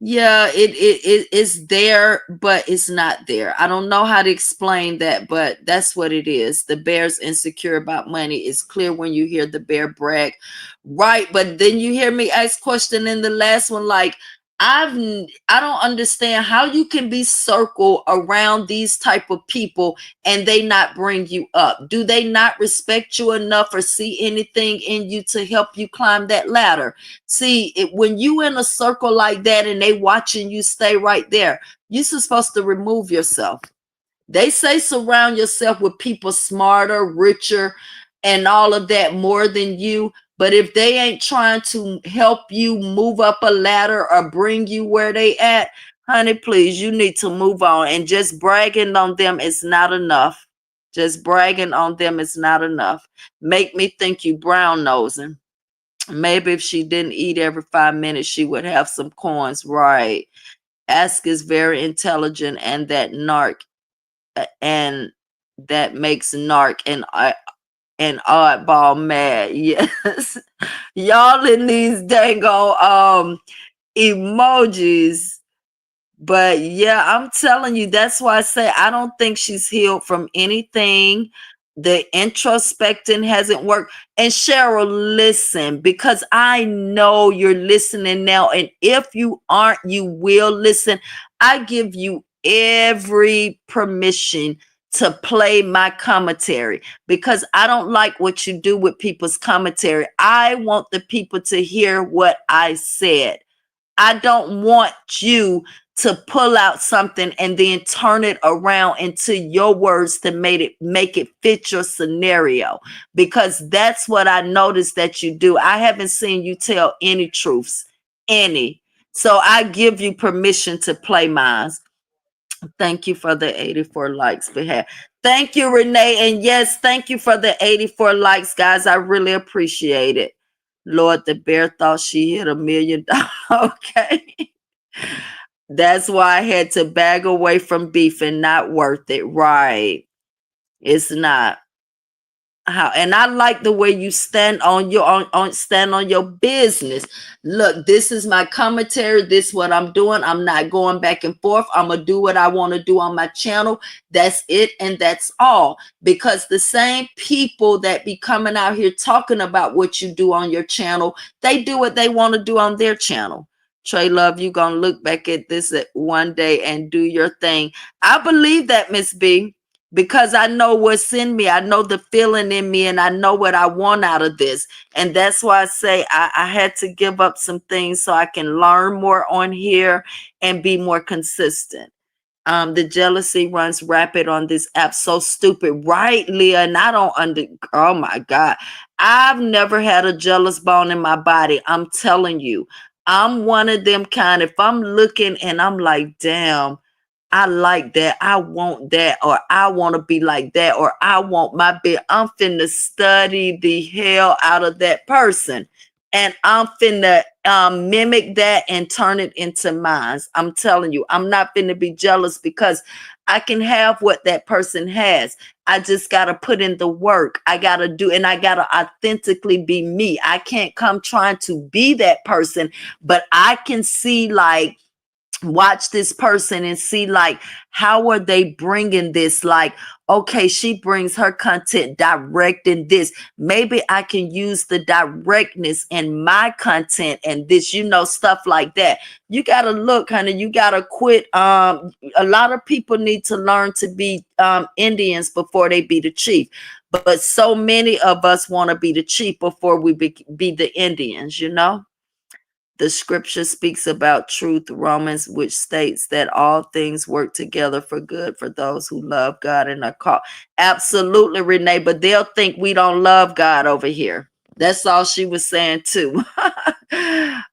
yeah, it's there, but it's not there. I don't know how to explain that, but that's what it is. The bear's insecure about money. It's clear when you hear the bear brag, right? But then you hear me ask question in the last one, like, I don't understand how you can be circled around these type of people and they not bring you up. Do they not respect you enough or see anything in you to help you climb that ladder? See, when you in a circle like that and they watching you stay right there, you're supposed to remove yourself. They say surround yourself with people smarter, richer, and all of that more than you. But if they ain't trying to help you move up a ladder or bring you where they at, honey, please, you need to move on. And just bragging on them is not enough. Just bragging on them is not enough. Make me think you brown nosing. Maybe if she didn't eat every 5 minutes, she would have some coins. Right. Ask is very intelligent, and that narc, and that makes narc and oddball mad. Yes. Y'all in these dango emojis. But yeah, I'm telling you, that's why I say I don't think she's healed from anything. The introspecting hasn't worked. And Cheryl, listen, because I know you're listening now. And if you aren't, you will listen. I give you every permission to play my commentary because I don't like what you do with people's commentary. I want the people to hear what I said. I don't want you to pull out something and then turn it around into your words to make it fit your scenario, because that's what I noticed that you do. I haven't seen you tell any truths, any. So I give you permission to play mine. Thank you for the 84 likes, behalf. Thank you, Renee. And yes, thank you for the 84 likes, guys. I really appreciate it. Lord, the bear thought she hit $1 million. Okay. That's why I had to bag away from beef, and not worth it. Right. It's not. How, and I like the way you stand on your stand on your business. Look, this is my commentary. This is what I'm doing. I'm not going back and forth. I'm gonna do what I want to do on my channel. That's it, and that's all. Because the same people that be coming out here talking about what you do on your channel, they do what they want to do on their channel. Tra-Luv, you gonna look back at this at one day and do your thing. I believe that, Miss B, because I know what's in me. I know the feeling in me, and I know what I want out of this. And that's why I say I had to give up some things so I can learn more on here and be more consistent. The jealousy runs rapid on this app. So stupid, right, Leah? And I don't oh my God. I've never had a jealous bone in my body. I'm telling you. I'm one of them kind. If I'm looking and I'm like, damn, I like that, I want that, or I want to be like that, or I want my bed. I'm finna study the hell out of that person. And I'm finna mimic that and turn it into mine. I'm telling you, I'm not finna be jealous, because I can have what that person has. I just got to put in the work. I got to do, and I got to authentically be me. I can't come trying to be that person, but I can see, like, watch this person and see, like, how are they bringing this? Like, okay, she brings her content direct in this. Maybe I can use the directness in my content and this, stuff like that. You gotta look, honey. You gotta quit. A lot of people need to learn to be Indians before they be the chief. But so many of us want to be the chief before we be the Indians. The scripture speaks about truth, Romans, which states that all things work together for good for those who love God and are called. Absolutely, Renee, but they'll think we don't love God over here. That's all she was saying too.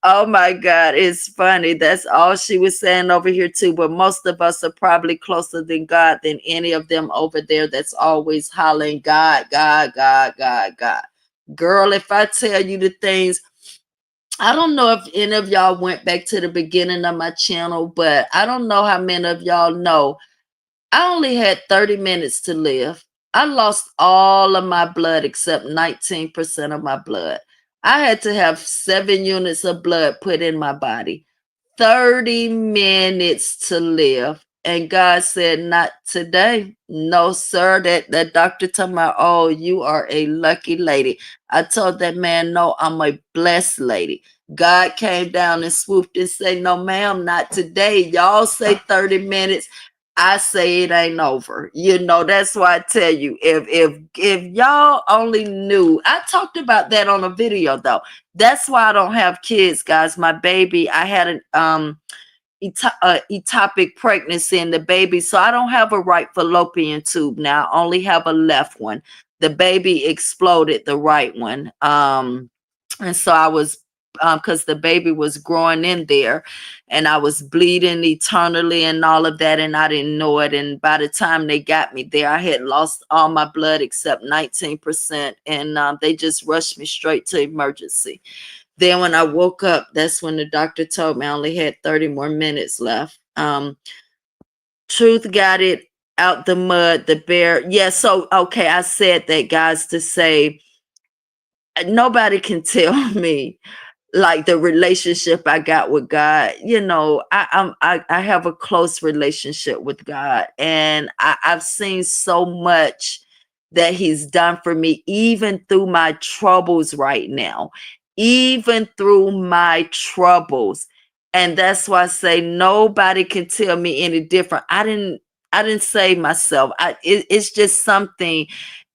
Oh my God, it's funny. That's all she was saying over here too. But most of us are probably closer than God than any of them over there that's always hollering, God, God, God, God, God. Girl, if I tell you the things, I don't know if any of y'all went back to the beginning of my channel, but I don't know how many of y'all know. I only had 30 minutes to live. I lost all of my blood except 19% of my blood. I had to have 7 units of blood put in my body. 30 minutes to live. And God said, not today. No, sir. That doctor told me, oh, you are a lucky lady. I told that man, no, I'm a blessed lady. God came down and swooped and said, no, ma'am, not today. Y'all say 30 minutes. I say it ain't over. That's why I tell you, if y'all only knew. I talked about that on a video though. That's why I don't have kids, guys. My baby, I had an ectopic pregnancy in the baby, so I don't have a right fallopian tube now. I only have a left one. The baby exploded the right one. And so I was, because the baby was growing in there, and I was bleeding eternally and all of that, and I didn't know it. And by the time they got me there, I had lost all my blood except 19%, and they just rushed me straight to emergency. Then when I woke up, that's when the doctor told me I only had 30 more minutes left. Truth got it out the mud, the bear. Yeah, so, okay, I said that, guys, to say nobody can tell me like the relationship I got with God. I have a close relationship with God, and I've seen so much that he's done for me, even through my troubles right now, even through my troubles. And that's why I say nobody can tell me any different. I didn't save myself. It's just something.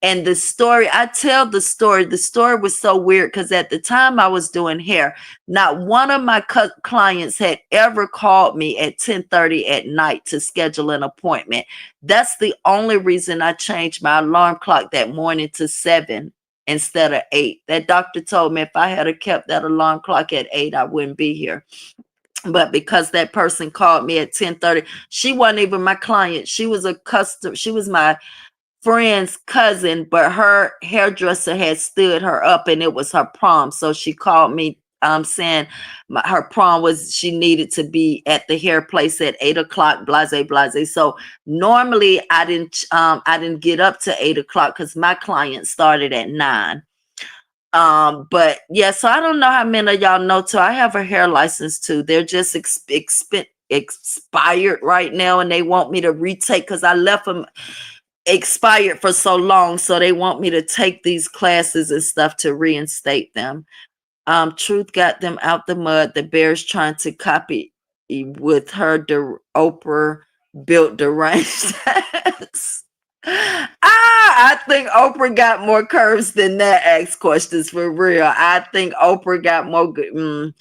And the story, I tell the story was so weird because at the time I was doing hair, not one of my clients had ever called me at 10:30 at night to schedule an appointment. That's the only reason I changed my alarm clock that morning to 7 instead of 8. That doctor told me if I had kept that alarm clock at 8, I wouldn't be here. But because that person called me at 10:30, she wasn't even my client. She was a customer. She was my friend's cousin, but her hairdresser had stood her up and it was her prom. So she called me saying her prom was, she needed to be at the hair place at 8 o'clock, blase. So normally I didn't get up to 8 o'clock because my client started at 9. But yeah, so I don't know how many of y'all know too. I have a hair license too. They're just expired right now, and they want me to retake because I left them expired for so long. So they want me to take these classes and stuff to reinstate them. Truth got them out the mud. The Bears trying to copy with her. Oprah built deranged. I think Oprah got more curves than that. Ask questions for real. I think Oprah got more good.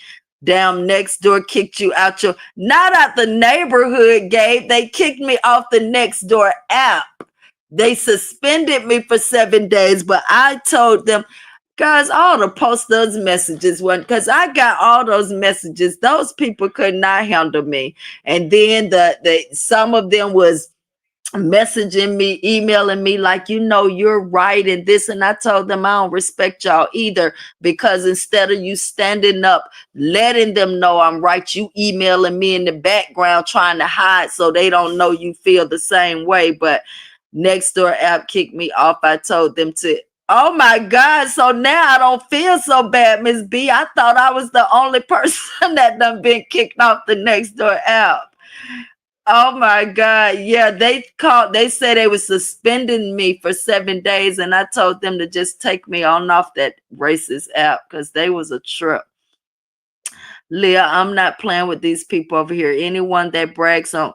Damn, next door kicked you out not out the neighborhood, Gabe. They kicked me off the next door app. They suspended me for 7 days, but I told them, guys, all to post those messages because I got all those messages. Those people could not handle me. And then the some of them was messaging me, emailing me like, you're right and this. And I told them I don't respect y'all either, because instead of you standing up, letting them know I'm right, you emailing me in the background trying to hide so they don't know you feel the same way. But Nextdoor app kicked me off. I told them to. Oh my God. So now I don't feel so bad, Miss B. I thought I was the only person that done been kicked off the Nextdoor app. Oh my God. Yeah, they said they were suspending me for 7 days, and I told them to just take me on off that racist app because they was a trip. Leah, I'm not playing with these people over here. Anyone that brags on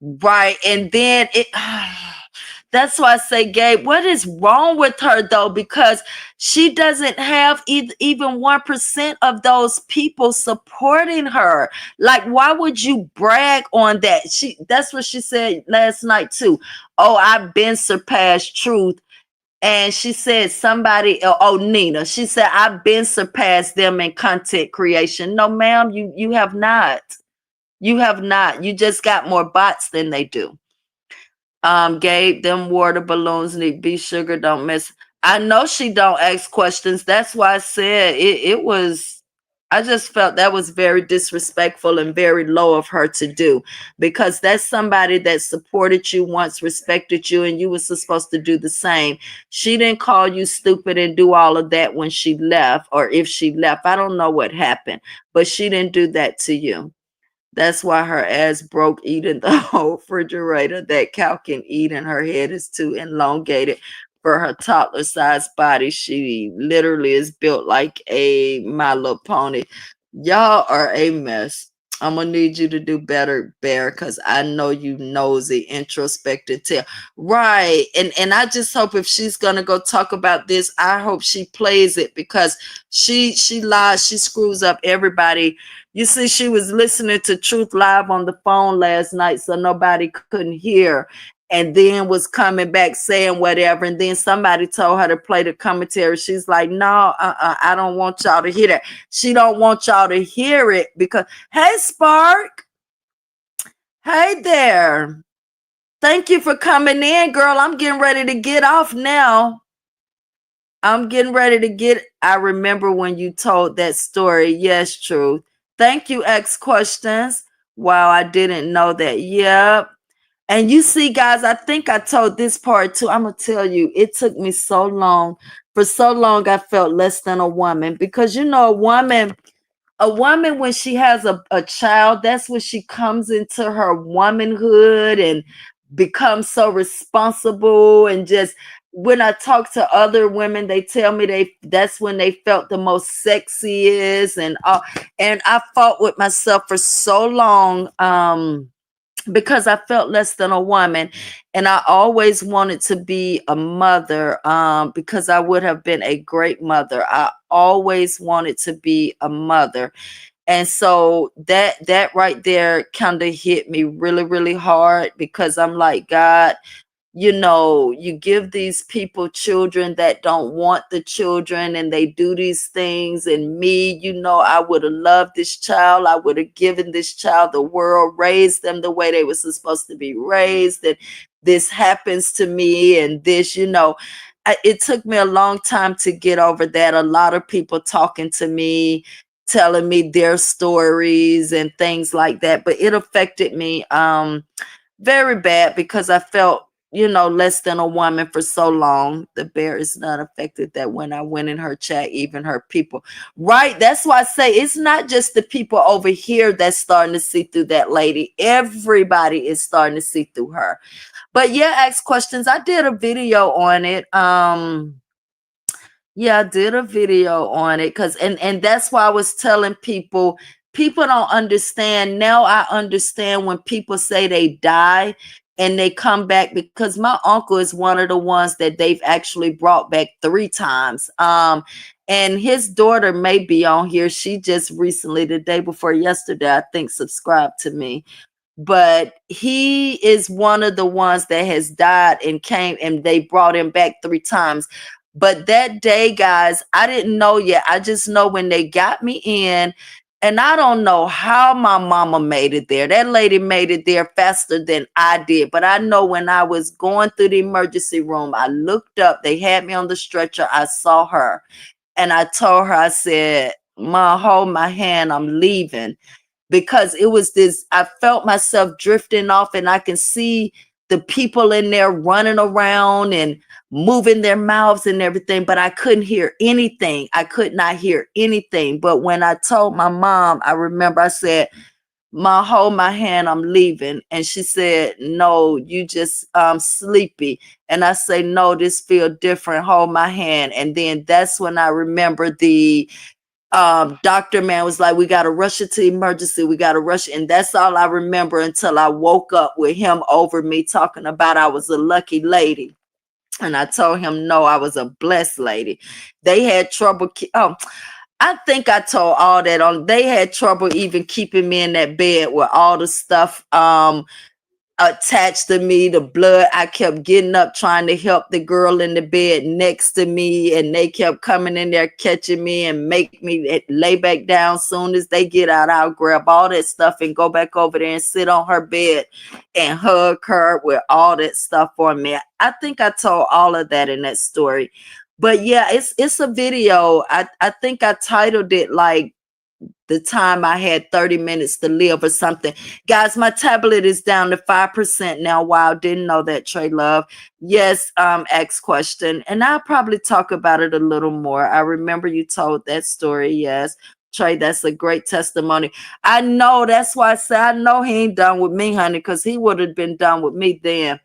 right, and then it that's why I say, Gabe, what is wrong with her though? Because she doesn't have even 1% of those people supporting her. Like, why would you brag on that? That's what she said last night too. Oh, I've been surpassed truth. And she said Nina, she said, I've been surpassed them in content creation. No, ma'am, you have not. You have not. You just got more bots than they do. Gabe, them water balloons need be sugar. Don't mess. I know she don't ask questions. That's why I said it was. I just felt that was very disrespectful and very low of her to do, because that's somebody that supported you once, respected you, and you was supposed to do the same. She didn't call you stupid and do all of that when she left, or if she left. I don't know what happened, but she didn't do that to you. That's why her ass broke eating the whole refrigerator. That cow can eat and her head is too elongated for her toddler-sized body. She literally is built like a My Little Pony. Y'all are a mess. I'm gonna need you to do better, Bear, because I know you nosy, introspective tail. Right. And I just hope if she's gonna go talk about this, I hope she plays it, because she lies, she screws up everybody. You see, she was listening to Truth Live on the phone last night, so nobody couldn't hear, and then was coming back saying whatever. And then somebody told her to play the commentary. She's like, no, I don't want y'all to hear that. She don't want y'all to hear it because, hey, Spark. Hey there. Thank you for coming in, girl. I'm getting ready to get off now. I remember when you told that story. Yes, Truth. Thank you, X Questions. Wow, I didn't know that. Yep. And you see, guys, I think I told this part too. I'm going to tell you, it took me so long. For so long, I felt less than a woman, because, a woman, when she has a child, that's when she comes into her womanhood and becomes so responsible. And just when I talk to other women, they tell me that's when they felt the most sexiest. And I fought with myself for so long. because I felt less than a woman, and I always wanted to be a mother, because I would have been a great mother. I always wanted to be a mother. And so that right there kind of hit me really, really hard, because I'm like, God, you give these people children that don't want the children, and they do these things. And me, I would have loved this child. I would have given this child the world, raised them the way they were supposed to be raised. And this happens to me, and this, it took me a long time to get over that. A lot of people talking to me, telling me their stories and things like that, but it affected me very bad, because I felt, less than a woman for so long. The bear is not affected that when I went in her chat, even her people. Right. That's why I say it's not just the people over here that's starting to see through that lady. Everybody is starting to see through her. But yeah, ask questions. I did a video on it. Yeah, I did a video on it, because and that's why I was telling people don't understand. Now I understand when people say they die and they come back, because my uncle is one of the ones that they've actually brought back 3 times. And his daughter may be on here. She just recently, the day before yesterday, I think, subscribed to me. But he is one of the ones that has died and came, and they brought him back 3 times. But that day, guys, I didn't know yet. I just know when they got me in, and I don't know how my mama made it there. That lady made it there faster than I did. But I know when I was going through the emergency room, I looked up, they had me on the stretcher, I saw her, and I told her, I said, Ma, hold my hand, I'm leaving. Because it was this, I felt myself drifting off, and I can see the people in there running around and moving their mouths and everything, but I couldn't hear anything. I could not hear anything. But when I told my mom, I remember I said, Ma, hold my hand, I'm leaving. And she said, no, you just sleepy. And I say, no, this feel different, hold my hand. And then that's when I remember the doctor man was like, we got to rush it to emergency, we got to rush it. And that's all I remember until I woke up with him over me talking about I was a lucky lady. And I told him, no, I was a blessed lady. They had trouble. I think I told all that on. They had trouble even keeping me in that bed with all the stuff attached to me, the blood. I kept getting up trying to help the girl in the bed next to me, and they kept coming in there catching me and make me lay back down. Soon as they get out, I'll grab all that stuff and go back over there and sit on her bed and hug her with all that stuff on me. I think I told all of that in that story. But yeah, it's a video. I think I titled it like the time I had 30 minutes to live or something. Guys, my tablet is down to 5% now. Wow, didn't know that, Tra-Luv. Yes, X question. And I'll probably talk about it a little more. I remember you told that story. Yes. Trey, that's a great testimony. I know, that's why I say I know he ain't done with me, honey, because he would have been done with me then.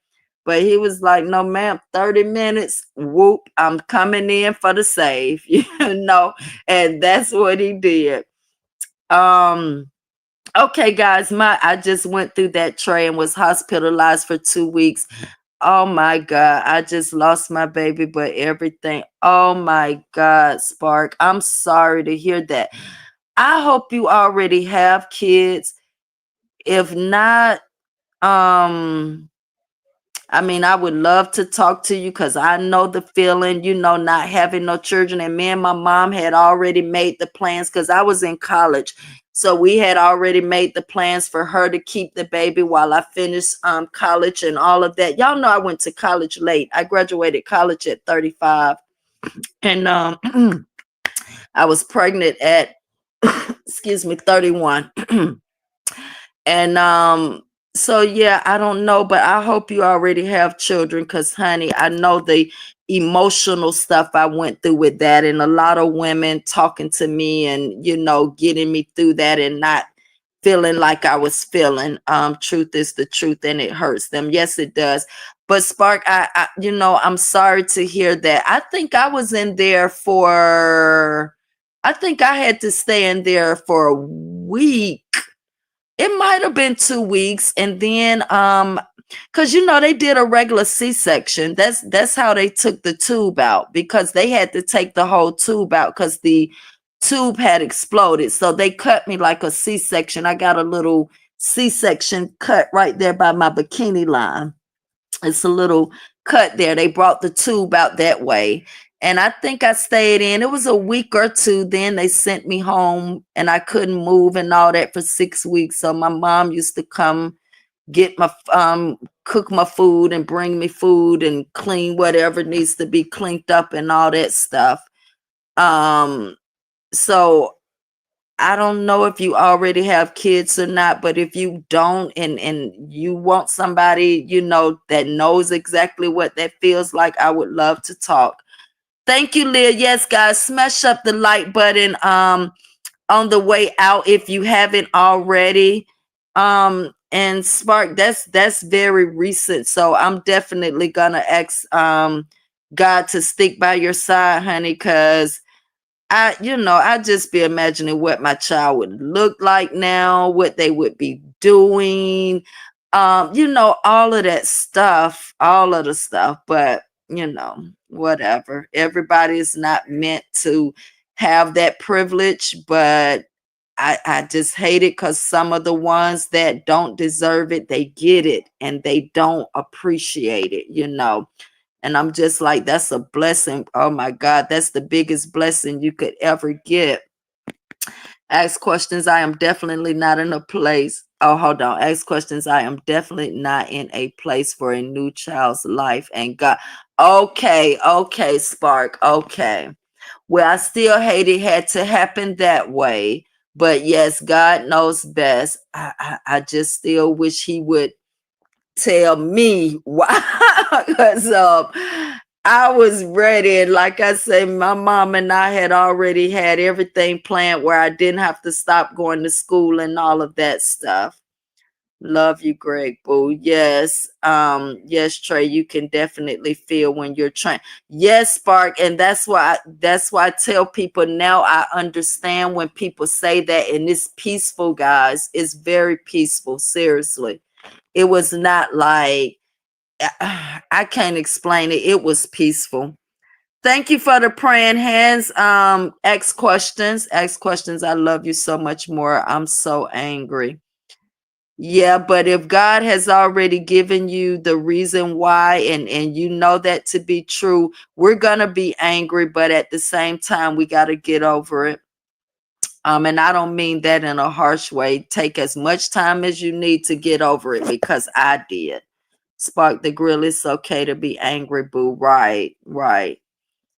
But he was like, no, ma'am, 30 minutes, whoop, I'm coming in for the save, and that's what he did. Okay, guys, I just went through that tray and was hospitalized for 2 weeks. Oh my God, I just lost my baby, but everything. Oh my God, Spark, I'm sorry to hear that. I hope you already have kids. If not, I mean, I would love to talk to you, because I know the feeling, not having no children. And me and my mom had already made the plans, because I was in college. So we had already made the plans for her to keep the baby while I finished college and all of that. Y'all know I went to college late. I graduated college at 35. And I was pregnant at, excuse me, 31. And so yeah, I don't know, but I hope you already have children, because honey, I know the emotional stuff I went through with that, and a lot of women talking to me and getting me through that and not feeling like I was feeling. Truth is the truth, and it hurts them. Yes, it does. But Spark, I'm sorry to hear that. I think I was in there I think I had to stay in there for a week. It might have been 2 weeks, and then because they did a regular C-section. That's how they took the tube out, because they had to take the whole tube out because the tube had exploded. So they cut me like a C-section. I got a little C-section cut right there by my bikini line. It's a little cut there. They brought the tube out that way. And I think I stayed in. It was a week or two. Then they sent me home and I couldn't move and all that for 6 weeks. So my mom used to come get my cook my food and bring me food and clean whatever needs to be cleaned up and all that stuff. Um so I don't know if you already have kids or not, but if you don't, and you want somebody, that knows exactly what that feels like, I would love to talk. Thank you, Leah. Yes, guys, smash up the like button on the way out if you haven't already. And Spark, that's very recent. So I'm definitely gonna ask God to stick by your side, honey, because I just be imagining what my child would look like now, what they would be doing, all of that stuff, all of the stuff. But whatever. Everybody is not meant to have that privilege, but I just hate it because some of the ones that don't deserve it, they get it and they don't appreciate it. And I'm just like, that's a blessing. Oh my God, that's the biggest blessing you could ever get. Ask questions. I am definitely not in a place. Oh, hold on. Ask questions. I am definitely not in a place for a new child's life. And God. Okay, Spark. Okay. Well, I still hate it had to happen that way. But yes, God knows best. I just still wish he would tell me why. Because I was ready. And like I said, my mom and I had already had everything planned where I didn't have to stop going to school and all of that stuff. Love you, Greg Boo. Yes. Yes, Trey, you can definitely feel when you're trying. Yes, Spark. And that's why I tell people now I understand when people say that, and it's peaceful, guys. It's very peaceful, seriously. It was not like I can't explain it. It was peaceful. Thank you for the praying hands. Ask questions. Ask questions. I love you so much more. I'm so angry. Yeah, but if God has already given you the reason why, and you know that to be true, we're gonna be angry, but at the same time, we got to get over it. And I don't mean that in a harsh way. Take as much time as you need to get over it, because I did. Spark the Grill. It's okay to be angry, boo. Right, right.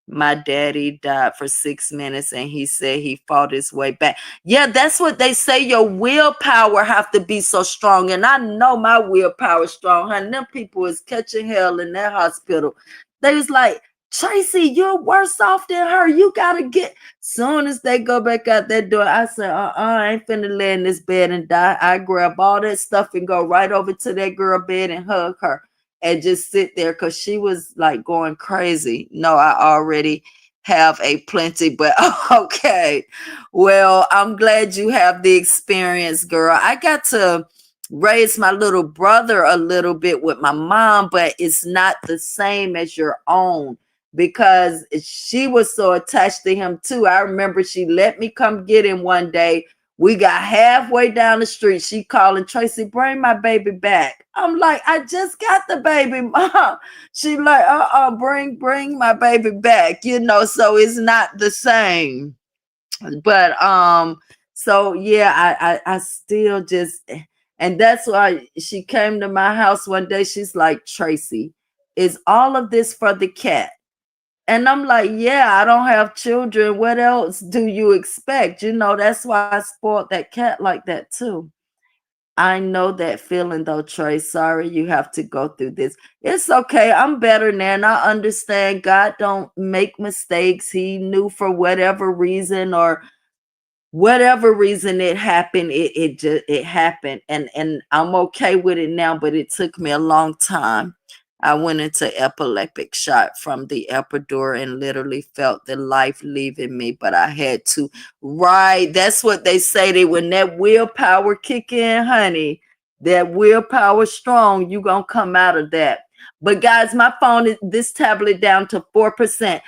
My daddy died for 6 minutes and he said he fought his way back. Yeah, that's what they say. Your willpower have to be so strong. And I know my willpower is strong, honey. Them people is catching hell in that hospital. They was like, Tracy, you're worse off than her. You gotta get. Soon as they go back out that door, I said, I ain't finna lay in this bed and die. I grab all that stuff and go right over to that girl bed and hug her and just sit there, because she was like going crazy. No, I already have a plenty, but okay. Well, I'm glad you have the experience, girl. I got to raise my little brother a little bit with my mom, but it's not the same as your own, because she was so attached to him too. I remember she let me come get him one day. We got halfway down the street. She calling, Tracy, bring my baby back. I'm like, I just got the baby, mom. She like, bring my baby back. So it's not the same. But so yeah, I still just, and that's why she came to my house one day. She's like, Tracy, is all of this for the cat? And I'm like, yeah, I don't have children. What else do you expect? That's why I spoiled that cat like that too. I know that feeling though, Trey. Sorry you have to go through this. It's okay. I'm better now. And I understand God don't make mistakes. He knew for whatever reason, or whatever reason it happened, it happened. And I'm okay with it now, but it took me a long time. I went into epileptic shock from the epidural and literally felt the life leaving me, but I had to. Right. That's what they say. That when that willpower kick in, honey, that willpower strong, you gonna come out of that. But guys, my phone is this tablet down to 4%.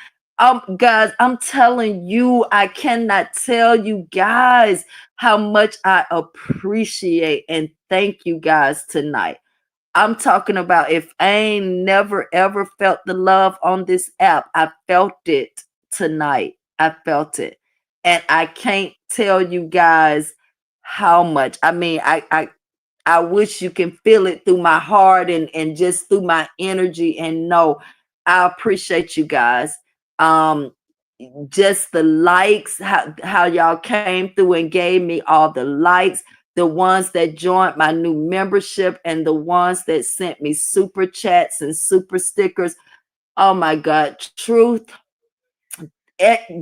Guys, I'm telling you, I cannot tell you guys how much I appreciate and thank you guys tonight. I'm talking about if I ain't never ever felt the love on this app, I felt it tonight. I felt it. And I can't tell you guys how much. I mean, I wish you can feel it through my heart and just through my energy. And no, I appreciate you guys. Um, just the likes, how y'all came through and gave me all the likes, the ones that joined my new membership, and the ones that sent me super chats and super stickers. Oh my God, truth,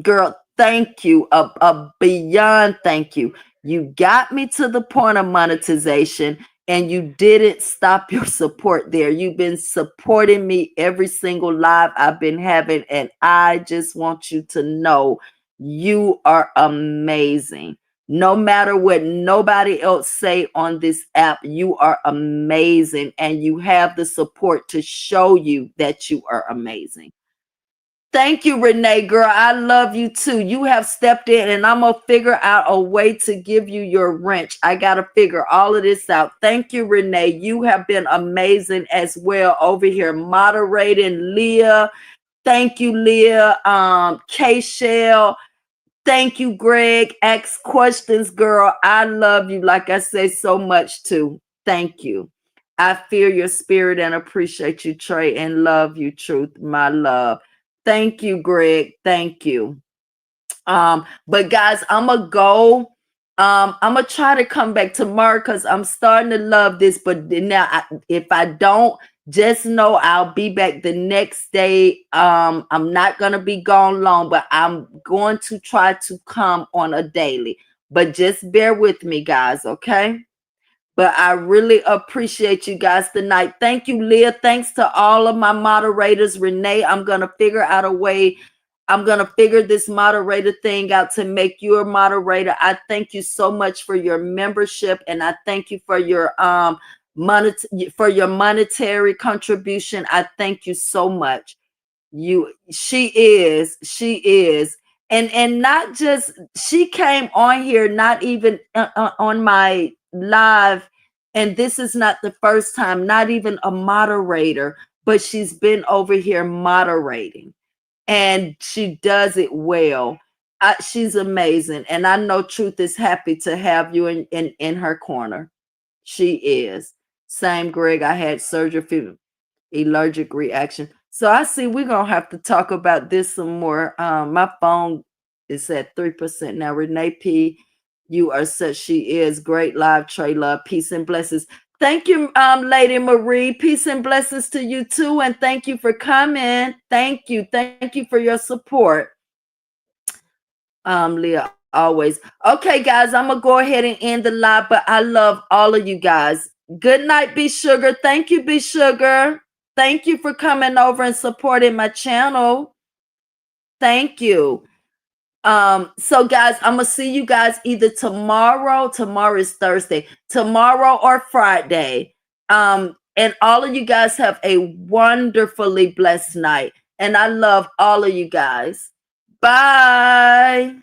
girl, thank you, a beyond thank you. You got me to the point of monetization, and you didn't stop your support there. You've been supporting me every single live I've been having, and I just want you to know you are amazing. No matter what nobody else say on this app, you are amazing, and you have the support to show you that you are amazing. Thank you, Renee, girl. I love you too. You have stepped in, and I'm going to figure out a way to give you your wrench. I got to figure all of this out. Thank you, Renee. You have been amazing as well over here moderating. Leah, thank you, Leah. K-Shell, thank you, Greg. Ask questions, girl. I love you like I say so much too. Thank you. I feel your spirit and appreciate you, Trey, and love you, Truth, my love. Thank you, Greg. Thank you. But guys, I'm gonna go. I'm gonna try to come back tomorrow because I'm starting to love this. But now, if I don't, just know I'll be back the next day. I'm not gonna be gone long, but I'm going to try to come on a daily. But just bear with me, guys, okay? But I really appreciate you guys tonight. Thank you, Leah. Thanks to all of my moderators. Renee, I'm going to figure out a way. I'm going to figure this moderator thing out to make you a moderator. I thank you so much for your membership, and I thank you for your monetary contribution. I thank you so much. She is and not just she came on here, not even on my live, and this is not the first time, not even a moderator, but she's been over here moderating, and she does it well. She's amazing, and I know Truth is happy to have you in her corner. She is. Same, Greg. I had surgery, allergic reaction. So I see we're gonna have to talk about this some more. My phone is at 3% now. Renee P, you are such, she is great live. Tra-Luv, peace and blessings. Thank you, Lady Marie. Peace and blessings to you too, and thank you for coming. Thank you for your support. Leah, always. Okay, guys, I'm gonna go ahead and end the live, but I love all of you guys. Good night, B Sugar. Thank you, B Sugar. Thank you for coming over and supporting my channel. Thank you. So guys, I'm gonna see you guys either tomorrow. Tomorrow is Thursday. Tomorrow or Friday. And all of you guys have a wonderfully blessed night. And I love all of you guys. Bye.